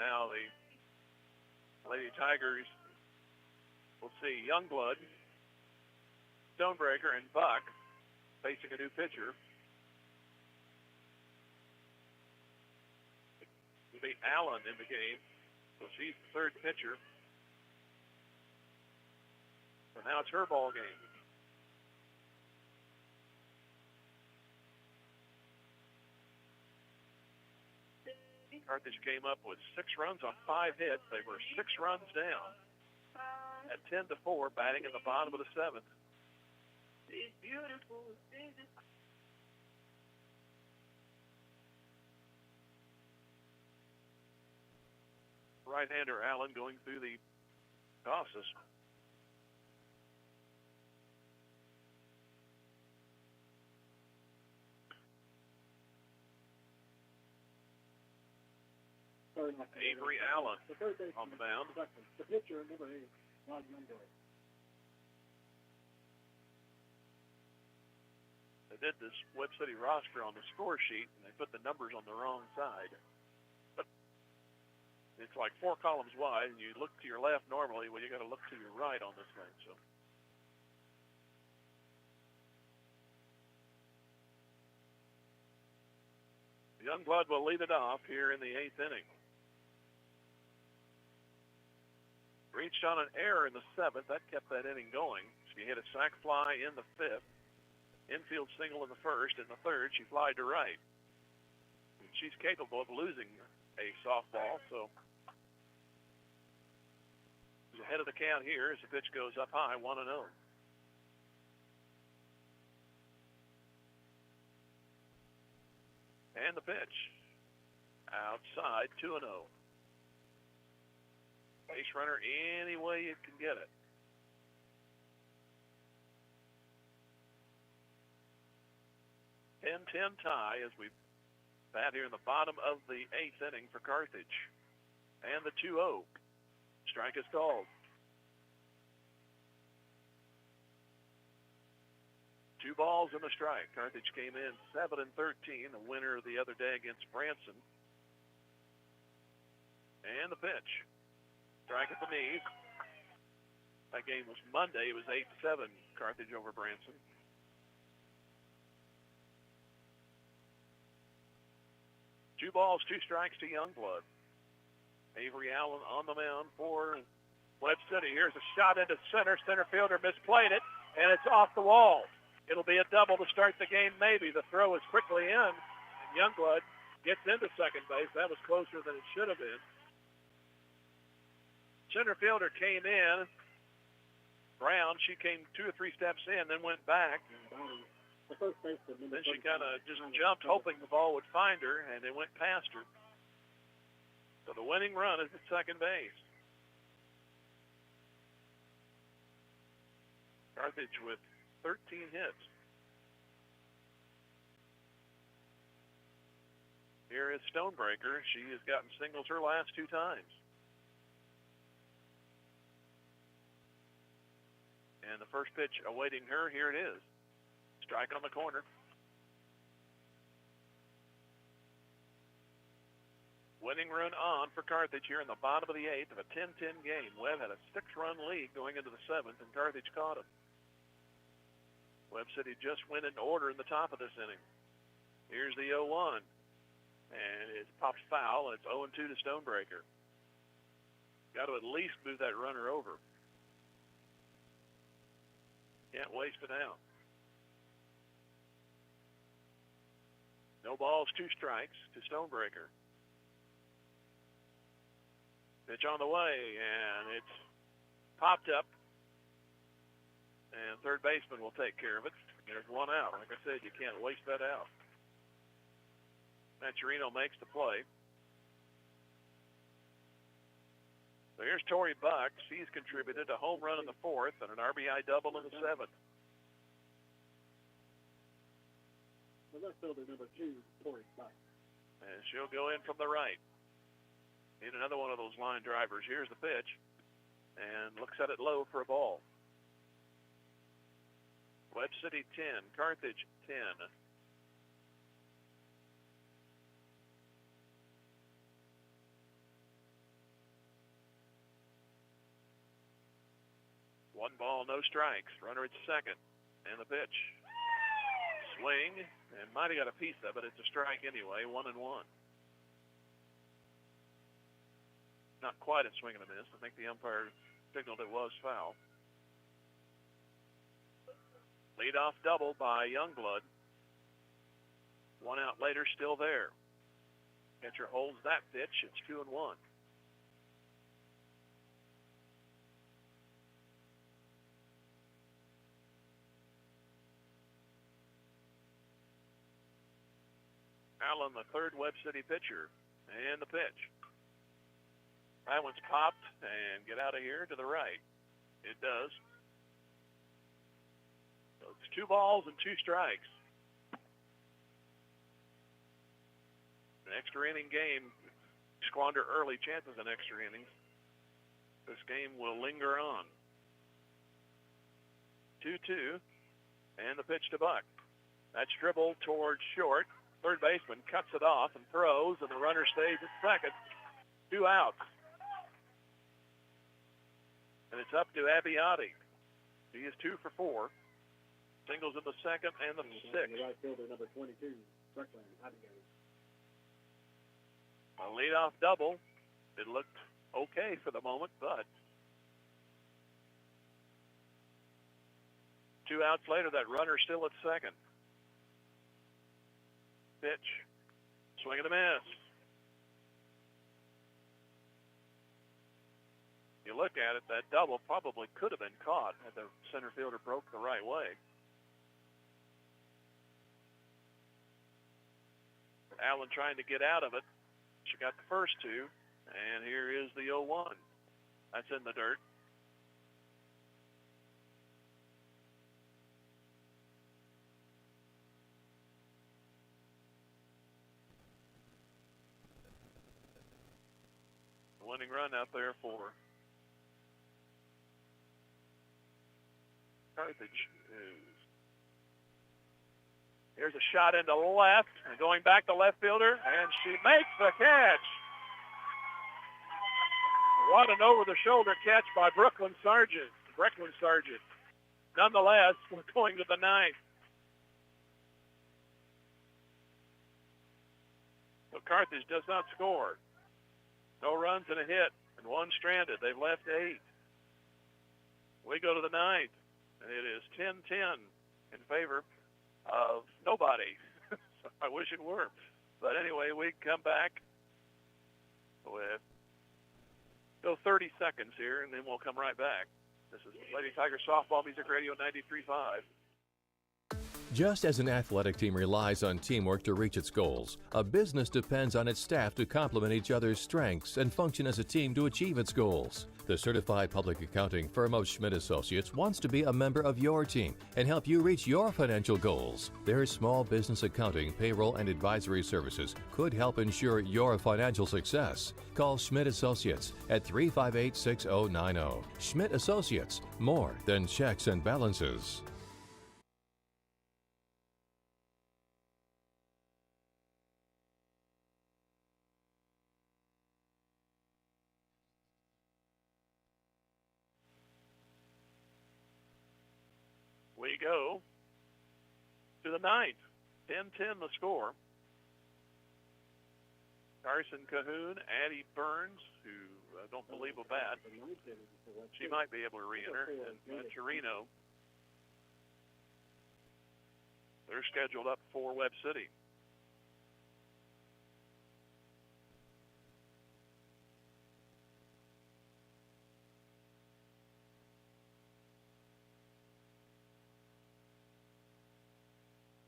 Now the Lady Tigers will see Youngblood, Stonebreaker, and Buck facing a new pitcher. It'll be Allen in the game, so she's the 3rd pitcher. So now it's her ball game. Carthage came up with 6 runs on 5 hits. They were 6 runs down at 10-4, batting in the bottom of the 7th. Right-hander Allen going through the tosses. Avery Allen on the mound. The pitcher, number 8, Rod Youngberg. They did this Webb City roster on the score sheet, and they put the numbers on the wrong side. But it's like 4 columns wide, and you look to your left normally. Well, you got to look to your right on this thing. So. Youngblood will lead it off here in the 8th inning. Reached on an error in the 7th. That kept that inning going. She hit a sac fly in the 5th. Infield single in the 1st. In the 3rd, she flied to right. And she's capable of losing a softball, so she's ahead of the count here as the pitch goes up high, 1-0. And the pitch. Outside, 2-0. Base runner any way you can get it. Ten tie as we bat here in the bottom of the 8th inning for Carthage. And the 2-0. Strike is called. 2 balls and a strike. Carthage came in 7-13, the winner the other day against Branson. And the pitch. Strike at the knees. That game was Monday. It was 8-7, Carthage over Branson. Two balls, 2 strikes to Youngblood. Avery Allen on the mound for Webb City. Here's a shot into center. Center fielder misplayed it, and it's off the wall. It'll be a double to start the game, maybe. The throw is quickly in, and Youngblood gets into second base. That was closer than it should have been. Center fielder came in. Brown, she came 2 or 3 steps in, then went back. Then she kind of just jumped, hoping the ball would find her, and it went past her. So the winning run is at second base. Carthage with 13 hits. Here is Stonebreaker. She has gotten singles her last 2 times. And the first pitch awaiting her, here it is. Strike on the corner. Winning run on for Carthage here in the bottom of the 8th of a 10-10 game. Webb had a 6-run lead going into the 7th, and Carthage caught him. Webb City just went in order in the top of this inning. Here's the 0-1. And it pops foul, and it's 0-2 to Stonebreaker. Got to at least move that runner over. Can't waste it out. No balls, 2 strikes to Stonebreaker. Pitch on the way, and it's popped up. And third baseman will take care of it. There's 1 out. Like I said, you can't waste that out. Maturino makes the play. So here's Tori Buck. She's contributed a home run in the 4th and an RBI double in the 7th. The left fielder, number 2, Tori Buck. And she'll go in from the right. Need another one of those line drivers. Here's the pitch. And looks at it low for a ball. Webb City 10, Carthage 10. One ball, no strikes. Runner at second. And the pitch. Swing. And might have got a piece of it. It's a strike anyway. 1-1. Not quite a swing and a miss. I think the umpire signaled it was foul. Leadoff double by Youngblood. 1 out later, still there. Pitcher holds that pitch. It's 2-1. Allen, the third Webb City pitcher, and the pitch. That one's popped and get out of here to the right. It does. So it's 2 balls and 2 strikes. An extra inning game. Squander early chances in extra innings. This game will linger on. 2-2, and the pitch to Buck. That's dribbled towards short. Third baseman cuts it off and throws, and the runner stays at second. 2 outs. And it's up to Abbiati. He is 2 for 4. Singles in the second and the sixth. Right fielder number 22, Strickland, Abigail. A leadoff double. It looked okay for the moment, but 2 outs later, that runner still at second. Pitch. Swing and a miss. You look at it, that double probably could have been caught had the center fielder broke the right way. Allen trying to get out of it. She got the first 2, and here is the 0-1. That's in the dirt. Winning run out there for Carthage. Here's a shot into left, and going back to left fielder, and she makes the catch. What an over-the-shoulder catch by Brooklyn Sargent. Nonetheless, we're going to the 9th. So Carthage does not score. No runs and a hit, and 1 stranded. They've left 8. We go to the 9th, and it is 10-10 in favor of nobody. I wish it were. But anyway, we come back with 30 seconds here, and then we'll come right back. This is Lady Tiger Softball Music Radio 93.5. Just as an athletic team relies on teamwork to reach its goals, a business depends on its staff to complement each other's strengths and function as a team to achieve its goals. The certified public accounting firm of Schmidt Associates wants to be a member of your team and help you reach your financial goals. Their small business accounting, payroll, and advisory services could help ensure your financial success. Call Schmidt Associates at 358-6090. Schmidt Associates, more than checks and balances. We go to the 9th. 10-10 the score. Carson Cahoon, Addie Burns, who I don't believe will bat. She might be able to re-enter. And Torino. They're scheduled up for Webb City.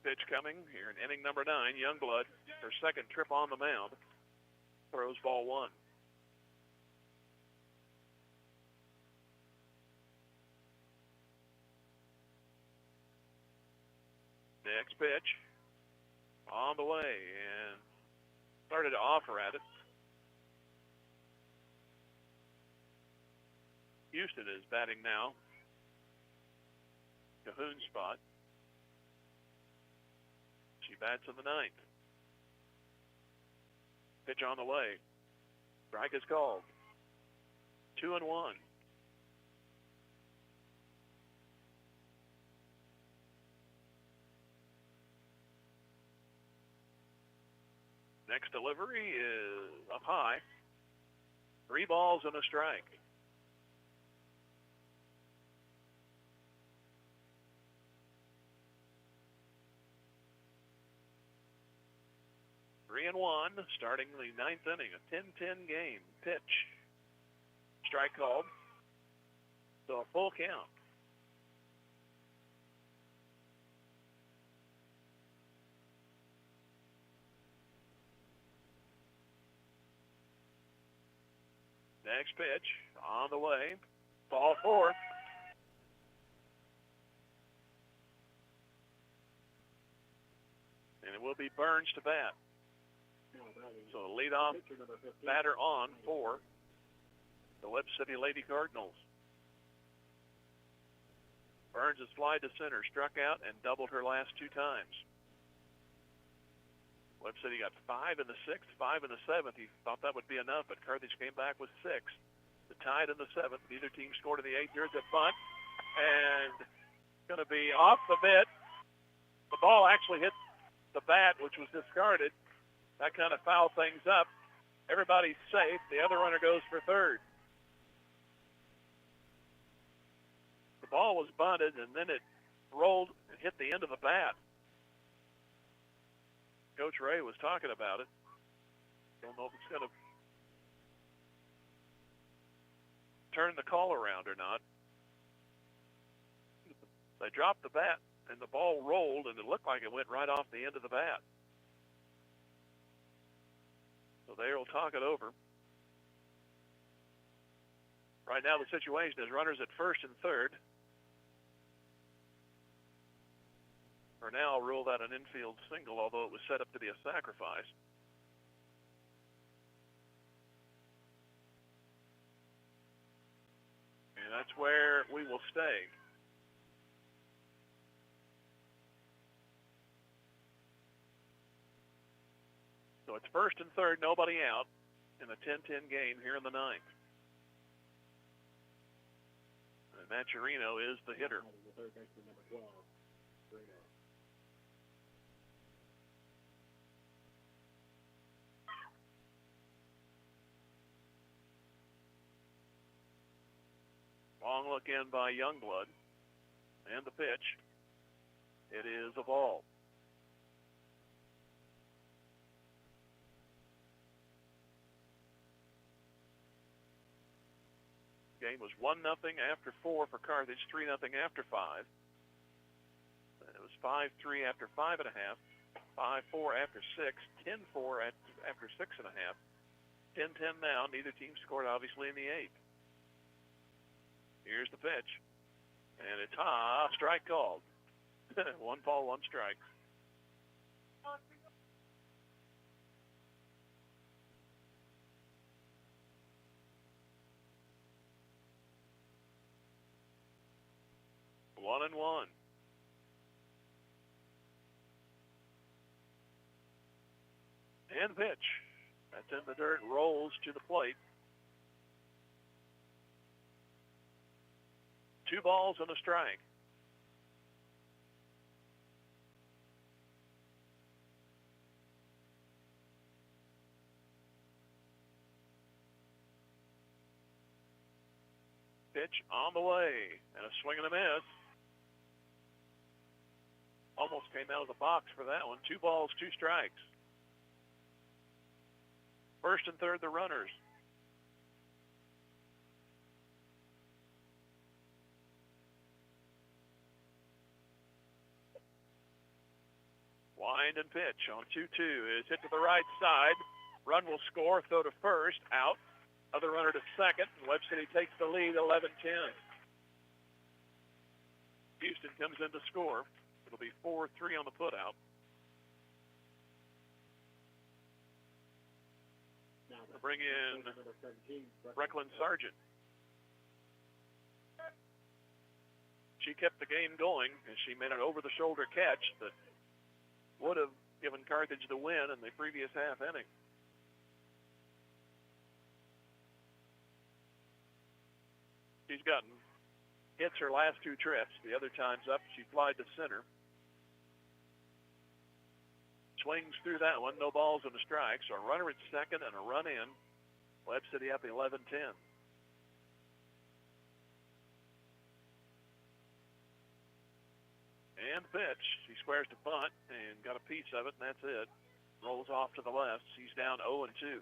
Pitch coming here in inning number 9. Youngblood, her second trip on the mound, throws ball 1. Next pitch on the way, and started to offer at it. Houston is batting now. Cahoon's spot. She bats in the 9th. Pitch on the way. Strike is called. 2-1. Next delivery is up high. 3 balls and a strike. 3-1, starting the ninth inning, a 10-10 game. Pitch. Strike called. So a full count. Next pitch on the way. Ball 4. And it will be Burns to bat. So the leadoff batter on for the Webb City Lady Cardinals. Burns has flied to center, struck out, and doubled her last 2 times. Webb City got 5 in the 6th, 5 in the 7th. He thought that would be enough, but Carthage came back with 6. The tied in the 7th. Neither team scored in the 8th. Here's a bunt, and going to be off the mitt. The ball actually hit the bat, which was discarded. That kind of fouled things up. Everybody's safe. The other runner goes for third. The ball was bunted, and then it rolled and hit the end of the bat. Coach Ray was talking about it. Don't know if it's going to turn the call around or not. They dropped the bat, and the ball rolled, and it looked like it went right off the end of the bat. So they will talk it over. Right now the situation is runners at first and third. For now, I'll rule that an infield single, although it was set up to be a sacrifice. And that's where we will stay. So it's first and third, nobody out in a 10-10 game here in the 9th. And Maturino is the hitter. Long look in by Youngblood. And the pitch. It is a ball. Game was 1-0 after 4 for Carthage, 3-0 after 5. It was 5-3 after 5.5, 5-4 after 6, 10-4 after 6.5. 10-10 now. Neither team scored, obviously, in the 8th. Here's the pitch. And it's strike called. 1 ball, 1 strike. One and one. And pitch. That's in the dirt, rolls to the plate. 2 balls and a strike. Pitch on the way, and a swing and a miss. Almost came out of the box for that one. 2 balls, 2 strikes. First and third, the runners. Wind and pitch on 2-2 is hit to the right side. Run will score, throw to first, out. Other runner to second, and Webb City takes the lead, 11-10. Houston comes in to score. It'll be 4-3 on the putout. We'll bring in Brecklin Sargent. She kept the game going, and she made an over-the-shoulder catch that would have given Carthage the win in the previous half inning. She's gotten hits her last 2 trips. The other time's up, she flied to center. Swings through that one, no balls and a strike. So a runner at second and a run in. Webb City up 11-10. And pitch. She squares to bunt and got a piece of it, and that's it. rolls off to the left. He's down 0-2.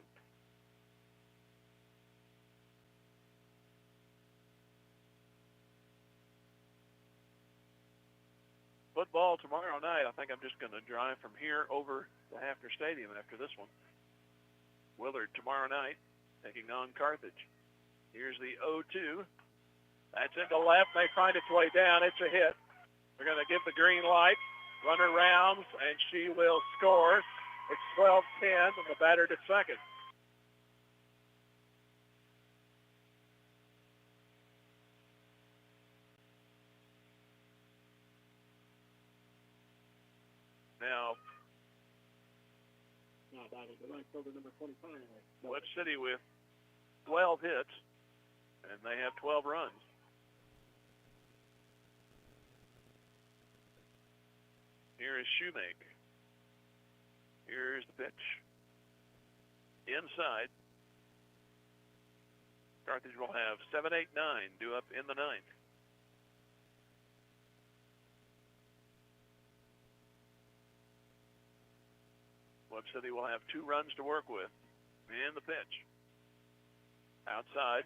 Football tomorrow night. I think I'm just going to drive from here over to Hafner Stadium after this one. Willard tomorrow night taking on Carthage. Here's the 0-2. That's into left. They find its way down. It's a hit. They're going to give the green light. Runner rounds, and she will score. It's 12-10, and the batter to second. Now, Webb City with 12 hits, and they have 12 runs. Here is Shoemaker. Here's the pitch. Inside. Carthage will have 7, 8, 9 due up in the ninth. Webb City will have 2 runs to work with. And the pitch. Outside.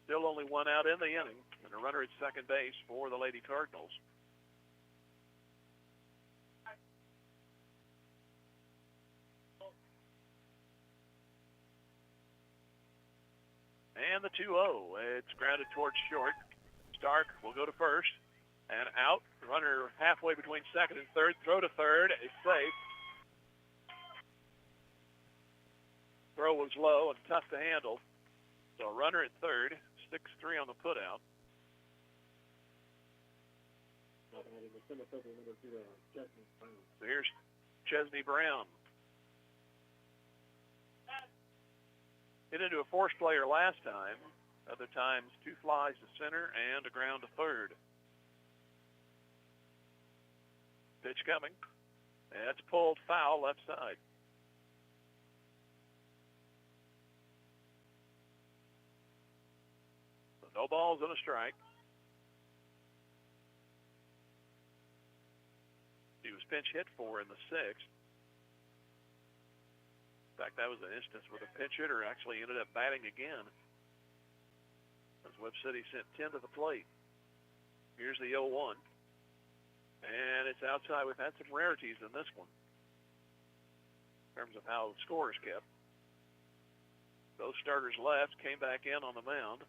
Still only 1 out in the inning. And a runner at second base for the Lady Cardinals. And the 2-0. It's grounded towards short. Stark will go to first. And out. Runner halfway between second and third. Throw to third. It's safe. Throw was low and tough to handle. So runner at third. 6-3 on the putout. So here's Chesney Brown. Hit into a force player last time. Other times 2 flies to center and a ground to third. Pitch coming. That's pulled foul left side. So no balls and a strike. He was pinch hit for in the 6th. In fact, that was an instance where the pinch hitter actually ended up batting again as Webb City sent 10 to the plate. Here's the 0-1. And it's outside. We've had some rarities in this one in terms of how the score is kept. Those starters left, came back in on the mound.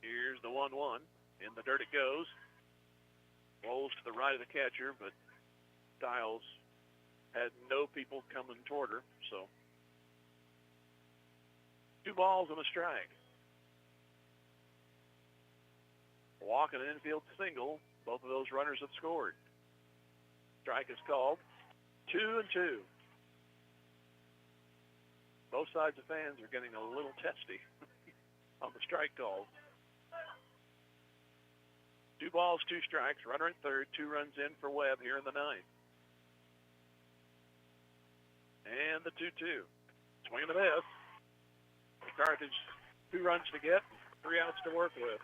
Here's the 1-1. In the dirt it goes. Rolls to the right of the catcher, but Stiles had no people coming toward her, so 2 balls and a strike. Walk and an infield single. Both of those runners have scored. Strike is called. 2-2. Both sides of fans are getting a little testy on the strike call. 2 balls, 2 strikes. Runner at third. 2 runs in for Webb here in the ninth. And the 2-2. Swing and a miss. Carthage 2 runs to get, 3 outs to work with.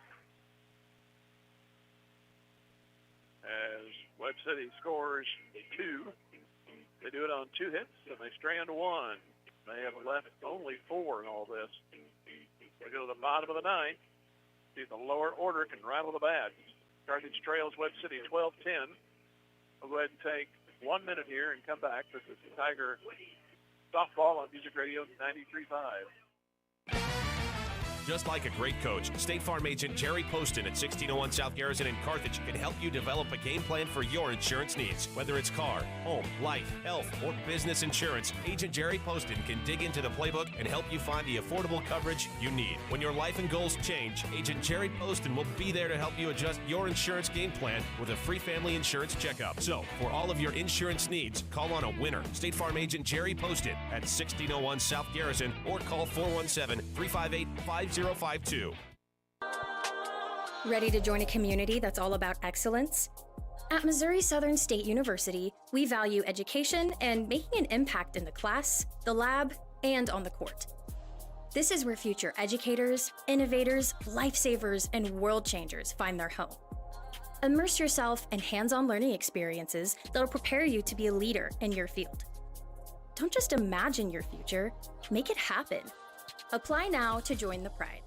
As Webb City scores 2, they do it on 2 hits, and they strand 1. They have left only 4 in all this. We go to the bottom of the ninth. See if the lower order can rattle the bat. Carthage trails Webb City 12-10. We'll go ahead and take 1 minute here and come back. This is Tiger Softball on Music Radio 93.5. Just like a great coach, State Farm agent Jerry Poston at 1601 South Garrison in Carthage can help you develop a game plan for your insurance needs. Whether it's car, home, life, health, or business insurance, Agent Jerry Poston can dig into the playbook and help you find the affordable coverage you need. When your life and goals change, Agent Jerry Poston will be there to help you adjust your insurance game plan with a free family insurance checkup. So, for all of your insurance needs, call on a winner. State Farm agent Jerry Poston at 1601 South Garrison or call 417-358-5052. Ready to join a community that's all about excellence? At Missouri Southern State University, we value education and making an impact in the class, the lab, and on the court. This is where future educators, innovators, lifesavers, and world changers find their home. Immerse yourself in hands-on learning experiences that'll prepare you to be a leader in your field. Don't just imagine your future, make it happen. Apply now to join the Pride.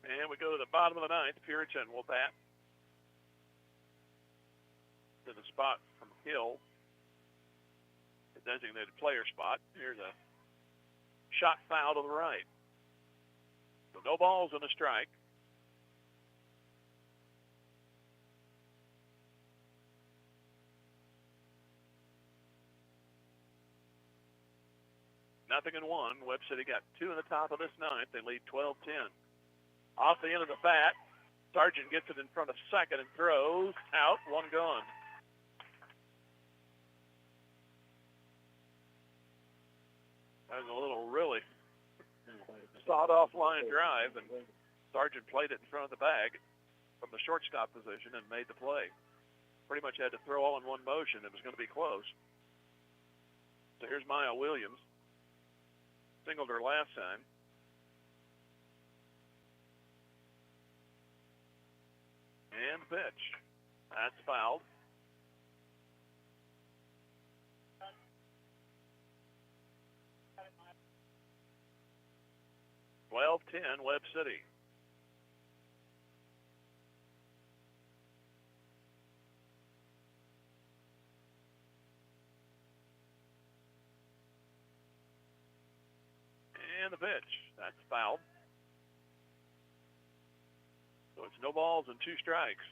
And we go to the bottom of the ninth. Puritan will bat to the spot from Hill, the designated player spot. Here's a shot foul to the right. So no balls and a strike. Nothing in one. Webb City got two in the top of this ninth. They lead 12-10. Off the end of the bat, Sargent gets it in front of second and throws out. One gone. That was a little really sawed-off line drive, and Sargent played it in front of the bag from the shortstop position and made the play. Pretty much had to throw all in one motion. It was going to be close. So here's Maya Williams. Singled her last time. And pitch. That's fouled. (12-10) Webb City. And the pitch. That's fouled. So it's no balls and two strikes.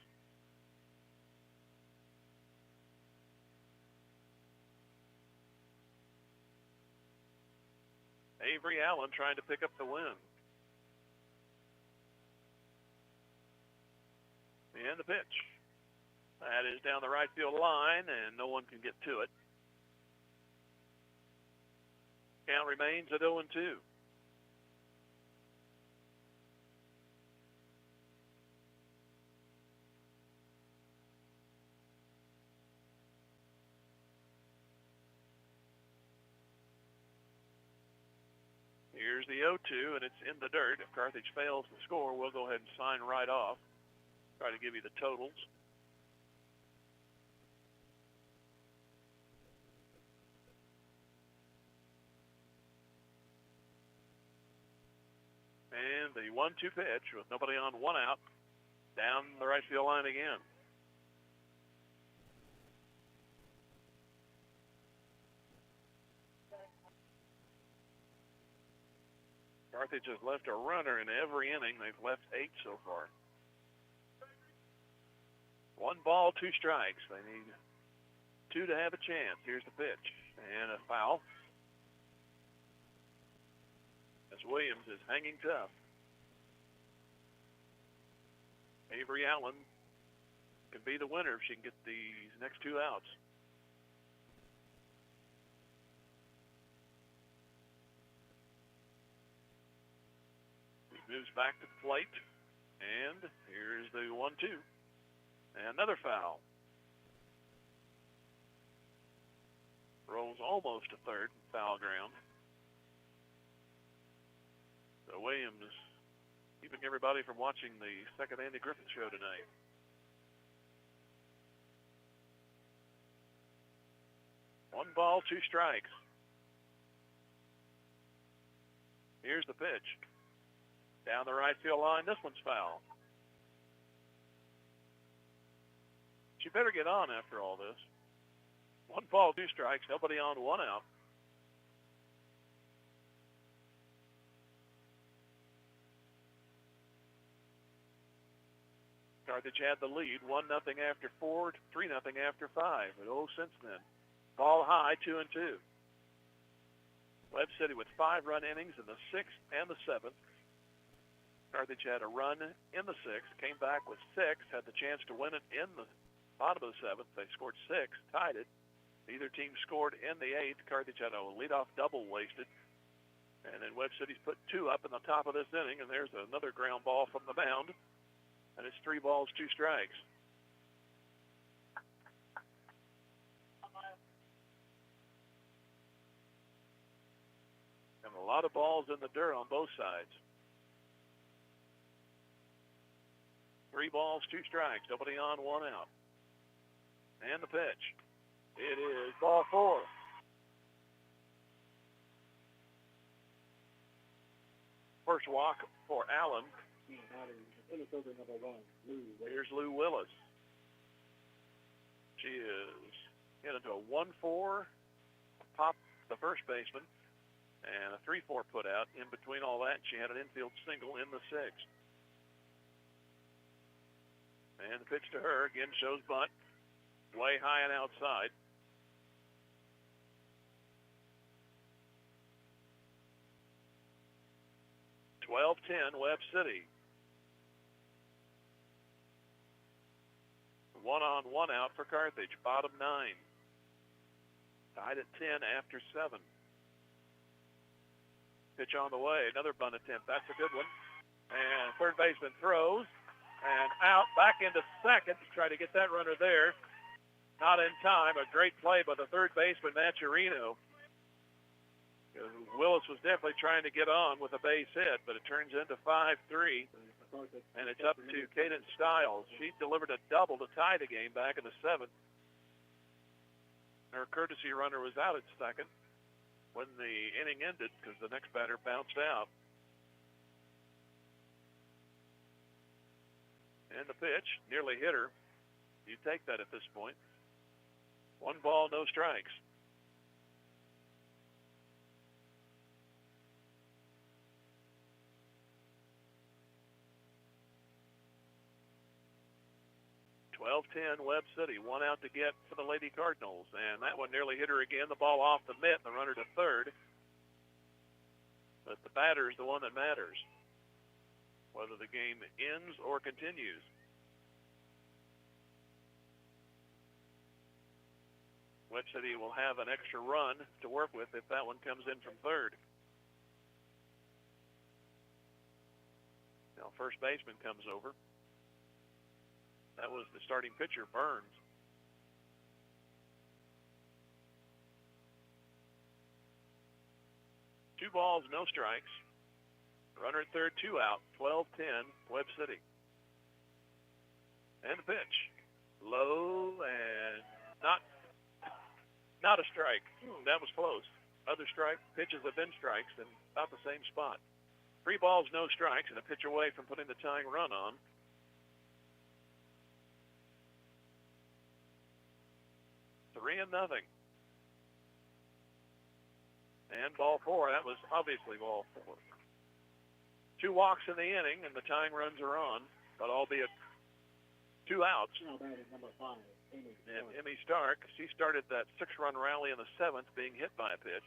Avery Allen trying to pick up the win. And the pitch. That is down the right field line, and no one can get to it. Count remains at 0-2. Here's the 0-2, and it's in the dirt. If Carthage fails to score, we'll go ahead and sign right off. Try to give you the totals. And the 1-2 pitch with nobody on, one out, down the right field line again. Carthage has left a runner in every inning. They've left 8 so far. 1 ball, 2 strikes. They need 2 to have a chance. Here's the pitch. And a foul. As Williams is hanging tough. Avery Allen can be the winner if she can get these next 2 outs. He moves back to the plate. And here's the 1-2. And another foul. Rolls almost to third, foul ground. So Williams keeping everybody from watching the second Andy Griffith show tonight. One ball, 2 strikes. Here's the pitch. Down the right field line, this one's foul. She better get on after all this. 1 ball, 2 strikes, nobody on, 1 out. Carthage had the lead, 1-0 after 4, 3-0 after 5. But since then, ball high, 2-2. Webb City with 5-run innings in the 6th and the 7th. Carthage had a run in the 6th, came back with 6, had the chance to win it in the bottom of the 7th. They scored 6, tied it. Neither team scored in the 8th. Carthage had a leadoff double wasted. And then Webb City's put 2 up in the top of this inning, and there's another ground ball from the mound. And it's 3 balls, 2 strikes. And a lot of balls in the dirt on both sides. 3 balls, 2 strikes. Nobody on, 1 out. And the pitch. It is ball 4. First walk for Allen. Infielder number 1, Lou. Here's Lou Willis. She is hit into a 1-4, pop the first baseman, and a 3-4 put out. In between all that, she had an infield single in the 6th. And the pitch to her again shows bunt, way high and outside. (12-10) Webb City. 1 on, 1 out for Carthage. Bottom 9. Tied at 10 after 7. Pitch on the way. Another bunt attempt. That's a good one. And third baseman throws. And out, back into second to try to get that runner there. Not in time. A great play by the third baseman, Maturino. Willis was definitely trying to get on with a base hit, but it turns into 5-3. And it's up to Cadence Stiles. She delivered a double to tie the game back in the 7th. Her courtesy runner was out at second when the inning ended because the next batter bounced out. And the pitch, nearly hit her. You take that at this point. 1 ball, no strikes. (12-10) Webb City. 1 out to get for the Lady Cardinals. And that one nearly hit her again. The ball off the mitt, the runner to third. But the batter is the one that matters, whether the game ends or continues. Webb City will have an extra run to work with if that one comes in from third. Now first baseman comes over. That was the starting pitcher, Burns. Two balls, no strikes. Runner at third, 2 out. 12-10, Webb City. And the pitch. Low and not a strike. That was close. Other strike pitches have been strikes in about the same spot. 3 balls, no strikes, and a pitch away from putting the tying run on. 3-0. And ball 4. That was obviously ball 4. 2 walks in the inning, and the tying runs are on, but albeit 2 outs. Number 5, And Emmy Stark, she started that 6-run rally in the 7th, being hit by a pitch.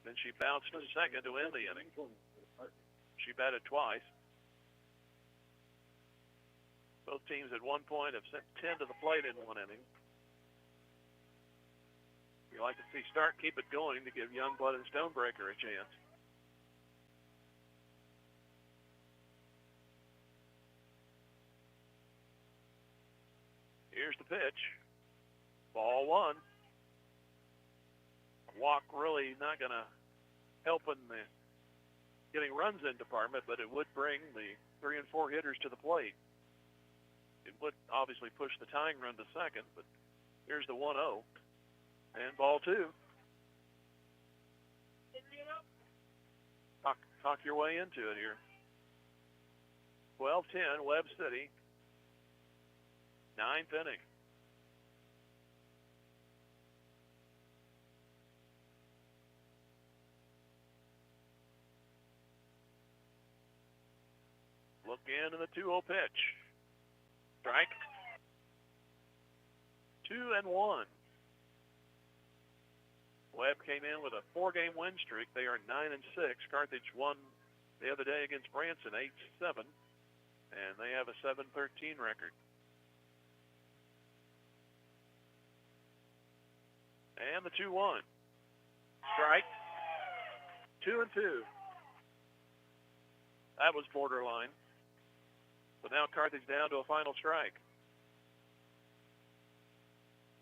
Then she bounced to second to end the inning. She batted twice. Both teams at one point have sent 10 to the plate in one inning. You like to see Stark keep it going to give Youngblood and Stonebreaker a chance. Here's the pitch. Ball 1. Walk really not going to help in the getting runs in department, but it would bring the 3 and 4 hitters to the plate. It would obviously push the tying run to second, but here's the 1-0. And ball 2. Talk your way into it here. 12-10, Webb City. 9th inning. Look in the 2-0 pitch. Strike. 2-1. Webb came in with a 4-game win streak. They are 9-6. Carthage won the other day against Branson 8-7, and they have a 7-13 record. And the 2-1. Strike. 2-2. That was borderline. But now Carthage down to a final strike.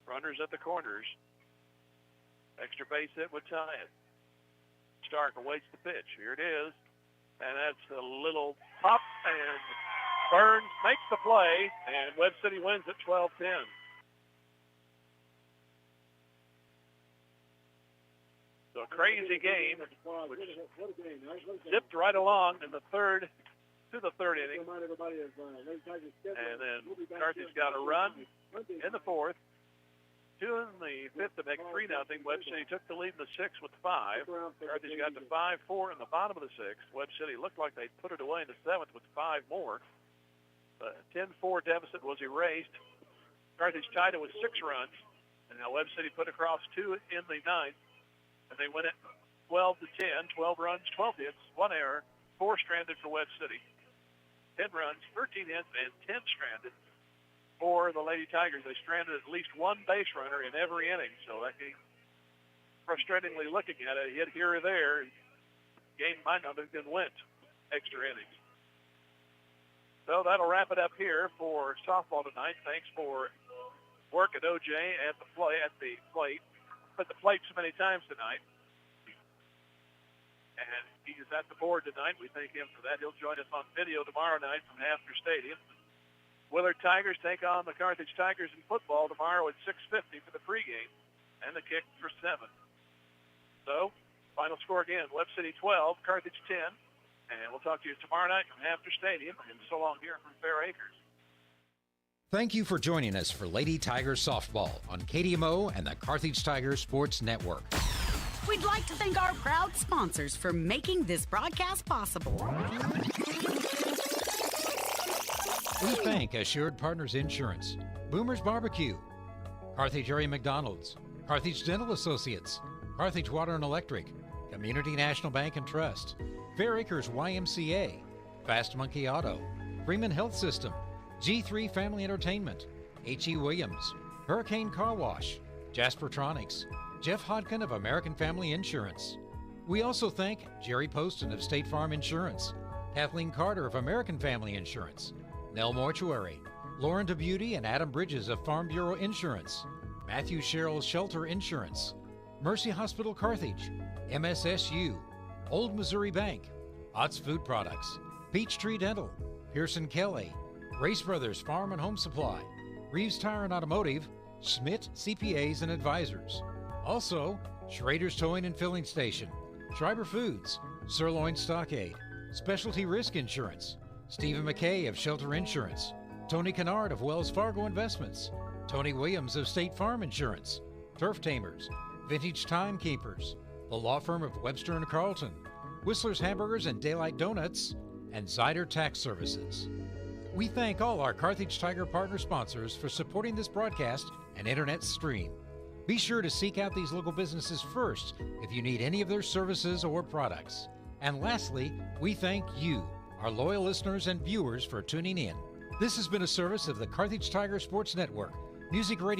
Runners at the corners. Extra base hit would tie it. Stark awaits the pitch. Here it is. And that's a little pop and Burns makes the play, and Webb City wins at 12-10. So a crazy game, which zipped right along in the third inning. And then Carthage got a run in the fourth. 2 in the fifth to make 3-0. Webb City took the lead in the sixth with 5. Carthage got to 5-4 in the bottom of the sixth. Webb City looked like they put it away in the seventh with 5 more. The 10-4 deficit was erased. Carthage tied it with 6 runs. And now Webb City put across 2 in the ninth. And they win it 12-10, 12 runs, 12 hits, 1 error, 4 stranded for Webb City. 10 runs, 13 hits, and 10 stranded for the Lady Tigers. They stranded at least 1 base runner in every inning. So that game, frustratingly looking at it, hit here or there, game might not have been went extra innings. So that'll wrap it up here for softball tonight. Thanks for work at OJ at the plate. At the plate so many times tonight. And he is at the board tonight. We thank him for that. He'll join us on video tomorrow night from Hafner Stadium. Willard Tigers take on the Carthage Tigers in football tomorrow at 6:50 for the pregame and the kick for 7. So, final score again, Webb City 12, Carthage 10. And we'll talk to you tomorrow night from Hafner Stadium. And so long here from Fair Acres. Thank you for joining us for Lady Tigers softball on KDMO and the Carthage Tigers Sports Network. We'd like to thank our proud sponsors for making this broadcast possible. We thank Assured Partners Insurance, Boomer's Barbecue, Carthage Area McDonald's, Carthage Dental Associates, Carthage Water and Electric, Community National Bank and Trust, Fair Acres YMCA, Fast Monkey Auto, Freeman Health System, G3 Family Entertainment, H.E. Williams, Hurricane Car Wash, Jaspertronics, Jeff Hodkin of American Family Insurance. We also thank Jerry Poston of State Farm Insurance, Kathleen Carter of American Family Insurance, Nell Mortuary, Lauren DeBeauty and Adam Bridges of Farm Bureau Insurance, Matthew Sherrill Shelter Insurance, Mercy Hospital Carthage, MSSU, Old Missouri Bank, Ott's Food Products, Peachtree Dental, Pearson Kelly, Race Brothers Farm and Home Supply, Reeves Tire and Automotive, Schmidt CPAs and Advisors. Also, Schrader's Towing and Filling Station, Schreiber Foods, Sirloin Stockade, Specialty Risk Insurance, Stephen McKay of Shelter Insurance, Tony Kennard of Wells Fargo Investments, Tony Williams of State Farm Insurance, Turf Tamers, Vintage Timekeepers, the law firm of Webster & Carlton, Whistler's Hamburgers and Daylight Donuts, and Zider Tax Services. We thank all our Carthage Tiger partner sponsors for supporting this broadcast and internet stream. Be sure to seek out these local businesses first if you need any of their services or products. And lastly, we thank you, our loyal listeners and viewers, for tuning in. This has been a service of the Carthage Tiger Sports Network, Music Radio.